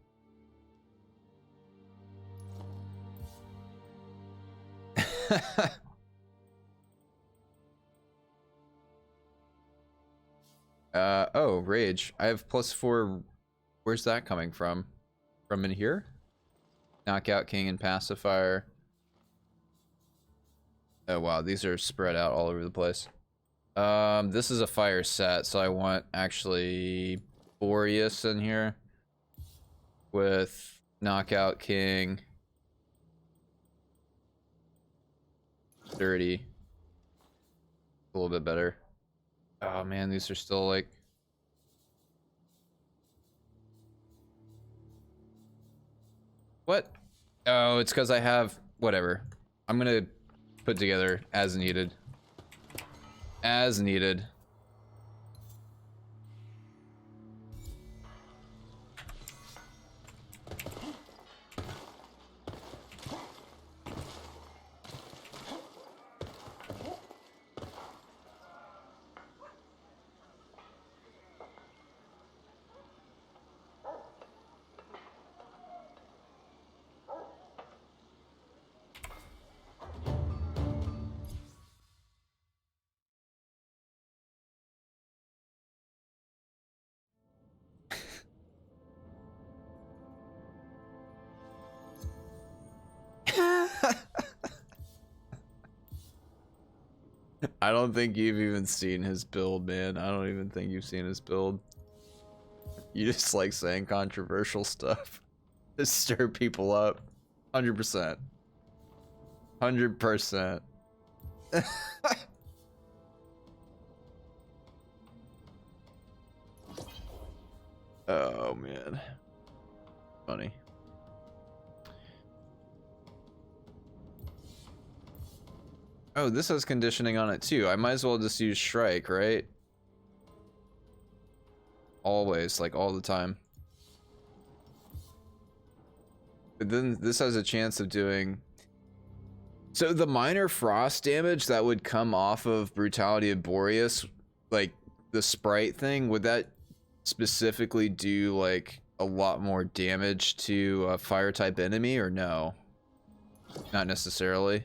S1: Oh, Rage. I have +4. Where's that coming from? From in here? Knockout King and Pacifier. Oh wow, these are spread out all over the place. This is a fire set, so I want actually Boreas in here with Knockout King. 30. A little bit better. Oh man, these are still like... What? Oh, it's because I have... Whatever. I'm gonna put together as needed. As needed. I don't think you've even seen his build, man. I don't even think you've seen his build. You just like saying controversial stuff to stir people up. 100%. 100%. Oh man. Funny. Oh, this has conditioning on it too. I might as well just use Shrike, right? Always, like all the time. But then this has a chance of doing... So the minor frost damage that would come off of Brutality of Boreas, like the sprite thing, would that specifically do like a lot more damage to a fire type enemy or no? Not necessarily.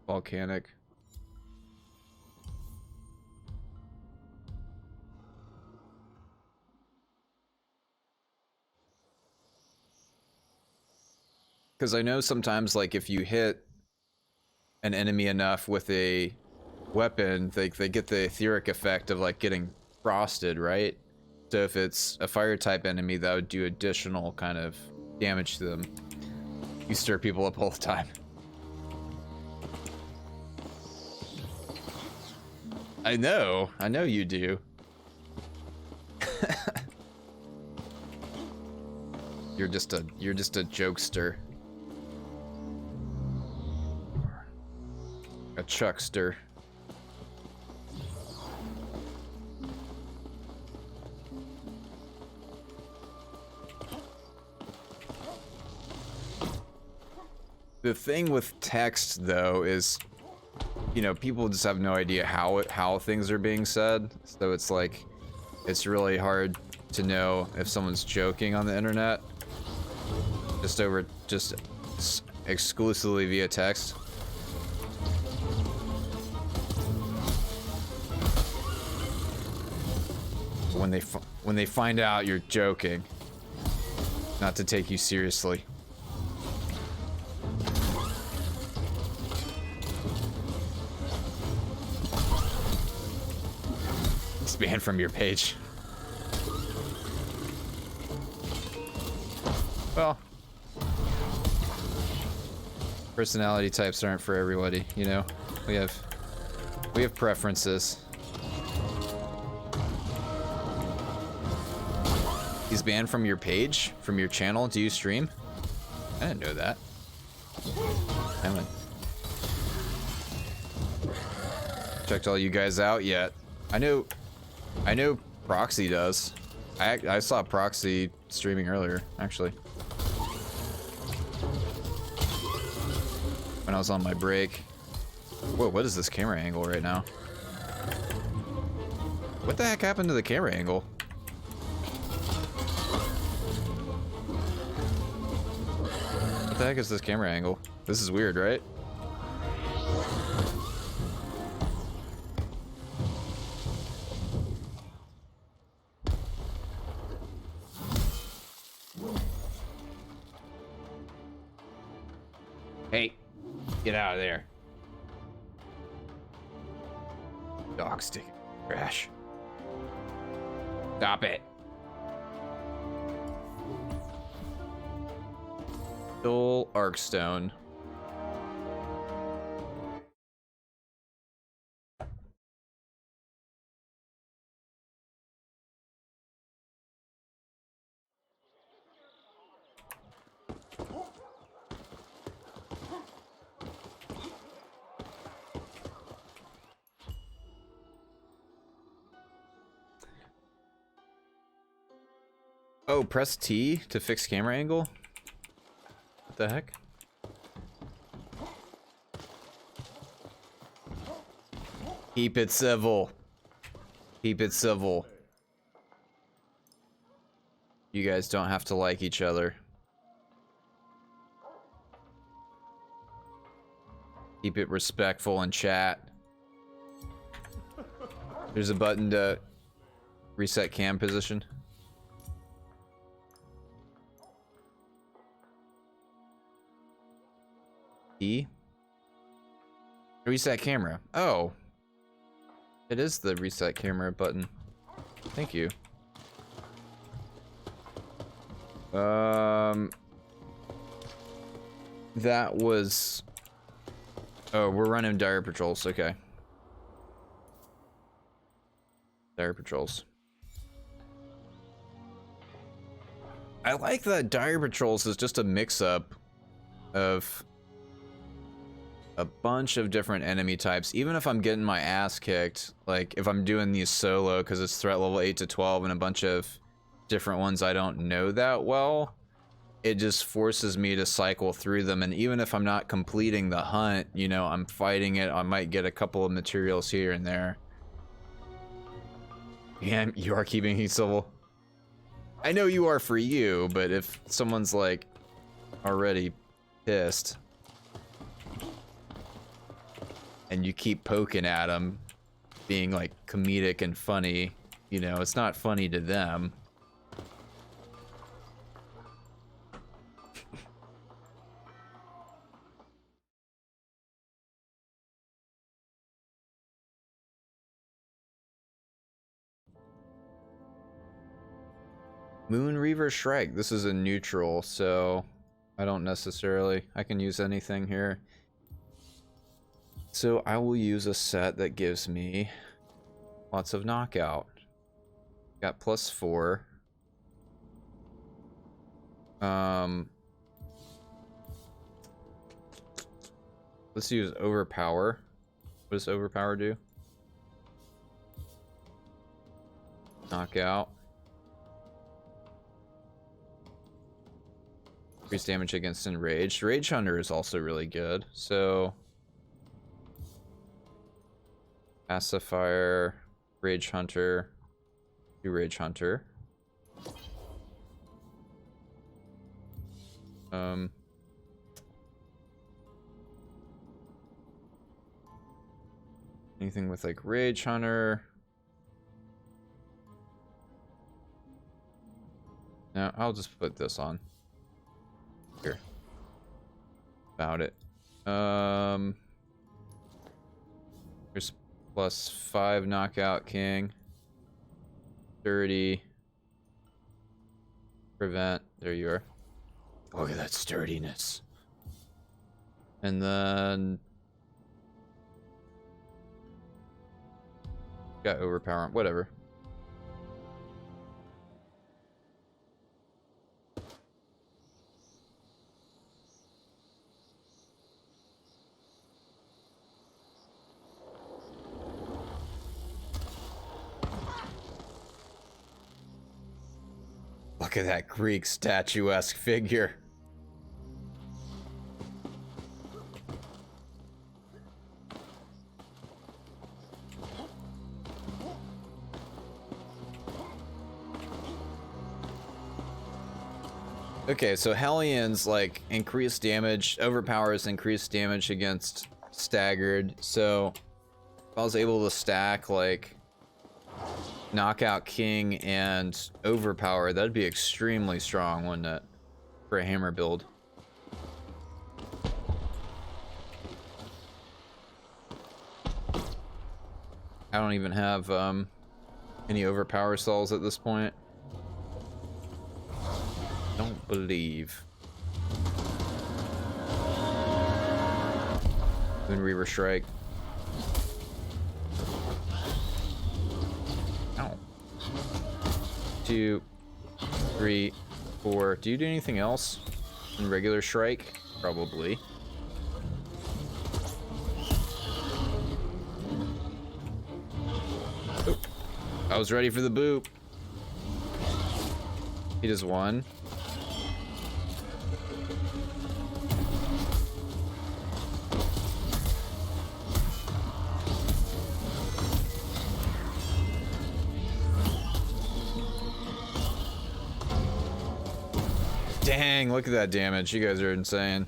S1: Volcanic. Because I know sometimes, like, if you hit an enemy enough with a weapon, they get the etheric effect of, like, getting frosted, right? So if it's a fire type enemy, that would do additional kind of damage to them. You stir people up all the time. I know you do. You're just a jokester. A chuckster. The thing with text though is, you know, people just have no idea how things are being said. So it's like, it's really hard to know if someone's joking on the internet. Just exclusively via text. When they find out you're joking, not to take you seriously. It's banned from your page. Well, personality types aren't for everybody, you know. We have preferences. He's banned from your page? From your channel? Do you stream? I didn't know that. I haven't checked all you guys out yet. I know Proxy does. I saw Proxy streaming earlier, actually. When I was on my break. Whoa, what is this camera angle right now? What the heck happened to the camera angle? What the heck is this camera angle? This is weird, right? Hey, get out of there. Dog stick trash. Stop it. Dull Arkstone. Oh, press T to fix camera angle? What the heck? Keep it civil. Keep it civil. You guys don't have to like each other. Keep it respectful in chat. There's a button to Reset cam position. E. Reset camera. Oh. It is the reset camera button. Thank you. That was... Oh, we're running dire patrols. Okay. Dire patrols. I like that dire patrols is just a mix-up of a bunch of different enemy types. Even if I'm getting my ass kicked, like if I'm doing these solo because it's threat level 8 to 12 and a bunch of different ones I don't know that well, it just forces me to cycle through them. And even if I'm not completing the hunt, you know, I'm fighting it, I might get a couple of materials here and there. And you are keeping heat civil. I know you are for you, but if someone's like already pissed and you keep poking at them, being like comedic and funny, you know, it's not funny to them. Moon Reaver Shrike. This is a neutral, so I don't necessarily... I can use anything here. So I will use a set that gives me lots of knockout. Got +4. Let's use Overpower. What does Overpower do? Knockout. Increase damage against Enraged. Rage Hunter is also really good. So Pacifier, Rage Hunter, do Rage Hunter. Anything with like Rage Hunter. No, I'll just put this on. Here. About it. There's +5 knockout king. 30. Prevent. There you are. Look at that sturdiness. And then got Overpower. Whatever. Look at that Greek statuesque figure. Okay, so Hellions like increased damage, overpowers increased damage against staggered. So if I was able to stack like Knockout King and Overpower, that'd be extremely strong, wouldn't it? For a hammer build. I don't even have any Overpower souls at this point. Don't believe. Moon Reaver Shrike. Ow. 2, 3, 4. Do you do anything else in regular Shrike? Probably. Oop. I was ready for the boop. He does 1. Dang, look at that damage. You guys are insane.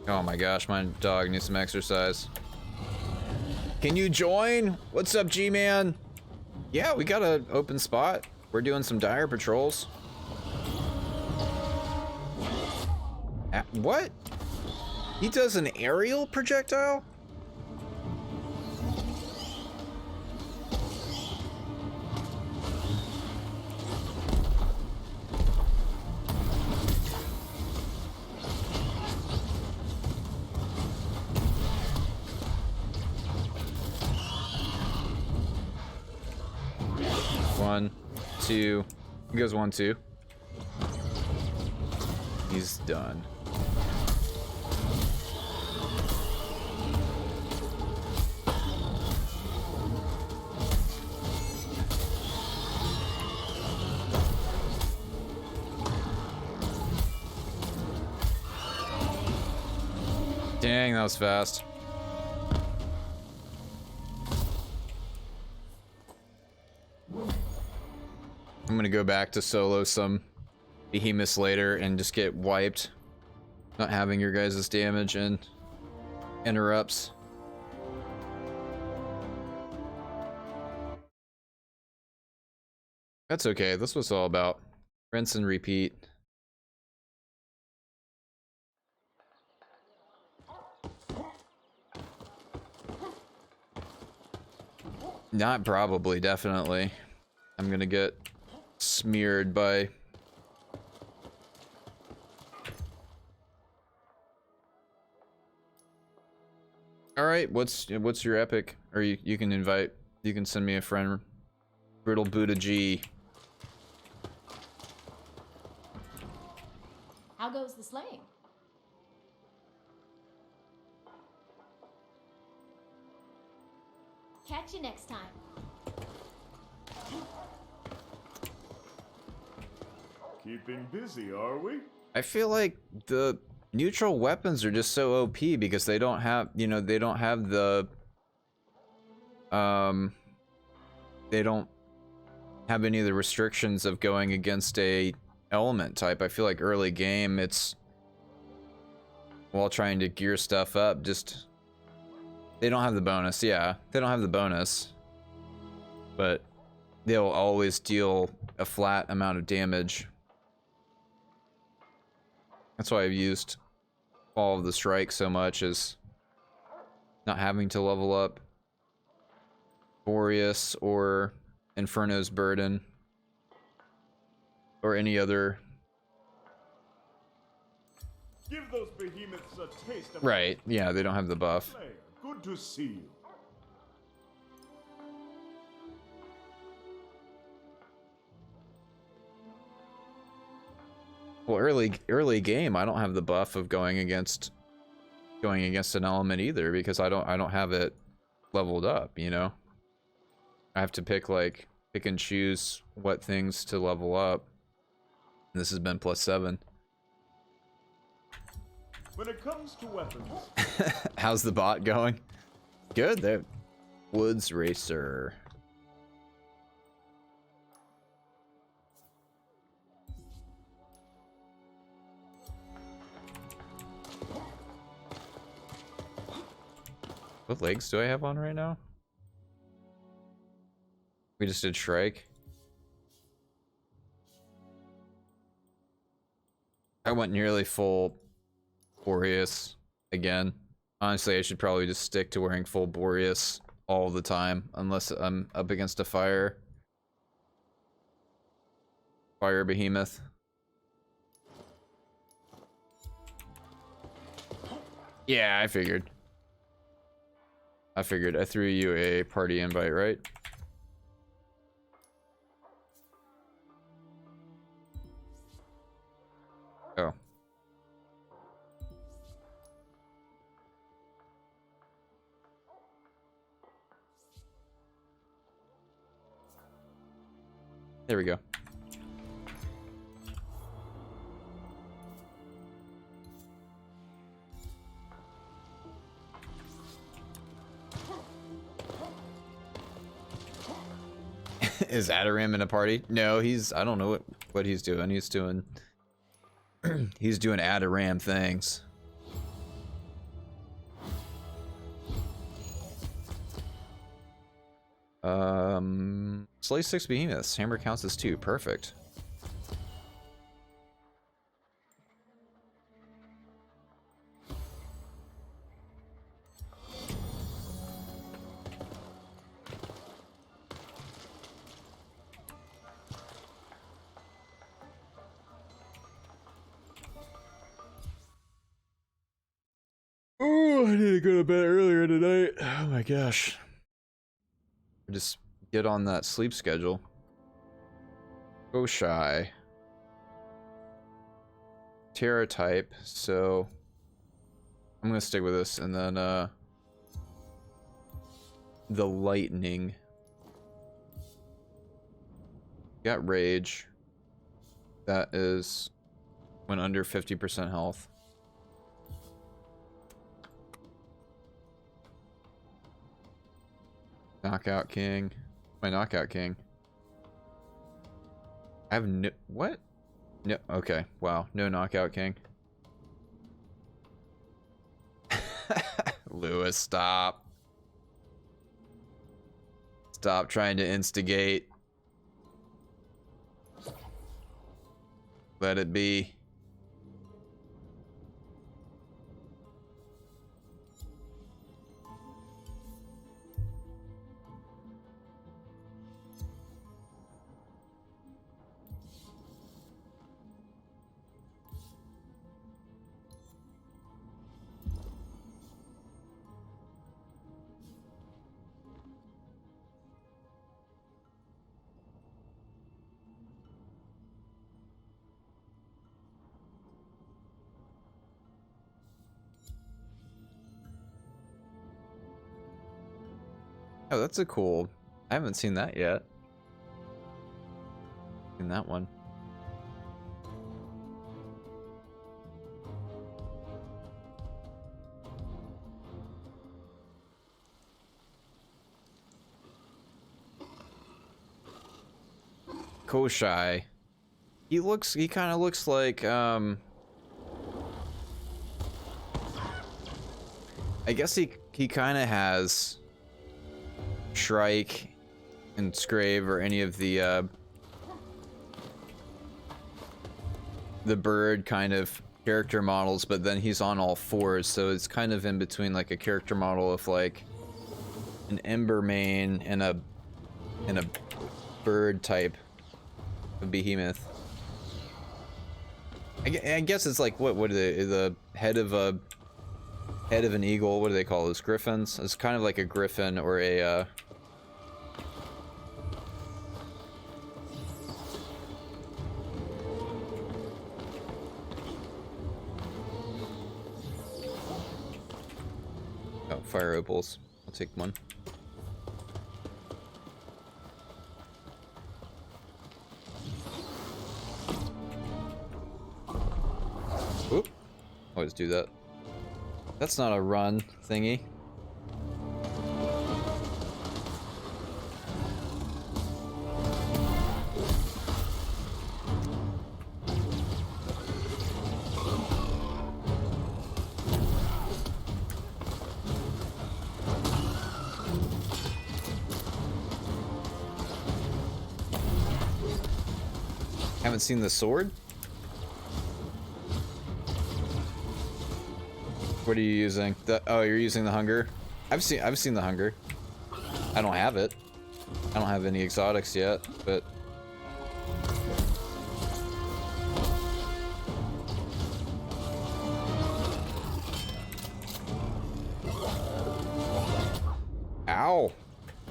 S1: Oh my gosh, my dog needs some exercise. Can you join? What's up, G-Man? Yeah, we got an open spot. We're doing some dire patrols. What? He does an aerial projectile? One, two. He goes 1, 2. He's done. Dang, that was fast. I'm gonna go back to solo some behemoths later and just get wiped. Not having your guys' damage and interrupts. That's okay, that's what it's all about. Rinse and repeat. Not probably, definitely. I'm gonna get smeared by... Alright, what's your epic? Or you can invite, you can send me a friend. Brittle Buddha G.
S3: How goes the slaying? Catch you next time.
S4: Keeping busy, are we?
S1: I feel like the neutral weapons are just so OP because they don't have, you know, they don't have the they don't have any of the restrictions of going against a element type. I feel like early game it's, while trying to gear stuff up, just they don't have the bonus. Yeah, they don't have the bonus, but they'll always deal a flat amount of damage. That's why I've used Fall of the Strike so much, is not having to level up Boreas or Inferno's Burden or any other.
S4: Give those behemoths a taste of
S1: Right, yeah, they don't have the buff.
S4: Slayer. Good to see you.
S1: Well, early game, I don't have the buff of going against an element either, because I don't have it leveled up, you know. I have to pick and choose what things to level up. And this has been +7.
S4: When it comes to weapons,
S1: How's the bot going? Good. There, Woods Racer. What legs do I have on right now? We just did Shrike. I went nearly full Boreas again. Honestly, I should probably just stick to wearing full Boreas all the time, unless I'm up against a fire behemoth. Yeah, I figured. I threw you a party invite, right? Oh. There we go. Is Adaram in a party? No, I don't know what he's doing. He's doing Adaram things. Slay 6 behemoths. Hammer counts as 2. Perfect. Oh, I need to go to bed earlier tonight. Oh my gosh. Just get on that sleep schedule. Go shy. Terra type, so I'm gonna stick with this, and then the lightning. Got rage. That is when under 50% health. Knockout King. My Knockout King. I have no... What? No, okay. Wow. No Knockout King. Lewis, stop. Stop trying to instigate. Let it be. Oh, that's a cool... I haven't seen that yet. In that one. Koshai. He kind of looks like, I guess he kind of has Shrike and Scrave or any of the bird kind of character models, but then he's on all fours, so it's kind of in between like a character model of like an Embermane and a bird type of behemoth. I guess it's like what are they, the head of an eagle? What do they call those? Griffins? It's kind of like a griffin or a oh, fire opals. I'll take one. Oop. Always do that. That's not a run thingy. Haven't seen the sword? What are you using? Oh, you're using the hunger? I've seen the hunger. I don't have it. I don't have any exotics yet, but ow.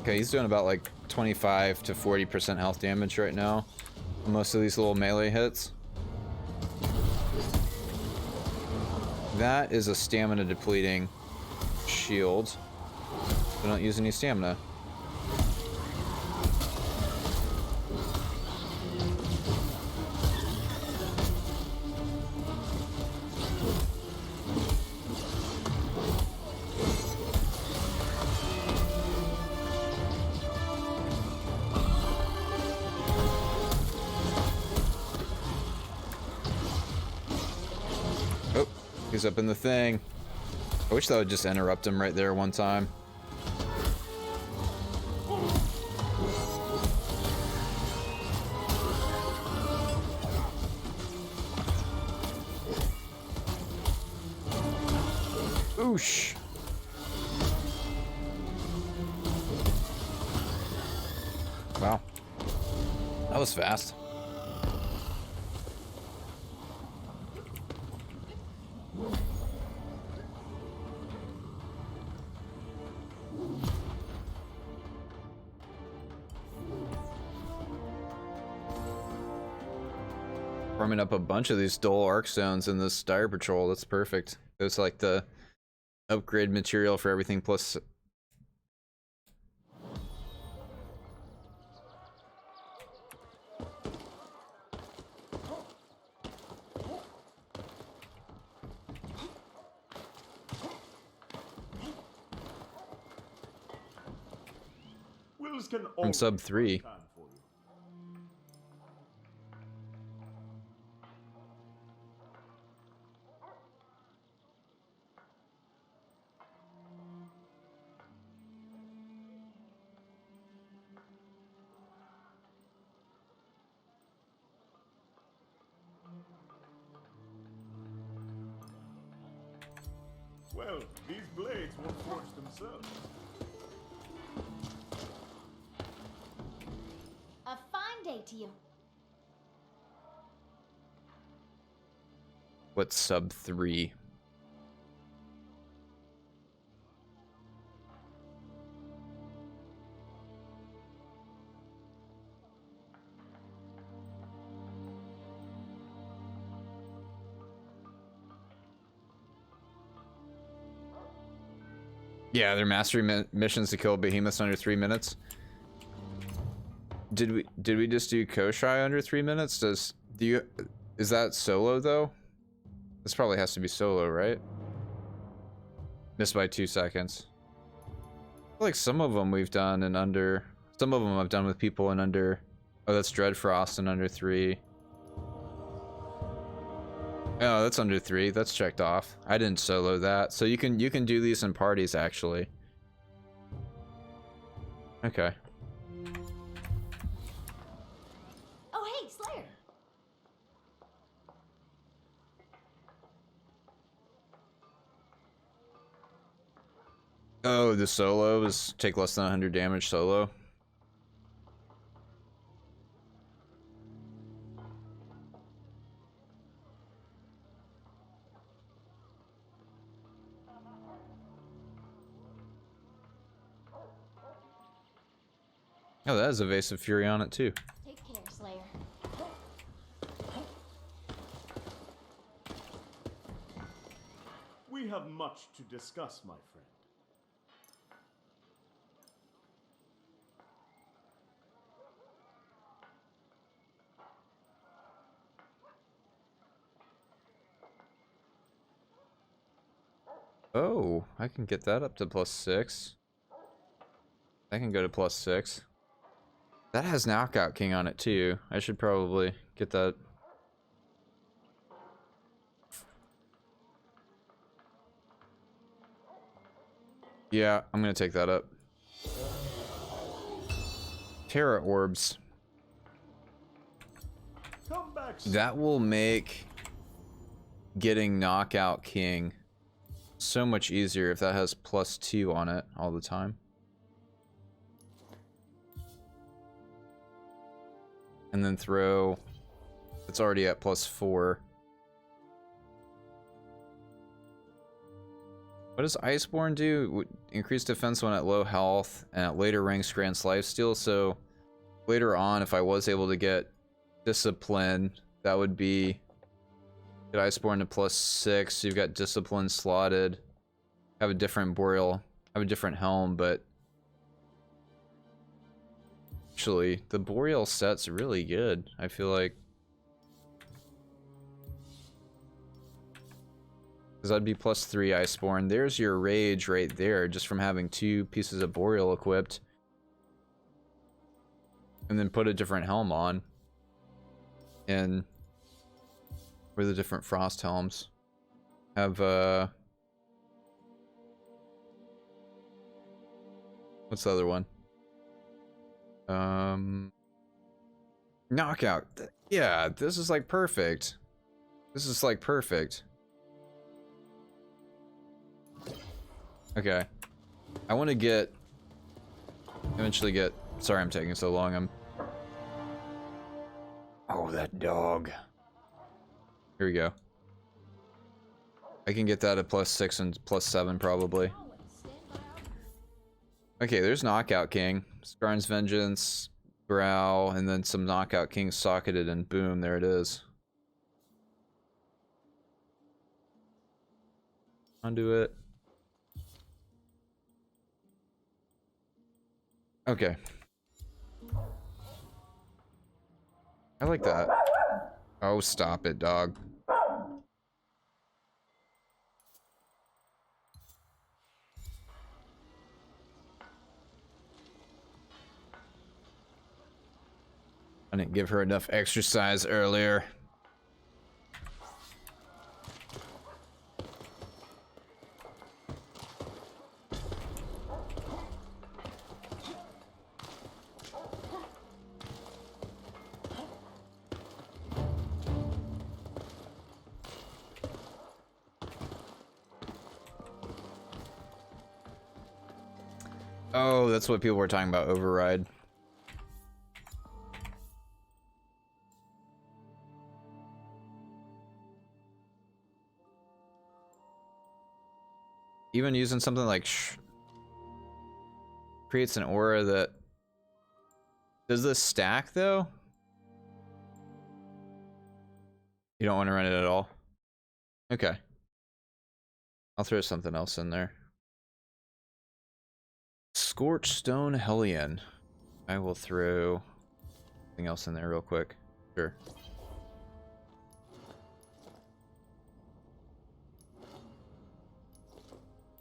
S1: Okay, he's doing about like 25 to 40% health damage right now. Most of these little melee hits. That is a stamina depleting shield. I don't use any stamina. He's up in the thing. I wish that would just interrupt him right there one time. Whoosh. Wow. That was fast. Farming up a bunch of these dual arc stones in this Dire Patrol. That's perfect. It's like the upgrade material for everything plus.
S4: Wills can
S1: From
S4: always
S1: sub 3.
S4: plan for you. Well, these blades won't forge themselves.
S3: A fine day to you.
S1: What's sub 3? Yeah, they're mastery missions to kill behemoths under 3 minutes. Did we just do Koshai under 3 minutes? Is that solo though? This probably has to be solo, right? Missed by 2 seconds. I feel like some of them we've done in under. Some of them I've done with people in under. Oh, that's Dreadfrost in under 3. Oh, that's under 3. That's checked off. I didn't solo that. So you can do these in parties actually. Okay.
S3: Oh, hey, Slayer.
S1: Oh, the solos take less than 100 damage solo. Oh, that has Evasive Fury on it too.
S3: Take care, Slayer.
S4: We have much to discuss, my friend.
S1: Oh, I can get that up to +6. I can go to +6. That has Knockout King on it too. I should probably get that. Yeah, I'm gonna take that up. Terra Orbs.
S4: Come back.
S1: That will make getting Knockout King so much easier if that has +2 on it all the time. And then throw. It's already at +4. What does Iceborne do? Increase defense when at low health, and at later ranks grants lifesteal. So later on, if I was able to get Discipline, that would be get Iceborne to +6. So you've got Discipline slotted. Have a different Boreal, have a different helm, but actually the Boreal set's really good. I feel like. Because that'd be +3 Iceborne. There's your rage right there, just from having 2 pieces of Boreal equipped. And then put a different helm on. And where the different frost helms have what's the other one? Knockout. Yeah, this is like perfect. This is like perfect. Okay. I want to get... Eventually get... Sorry I'm taking so long. Oh, that dog. Here we go. I can get that at +6 and +7 probably. Okay, there's Knockout King. Skarn's Vengeance, Growl, and then some Knockout King socketed, and boom, there it is. Conduit. Okay. I like that. Oh, stop it, dog. I didn't give her enough exercise earlier. Oh, that's what people were talking about, override. Even using something like creates an aura that... Does this stack though? You don't want to run it at all? Okay. I'll throw something else in there. Scorched Stone Hellion. I will throw something else in there real quick. Sure.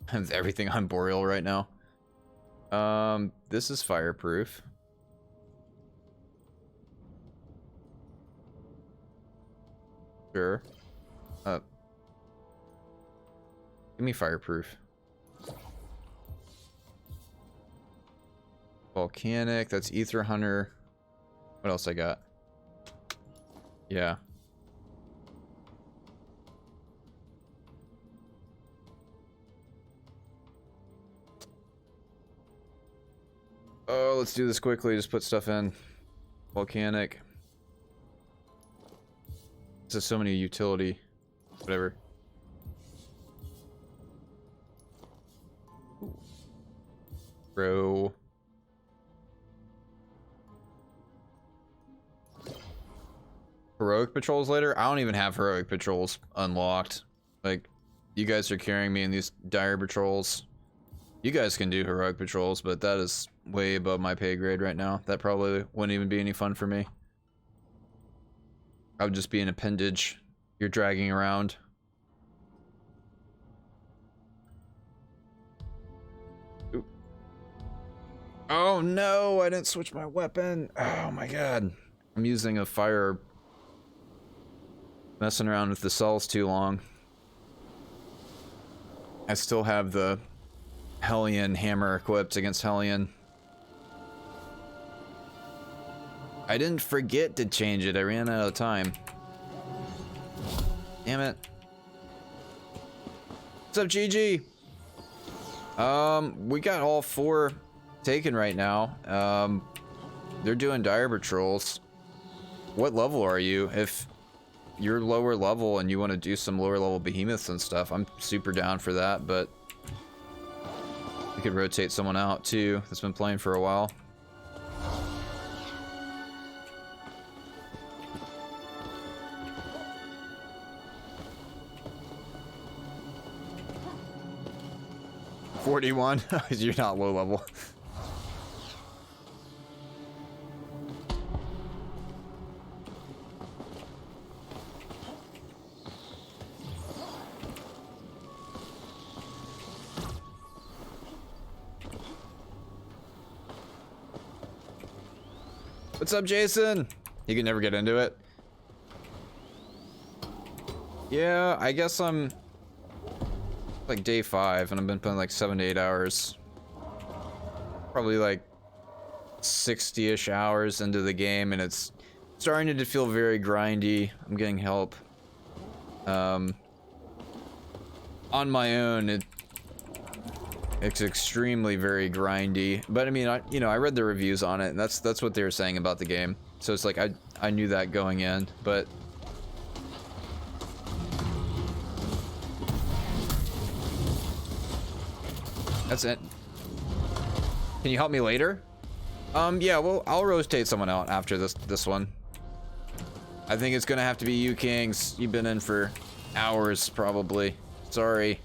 S1: Have everything on Boreal right now. This is fireproof. Sure. Give me fireproof. Volcanic, that's Ether Hunter. What else I got? Yeah. Oh, let's do this quickly. Just put stuff in. Volcanic. This is so many utility. Whatever. Bro. Heroic patrols later? I don't even have heroic patrols unlocked. Like, you guys are carrying me in these dire patrols. You guys can do heroic patrols, but that is way above my pay grade right now. That probably wouldn't even be any fun for me. I would just be an appendage you're dragging around. Ooh. Oh no, I didn't switch my weapon. Oh my god. I'm using a fire... Messing around with the cells too long. I still have the Hellion hammer equipped against Hellion. I didn't forget to change it. I ran out of time. Damn it. What's up, GG? We got all 4 taken right now. They're doing dire patrols. What level are you? If you're lower level and you want to do some lower level behemoths and stuff, I'm super down for that, but we could rotate someone out too that's been playing for a while. $41? You're not low level. What's up, Jason? You can never get into it. Yeah, I guess I'm like day 5 and I've been playing like 7 to 8 hours. Probably like 60-ish hours into the game, and it's starting to feel very grindy. I'm getting help. On my own, It's extremely very grindy, but I mean, I read the reviews on it, and that's what they were saying about the game. So it's like I knew that going in, but that's it. Can you help me later? Yeah, well, I'll rotate someone out after this one. I think it's gonna have to be you, Kings. You've been in for hours, probably. Sorry.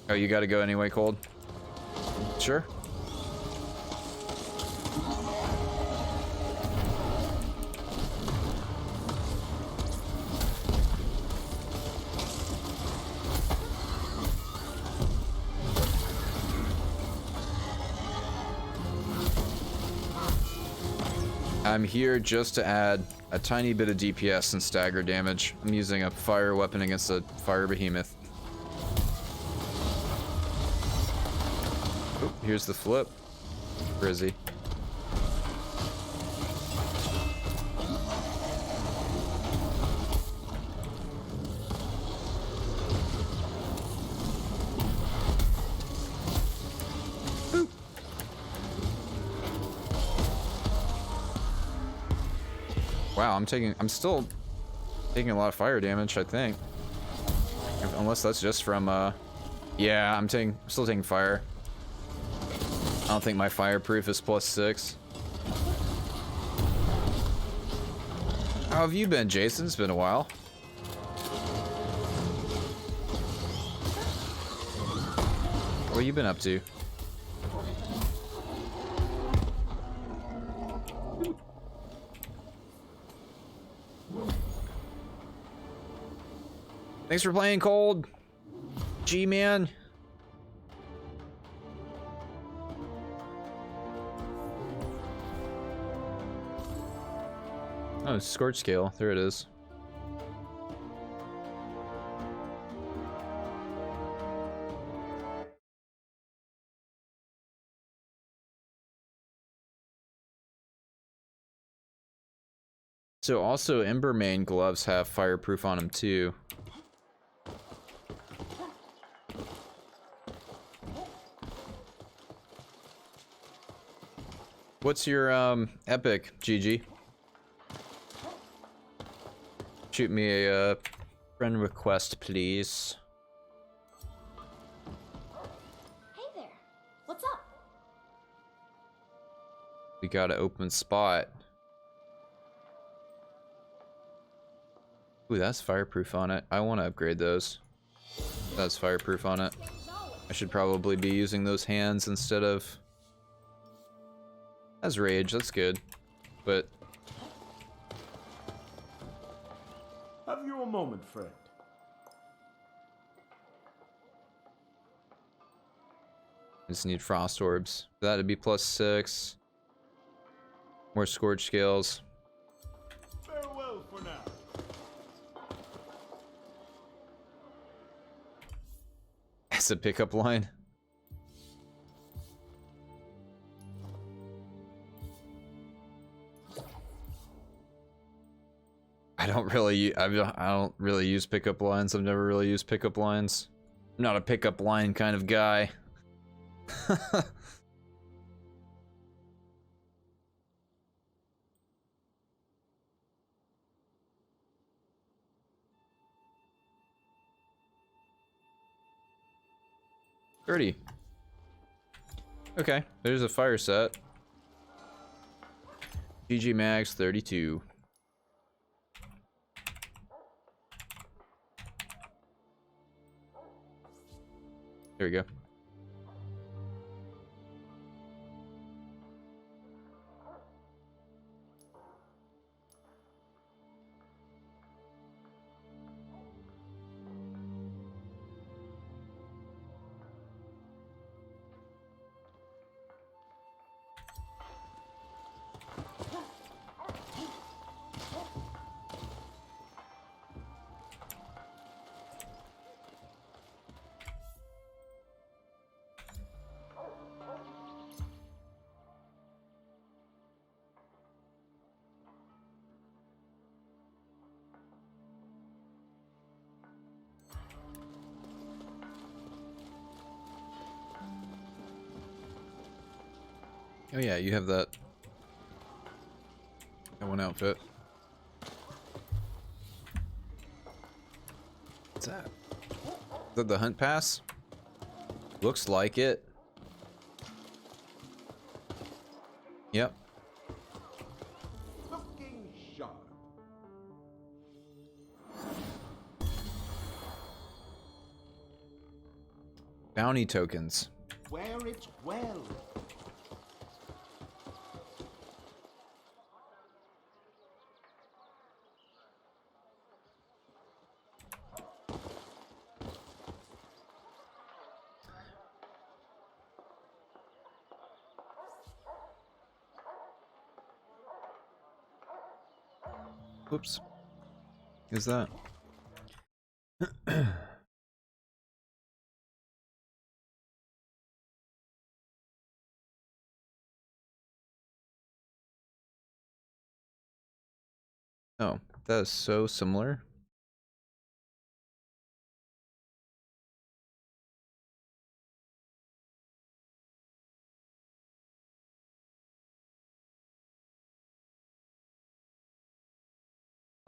S1: Oh, you gotta go anyway, Cold? Sure. I'm here just to add a tiny bit of DPS and stagger damage. I'm using a fire weapon against a fire behemoth. Oop, here's the flip. Frizzy. Wow, I'm still taking a lot of fire damage, I think. Unless that's just from, yeah, I'm still taking fire. I don't think my fireproof is +6. How have you been, Jason? It's been a while. What have you been up to? Thanks for playing, Cold. G-Man. Oh, Scorch Scale. There it is. So also Embermane gloves have fireproof on them too. What's your epic, GG? Shoot me a friend request, please.
S3: Hey there. What's up?
S1: We got an open spot. Ooh, that's fireproof on it. I want to upgrade those. That's fireproof on it. I should probably be using those hands instead of... That's rage, that's good. But...
S4: Have you a moment, friend?
S1: I just need frost orbs. That'd be +6. More scorch scales.
S4: Farewell for now.
S1: That's a pickup line. I don't really use pickup lines. I've never really used pickup lines. I'm not a pickup line kind of guy. $30. Okay, there's a fire set. GG Max 32. There we go. Oh yeah, you have that one outfit. What's that? Is that the hunt pass? Looks like it. Yep.
S4: Looking sharp.
S1: Bounty tokens.
S4: Wear it well.
S1: Whoops. Is that? Oh, that is so similar.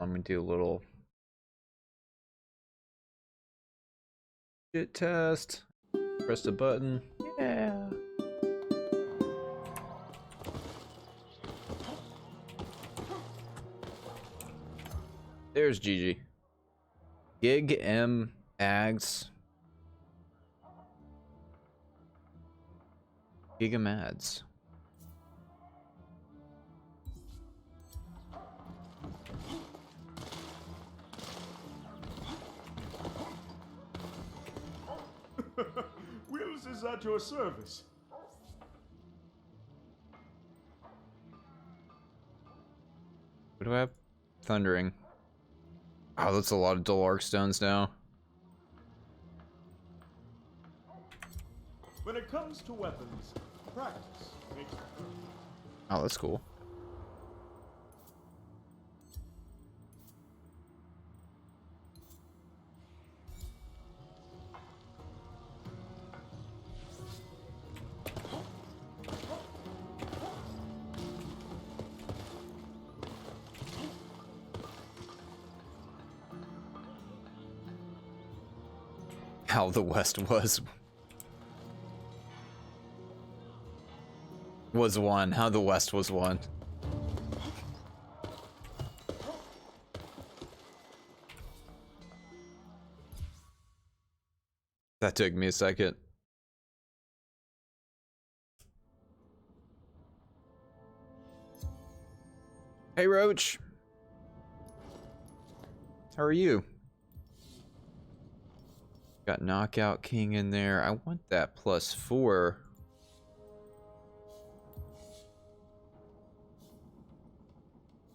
S1: Let me do a little shit test. Press the button. Yeah. There's Gigi. Gig M Ags. Gigamads.
S4: Wills is at your service.
S1: What do I have? Thundering. Oh, that's a lot of dull arc stones now.
S4: When it comes to weapons, practice makes perfect.
S1: Oh, that's cool. How the West was one. How the West was one. That took me a second. Hey, Roach. How are you? Got Knockout King in there. I want that +4.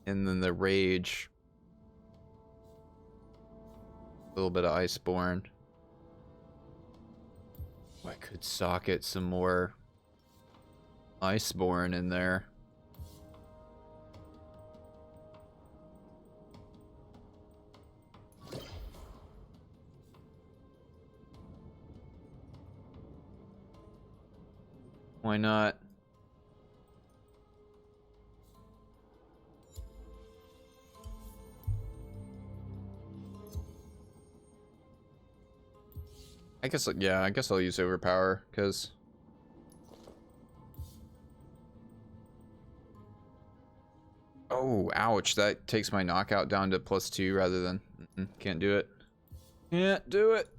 S1: And then the Rage. A little bit of Iceborne. Oh, I could socket some more Iceborne in there. Why not? I guess, yeah, I guess I'll use Overpower, because... Oh, ouch, that takes my knockout down to +2 rather than... Can't do it. Can't do it!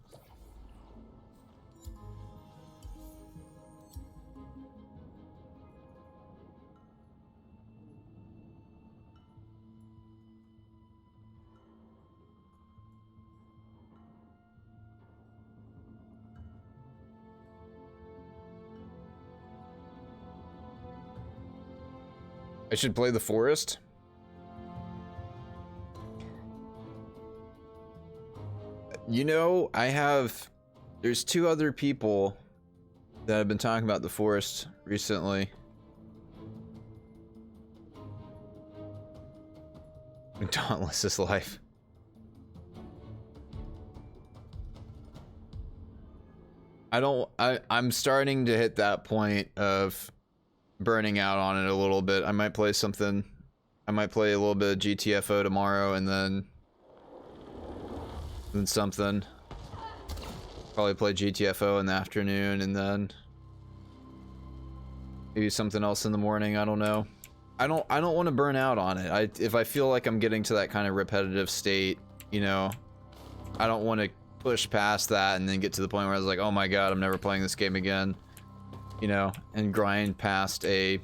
S1: I should play the Forest. You know, there's 2 other people that have been talking about the Forest recently. Dauntless's life. I'm starting to hit that point of burning out on it a little bit. I might play something. I might play a little bit of GTFO tomorrow, and then something. Probably play GTFO in the afternoon, and then maybe something else in the morning. I don't know. I don't want to burn out on it. If I feel like I'm getting to that kind of repetitive state, you know, I don't want to push past that and then get to the point where I was like, oh my god, I'm never playing this game again, you know, and grind past a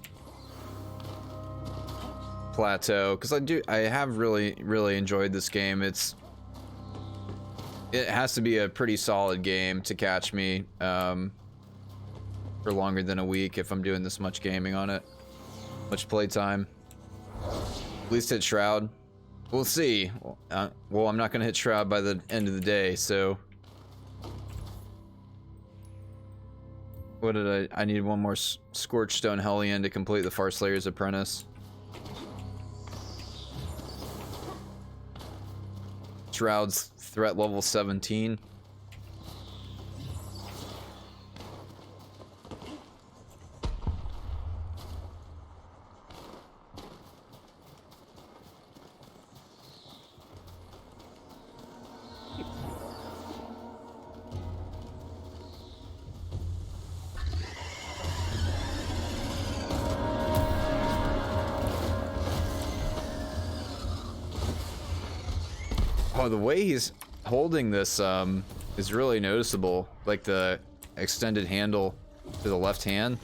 S1: plateau. Because I have really enjoyed this game. It has to be a pretty solid game to catch me for longer than a week if I'm doing this much gaming on it. Much playtime. At least hit Shroud. We'll see. Well, I'm not gonna hit Shroud by the end of the day, so. What did I need one more Scorchstone Hellion to complete the Farslayer's Apprentice. Shroud's threat level 17. Oh, the way he's holding this is really noticeable. Like the extended handle to the left hand.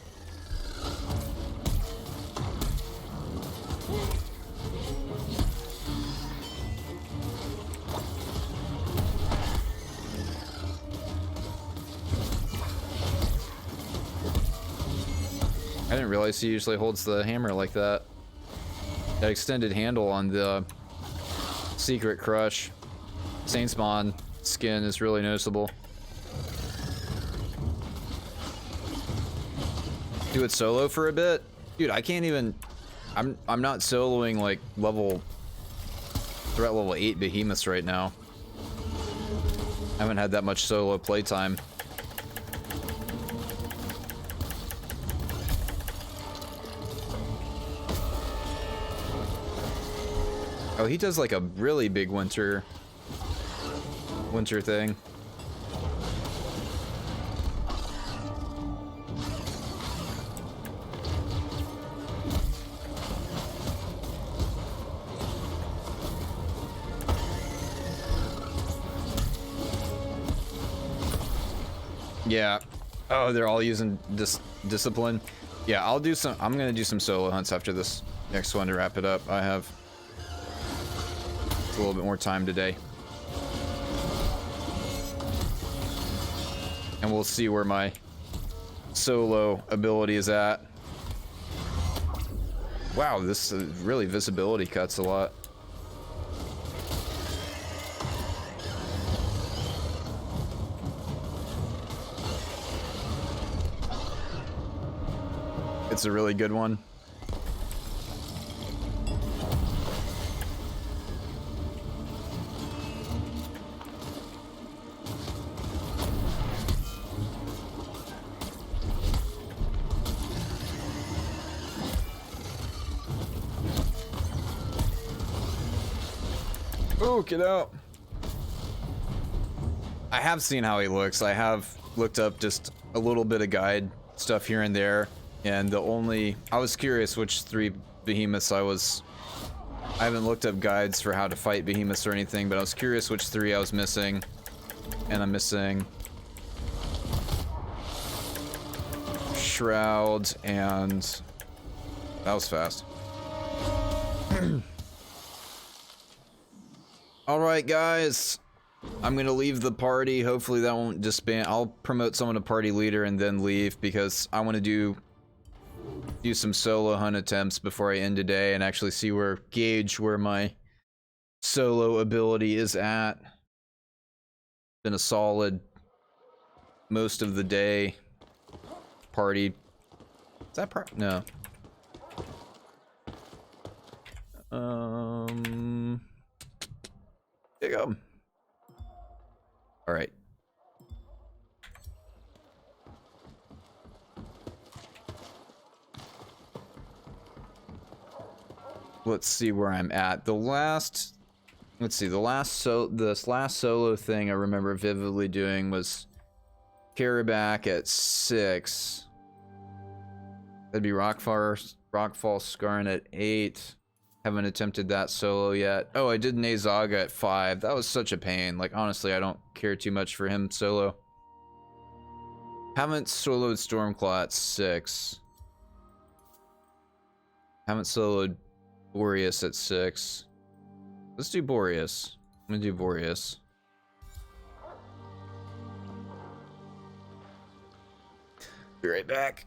S1: I didn't realize he usually holds the hammer like that. That extended handle on the Secret Crush Saintspawn skin is really noticeable. Do it solo for a bit? Dude, I can't even... I'm not soloing like threat level 8 behemoths right now. I haven't had that much solo playtime. Oh, he does like a really big winter thing. Yeah. Oh, they're all using discipline. Yeah, I'm gonna do some solo hunts after this next one to wrap it up. I have a little bit more time today. And we'll see where my solo ability is at. Wow, this really visibility cuts a lot. It's a really good one. Oh, get out. I have seen how he looks. I have looked up just a little bit of guide stuff here and there, and I was curious which 3 behemoths I haven't looked up guides for how to fight behemoths or anything, but I was curious which 3 I was missing, and I'm missing Shroud, and that was fast. Alright guys, I'm gonna leave the party. Hopefully that won't disband. I'll promote someone to party leader and then leave because I want to do some solo hunt attempts before I end today and actually gauge where my solo ability is at. Been a solid most of the day. Party. Is that no. There you go. All right. let's see where I'm at. Let's see, this last solo thing I remember vividly doing was Karabakh at 6. That'd be Rockfall Scarn at 8. Haven't attempted that solo yet. Oh, I did Nezaga at 5. That was such a pain. Like, honestly, I don't care too much for him solo. Haven't soloed Stormclaw at 6. Haven't soloed Boreas at 6. Let's do Boreas. I'm gonna do Boreas. Be right back.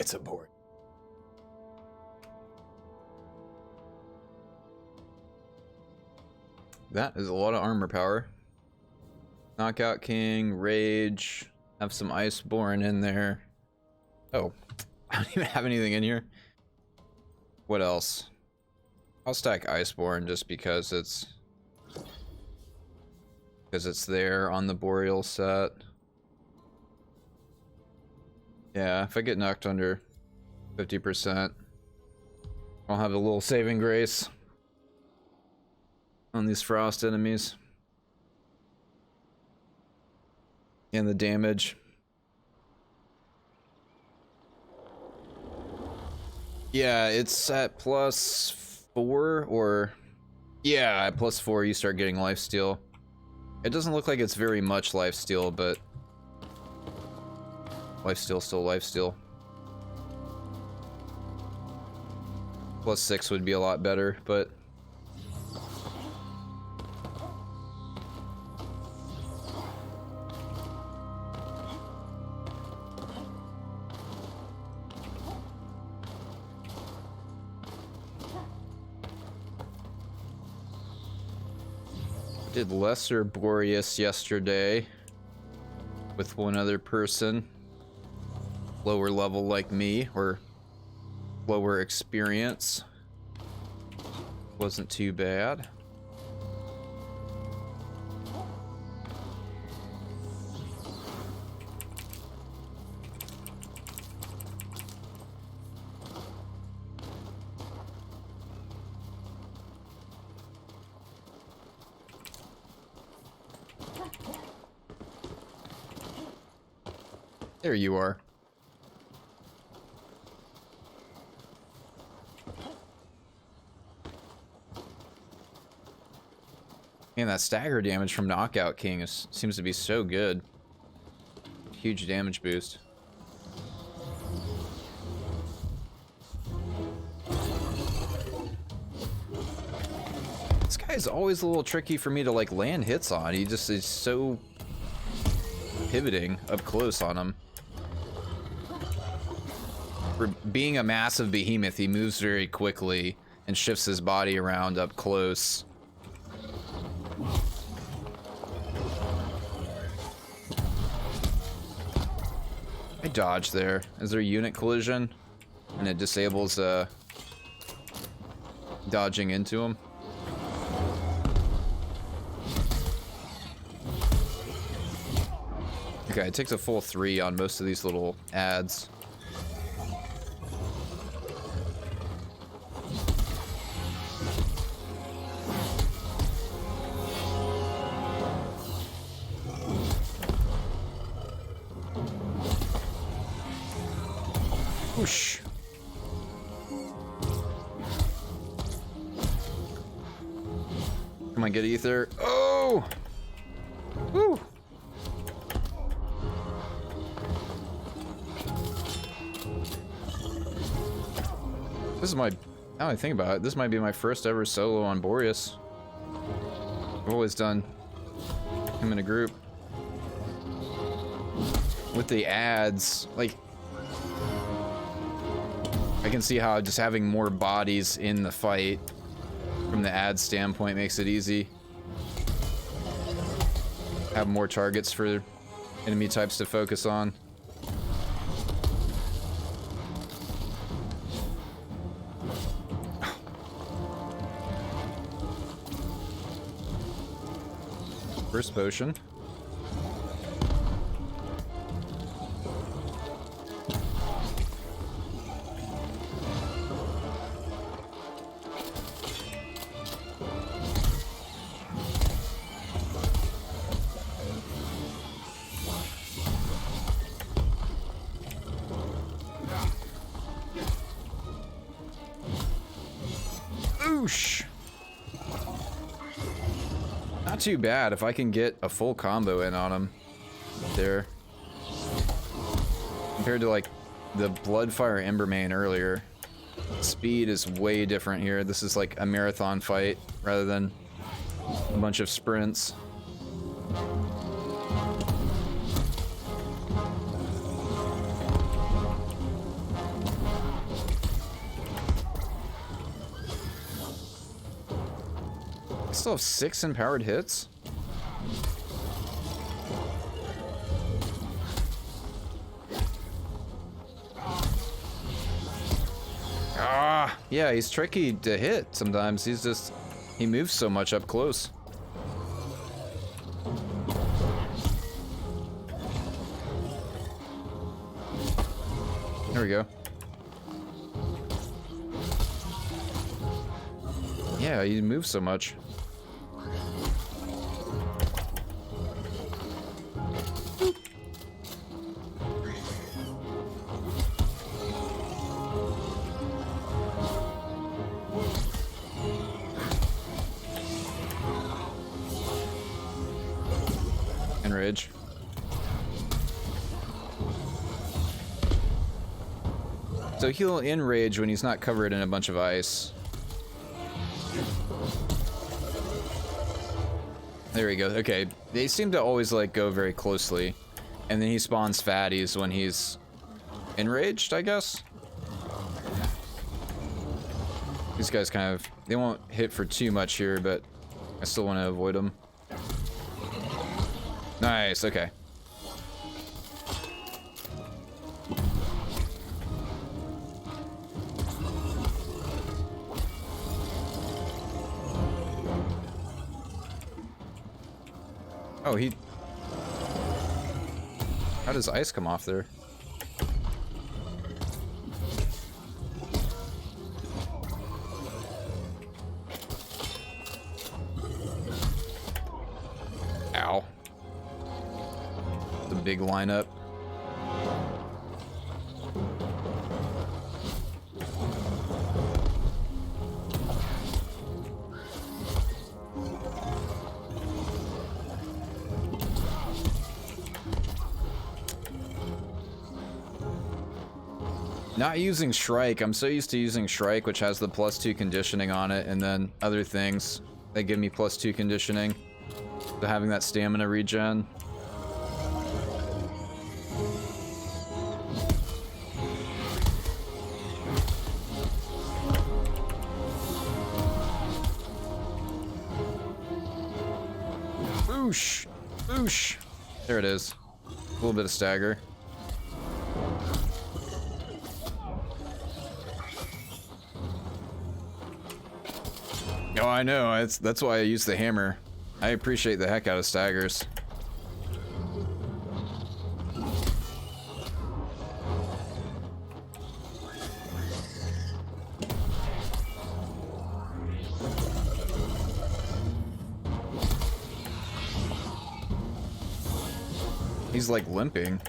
S1: It's a board. That is a lot of armor power. Knockout King, Rage, have some Iceborne in there. Oh, I don't even have anything in here. What else? I'll stack Iceborne just because it's there on the Boreal set. Yeah, if I get knocked under 50%, I'll have a little saving grace on these frost enemies. And the damage. Yeah, it's at +4 or... Yeah, at +4 you start getting lifesteal. It doesn't look like it's very much lifesteal, but... Lifesteal, still lifesteal. +6 would be a lot better, but... Did Lesser Boreas yesterday with one other person. Lower level like me, or lower experience. Wasn't too bad. There you are. And that stagger damage from Knockout King seems to be so good. Huge damage boost. This guy's always a little tricky for me to like land hits on. He just is so pivoting up close on him. For being a massive behemoth, he moves very quickly and shifts his body around up close. I dodge there. Is there unit collision? And it disables dodging into him. Okay, it takes a full 3 on most of these little ads. Come on, get ether. Oh! Woo! This is my... Now I think about it, this might be my first ever solo on Boreas. I've always done him in a group. With the ads, like... I can see how just having more bodies in the fight from the ad standpoint makes it easy. Have more targets for enemy types to focus on. First potion. Oosh. Not too bad if I can get a full combo in on him there. Compared to like the Bloodfire Embermane earlier. Speed is way different here. This is like a marathon fight rather than a bunch of sprints. I still have 6 empowered hits. Ah, yeah, he's tricky to hit sometimes. He moves so much up close. There we go. Yeah, he moves so much. Enrage. So he'll enrage when he's not covered in a bunch of ice. There we go. Okay, they seem to always like go very closely, and then he spawns fatties when he's enraged, I guess. These guys kind of, they won't hit for too much here, but I still want to avoid them. Nice, okay. Oh, he... How does ice come off there? Ow. The big lineup. Not using Shrike. I'm so used to using Shrike, which has the +2 conditioning on it, and then other things that give me +2 conditioning. So having that stamina regen. Boosh! Boosh! There it is. A little bit of stagger. Oh, I know. That's why I use the hammer. I appreciate the heck out of staggers. He's like limping.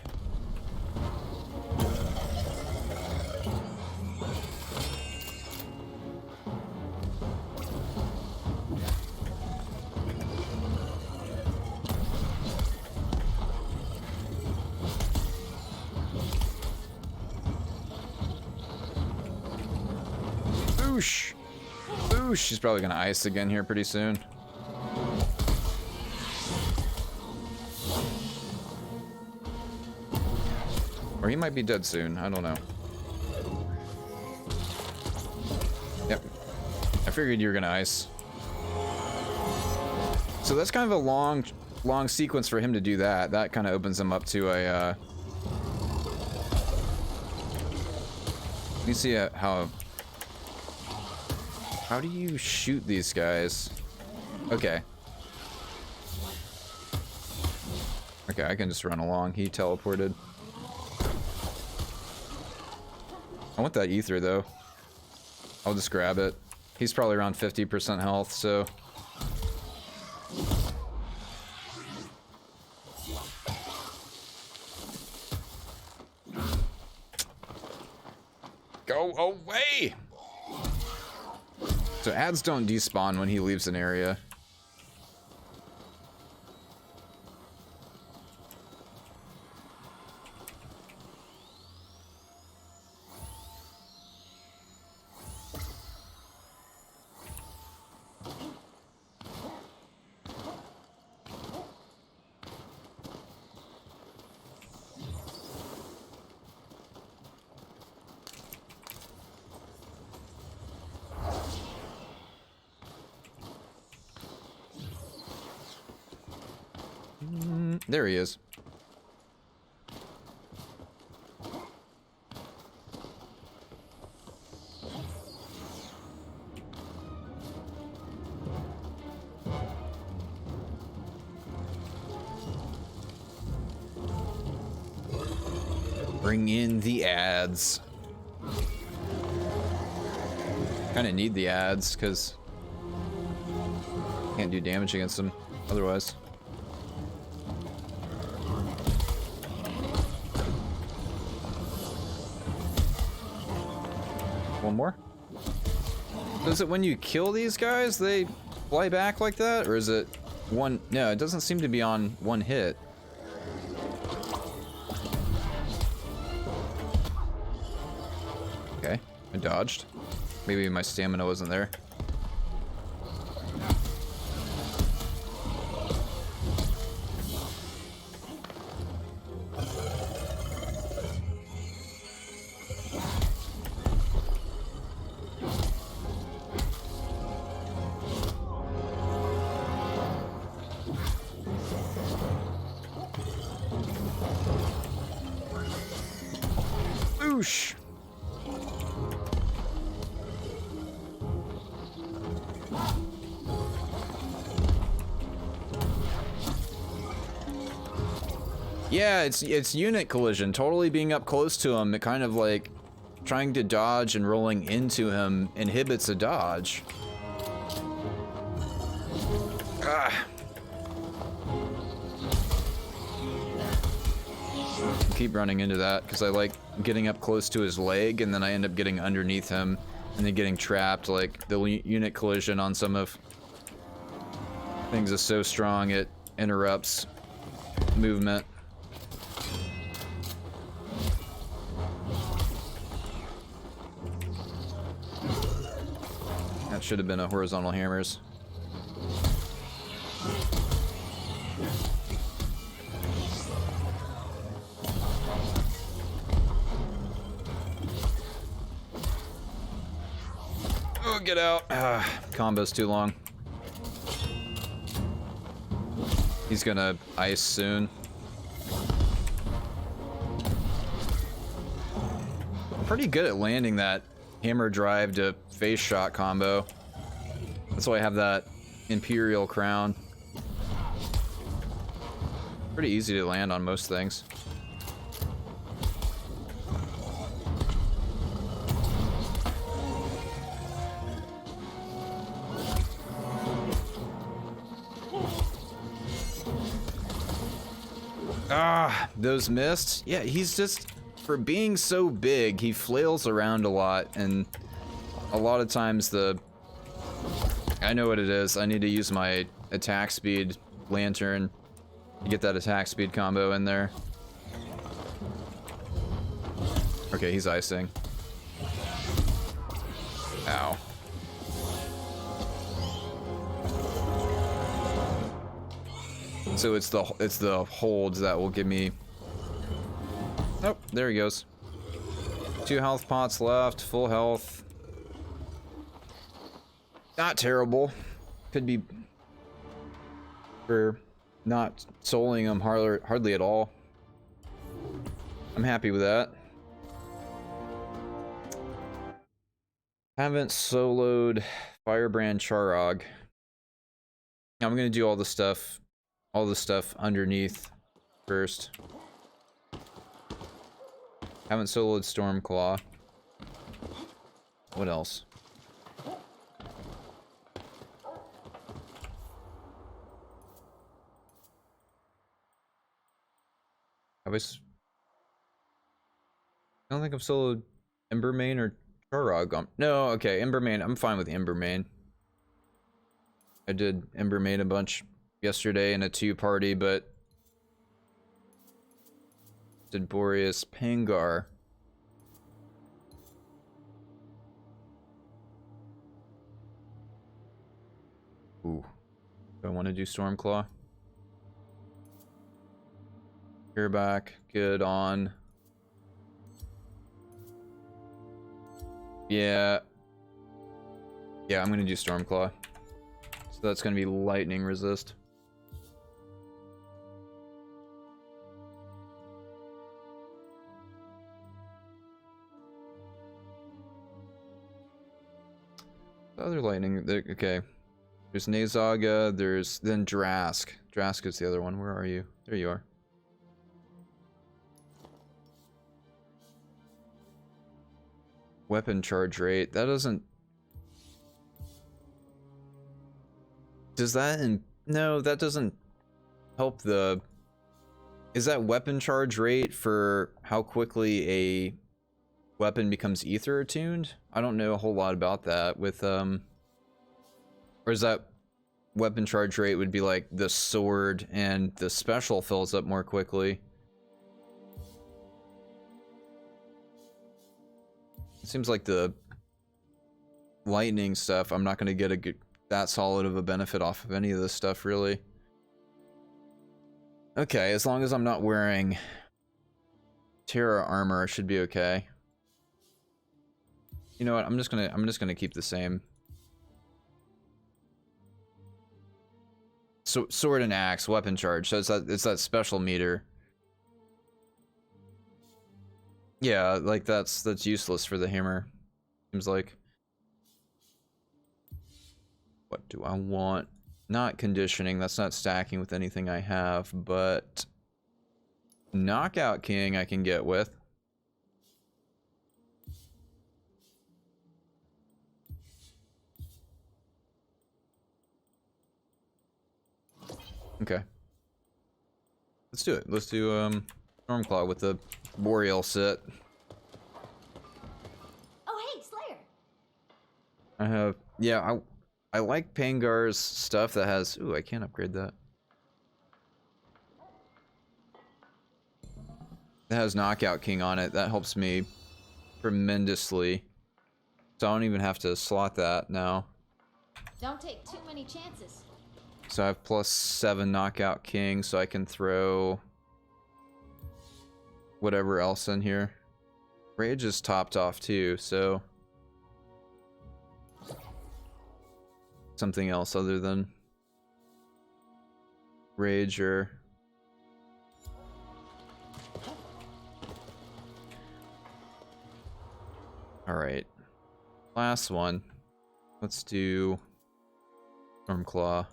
S1: Boosh! Boosh! She's probably gonna ice again here pretty soon. Or he might be dead soon. I don't know. Yep. I figured you were gonna ice. So that's kind of a long sequence for him to do that. That kind of opens him up to a, Let me see how do you shoot these guys? Okay. Okay, I can just run along. He teleported. I want that ether, though. I'll just grab it. He's probably around 50% health, so... Go away! So ads don't despawn when he leaves an area. There he is. Bring in the ads. Kind of need the ads because can't do damage against them otherwise. One more? Is it when you kill these guys they fly back like that, or is it one? No, it doesn't seem to be on one hit. Okay, I dodged. Maybe my stamina wasn't there. Boosh! Yeah, it's unit collision. Totally being up close to him, it kind of like trying to dodge and rolling into him inhibits a dodge. Ah. Keep running into that because I like getting up close to his leg and then I end up getting underneath him and then getting trapped. Like the unit collision on some of things is so strong it interrupts movement. That should have been a horizontal hammers. Oh, get out. Combo's too long. He's gonna ice soon. I'm pretty good at landing that hammer drive to face shot combo. That's why I have that Imperial crown. Pretty easy to land on most things. Ah, those missed. Yeah, he's just, for being so big, he flails around a lot, and a lot of times I know what it is. I need to use my attack speed lantern to get that attack speed combo in there. Okay, he's icing. Ow. So it's the holds that will give me. Oh, there he goes. 2 health pots left, full health. Not terrible. Could be for not souling him hardly at all. I'm happy with that. Haven't soloed Firebrand Charog. I'm gonna do all the stuff underneath first. Haven't soloed Stormclaw. What else? I don't think I've soloed Embermane or Charog. No, okay, Embermane. I'm fine with Embermane. I did Embermane a bunch yesterday in a 2-party, but did Boreas Pangar. Ooh. Do I want to do Stormclaw? Back, good on. Yeah. Yeah, I'm gonna do Stormclaw. So that's gonna be lightning resist. The other lightning, okay. There's Nazaga, there's then Drask. Drask is the other one. Where are you? There you are. Weapon charge rate. That doesn't. Does that no, that doesn't help the. Is that weapon charge rate for how quickly a weapon becomes ether attuned? I don't know a whole lot about that with or is that weapon charge rate would be like the sword and the special fills up more quickly? It seems like the lightning stuff, I'm not going to get a good, that solid of a benefit off of any of this stuff, really. Okay, as long as I'm not wearing Terra armor, I should be okay. You know what? I'm just gonna keep the same. So sword and axe, weapon charge. So it's that special meter. Yeah, like that's useless for the hammer. Seems like. What do I want? Not conditioning, that's not stacking with anything I have, but Knockout King I can get with. Okay. Let's do it. Let's do Stormclaw with the Boreal set.
S3: Oh, hey, Slayer.
S1: I have, yeah, I like Pangar's stuff that has, ooh, I can't upgrade that. That has Knockout King on it. That helps me tremendously. So I don't even have to slot that now.
S3: Don't take too many chances.
S1: So I have +7 Knockout King, so I can throw whatever else in here. Rage is topped off too, so something else other than Rage or alright. Last one. Let's do Stormclaw.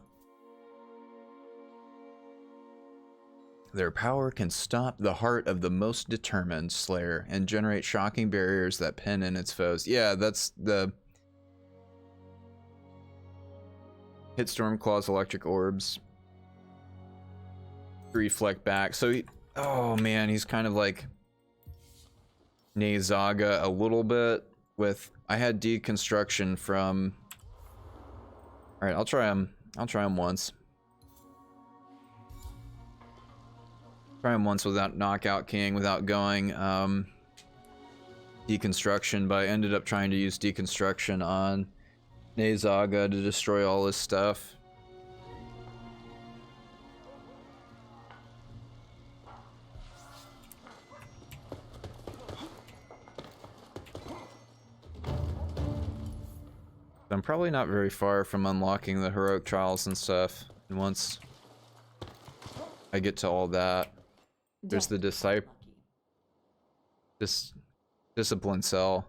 S1: Their power can stop the heart of the most determined Slayer and generate shocking barriers that pin in its foes. Yeah, that's the hit Stormclaw's electric orbs. Reflect back. So he, oh man, he's kind of like Nazaga a little bit with, I had deconstruction from, all right, I'll try him once. Try him once without Knockout King, without going deconstruction, but I ended up trying to use deconstruction on Nazaga to destroy all his stuff. probably not very far from unlocking the heroic trials and stuff. And once I get to all that, there's the discipline cell.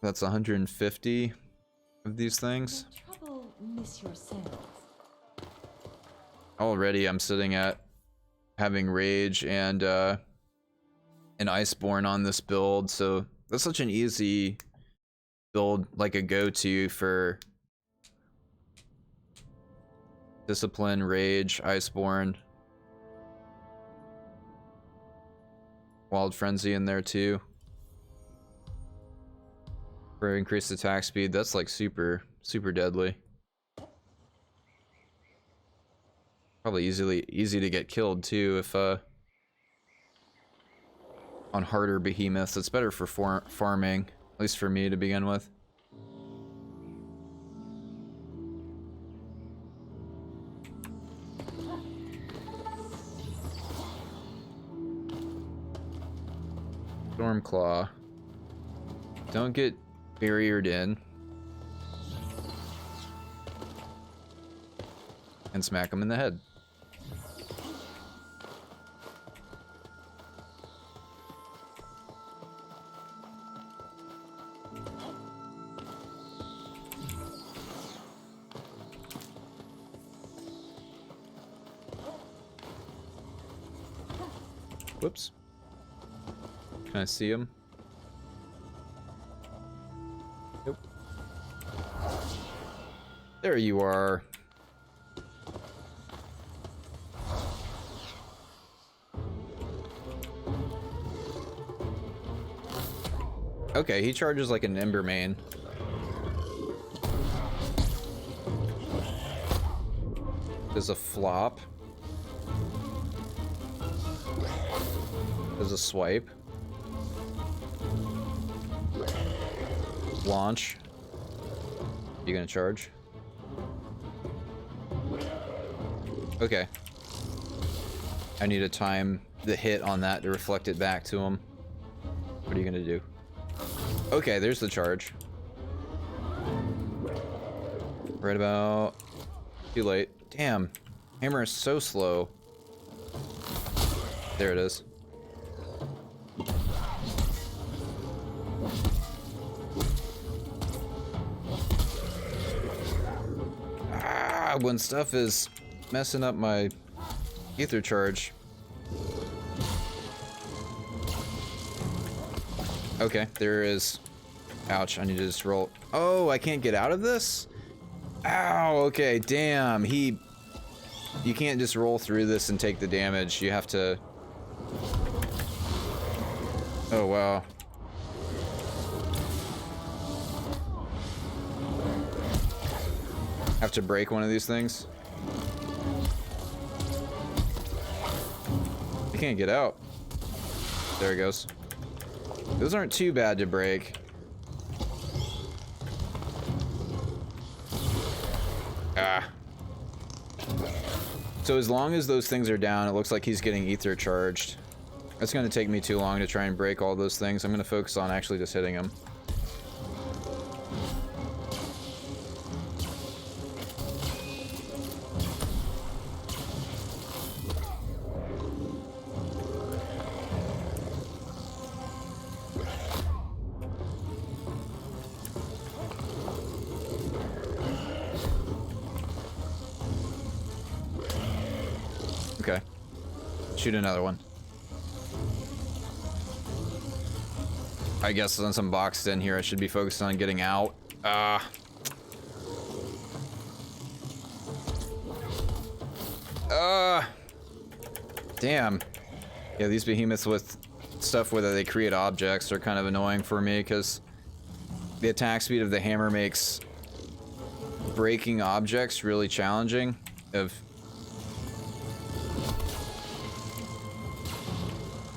S1: That's 150 of these things.
S6: No trouble, miss yourselves.
S1: Already I'm sitting at having rage and an Iceborne on this build, so that's such an easy build, like a go-to for discipline, rage, Iceborne. Wild Frenzy in there too. For increased attack speed, that's like super deadly. Probably easy to get killed too if on harder behemoths. It's better for farming, at least for me to begin with. Stormclaw. Don't get barriered in. And smack him in the head. Whoops. Can I see him? Nope. There you are. Okay, he charges like an Embermane. There's a flop. There's a swipe. Launch. You gonna charge? Okay. I need to time the hit on that to reflect it back to him. What are you gonna do? Okay, there's the charge. Right about... Too late. Damn. Hammer is so slow. There it is. Ah, when stuff is messing up my ether charge. Okay, there is. Ouch, I need to just roll. Oh, I can't get out of this? Ow, okay, damn. You can't just roll through this and take the damage. You have to... Oh, wow. Have to break one of these things? You can't get out. There it goes. Those aren't too bad to break. Ah. So as long as those things are down, it looks like he's getting ether charged. It's going to take me too long to try and break all those things. I'm going to focus on actually just hitting him. Okay. Shoot another one. I guess since I'm boxed in here, I should be focused on getting out. Damn. Yeah, these behemoths with stuff where they create objects are kind of annoying for me because the attack speed of the hammer makes breaking objects really challenging.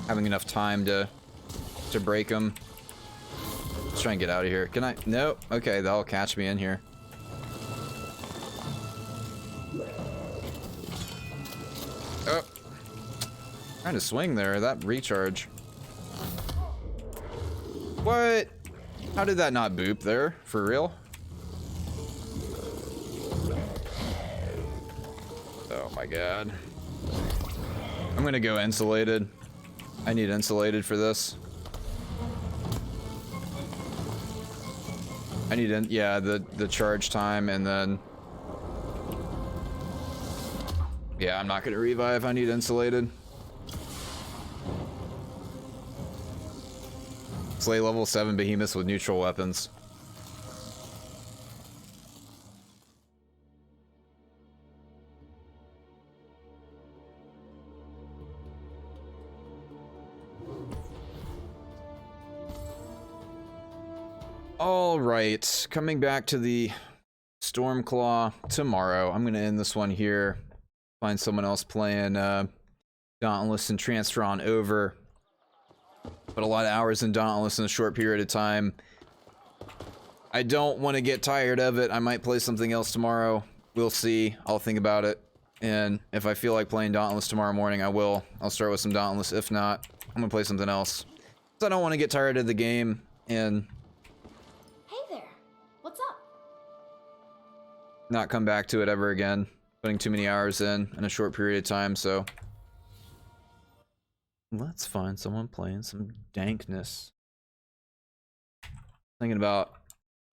S1: Having enough time to break them. Let's try and get out of here. Can I? Nope. Okay, that'll catch me in here. Oh. Trying to swing there. That recharge. What? How did that not boop there? For real? Oh my god. I'm gonna go insulated. I need insulated for this. I need yeah, the charge time, and then yeah, I'm not gonna revive. I need insulated. Slay level 7 behemoths with neutral weapons. All right, coming back to the Stormclaw tomorrow. I'm gonna end this one here. Find someone else playing Dauntless and transfer on over. Put a lot of hours in Dauntless in a short period of time. I don't want to get tired of it. I might play something else tomorrow. We'll see. I'll think about it. And if I feel like playing Dauntless tomorrow morning, I will. I'll start with some Dauntless. If not, I'm gonna play something else. So I don't want to get tired of the game and
S3: Hey there. What's up?
S1: not come back to it ever again. Putting too many hours in a short period of time, so let's find someone playing some dankness. Thinking about,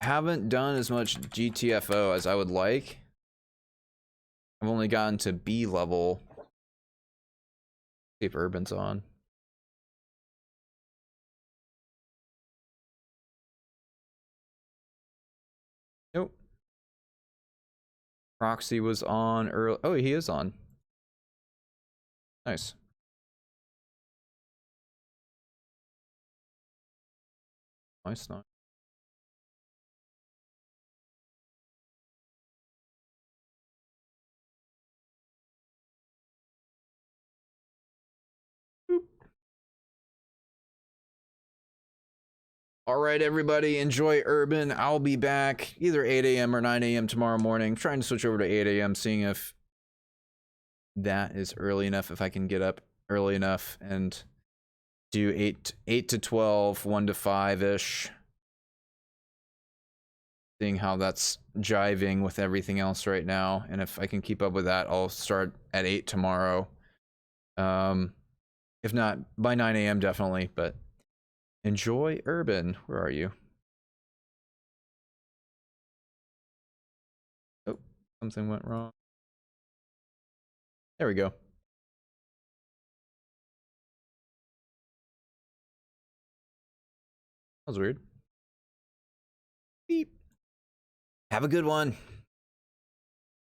S1: haven't done as much GTFO as I would like. I've only gotten to B level. See if Urban's on. Nope. Proxy was on early. Oh, he is on. Nice. Nice, nice. All right, everybody, enjoy Urban. I'll be back either 8 a.m. or 9 a.m. tomorrow morning. Trying to switch over to 8 a.m., seeing if that is early enough, if I can get up early enough and do 8 to 12, 1 to 5-ish. Seeing how that's jiving with everything else right now. And if I can keep up with that, I'll start at 8 tomorrow. If not, by 9 a.m. definitely, but enjoy Urban. Where are you? Oh, something went wrong. There we go. That was weird. Beep. Have a good one.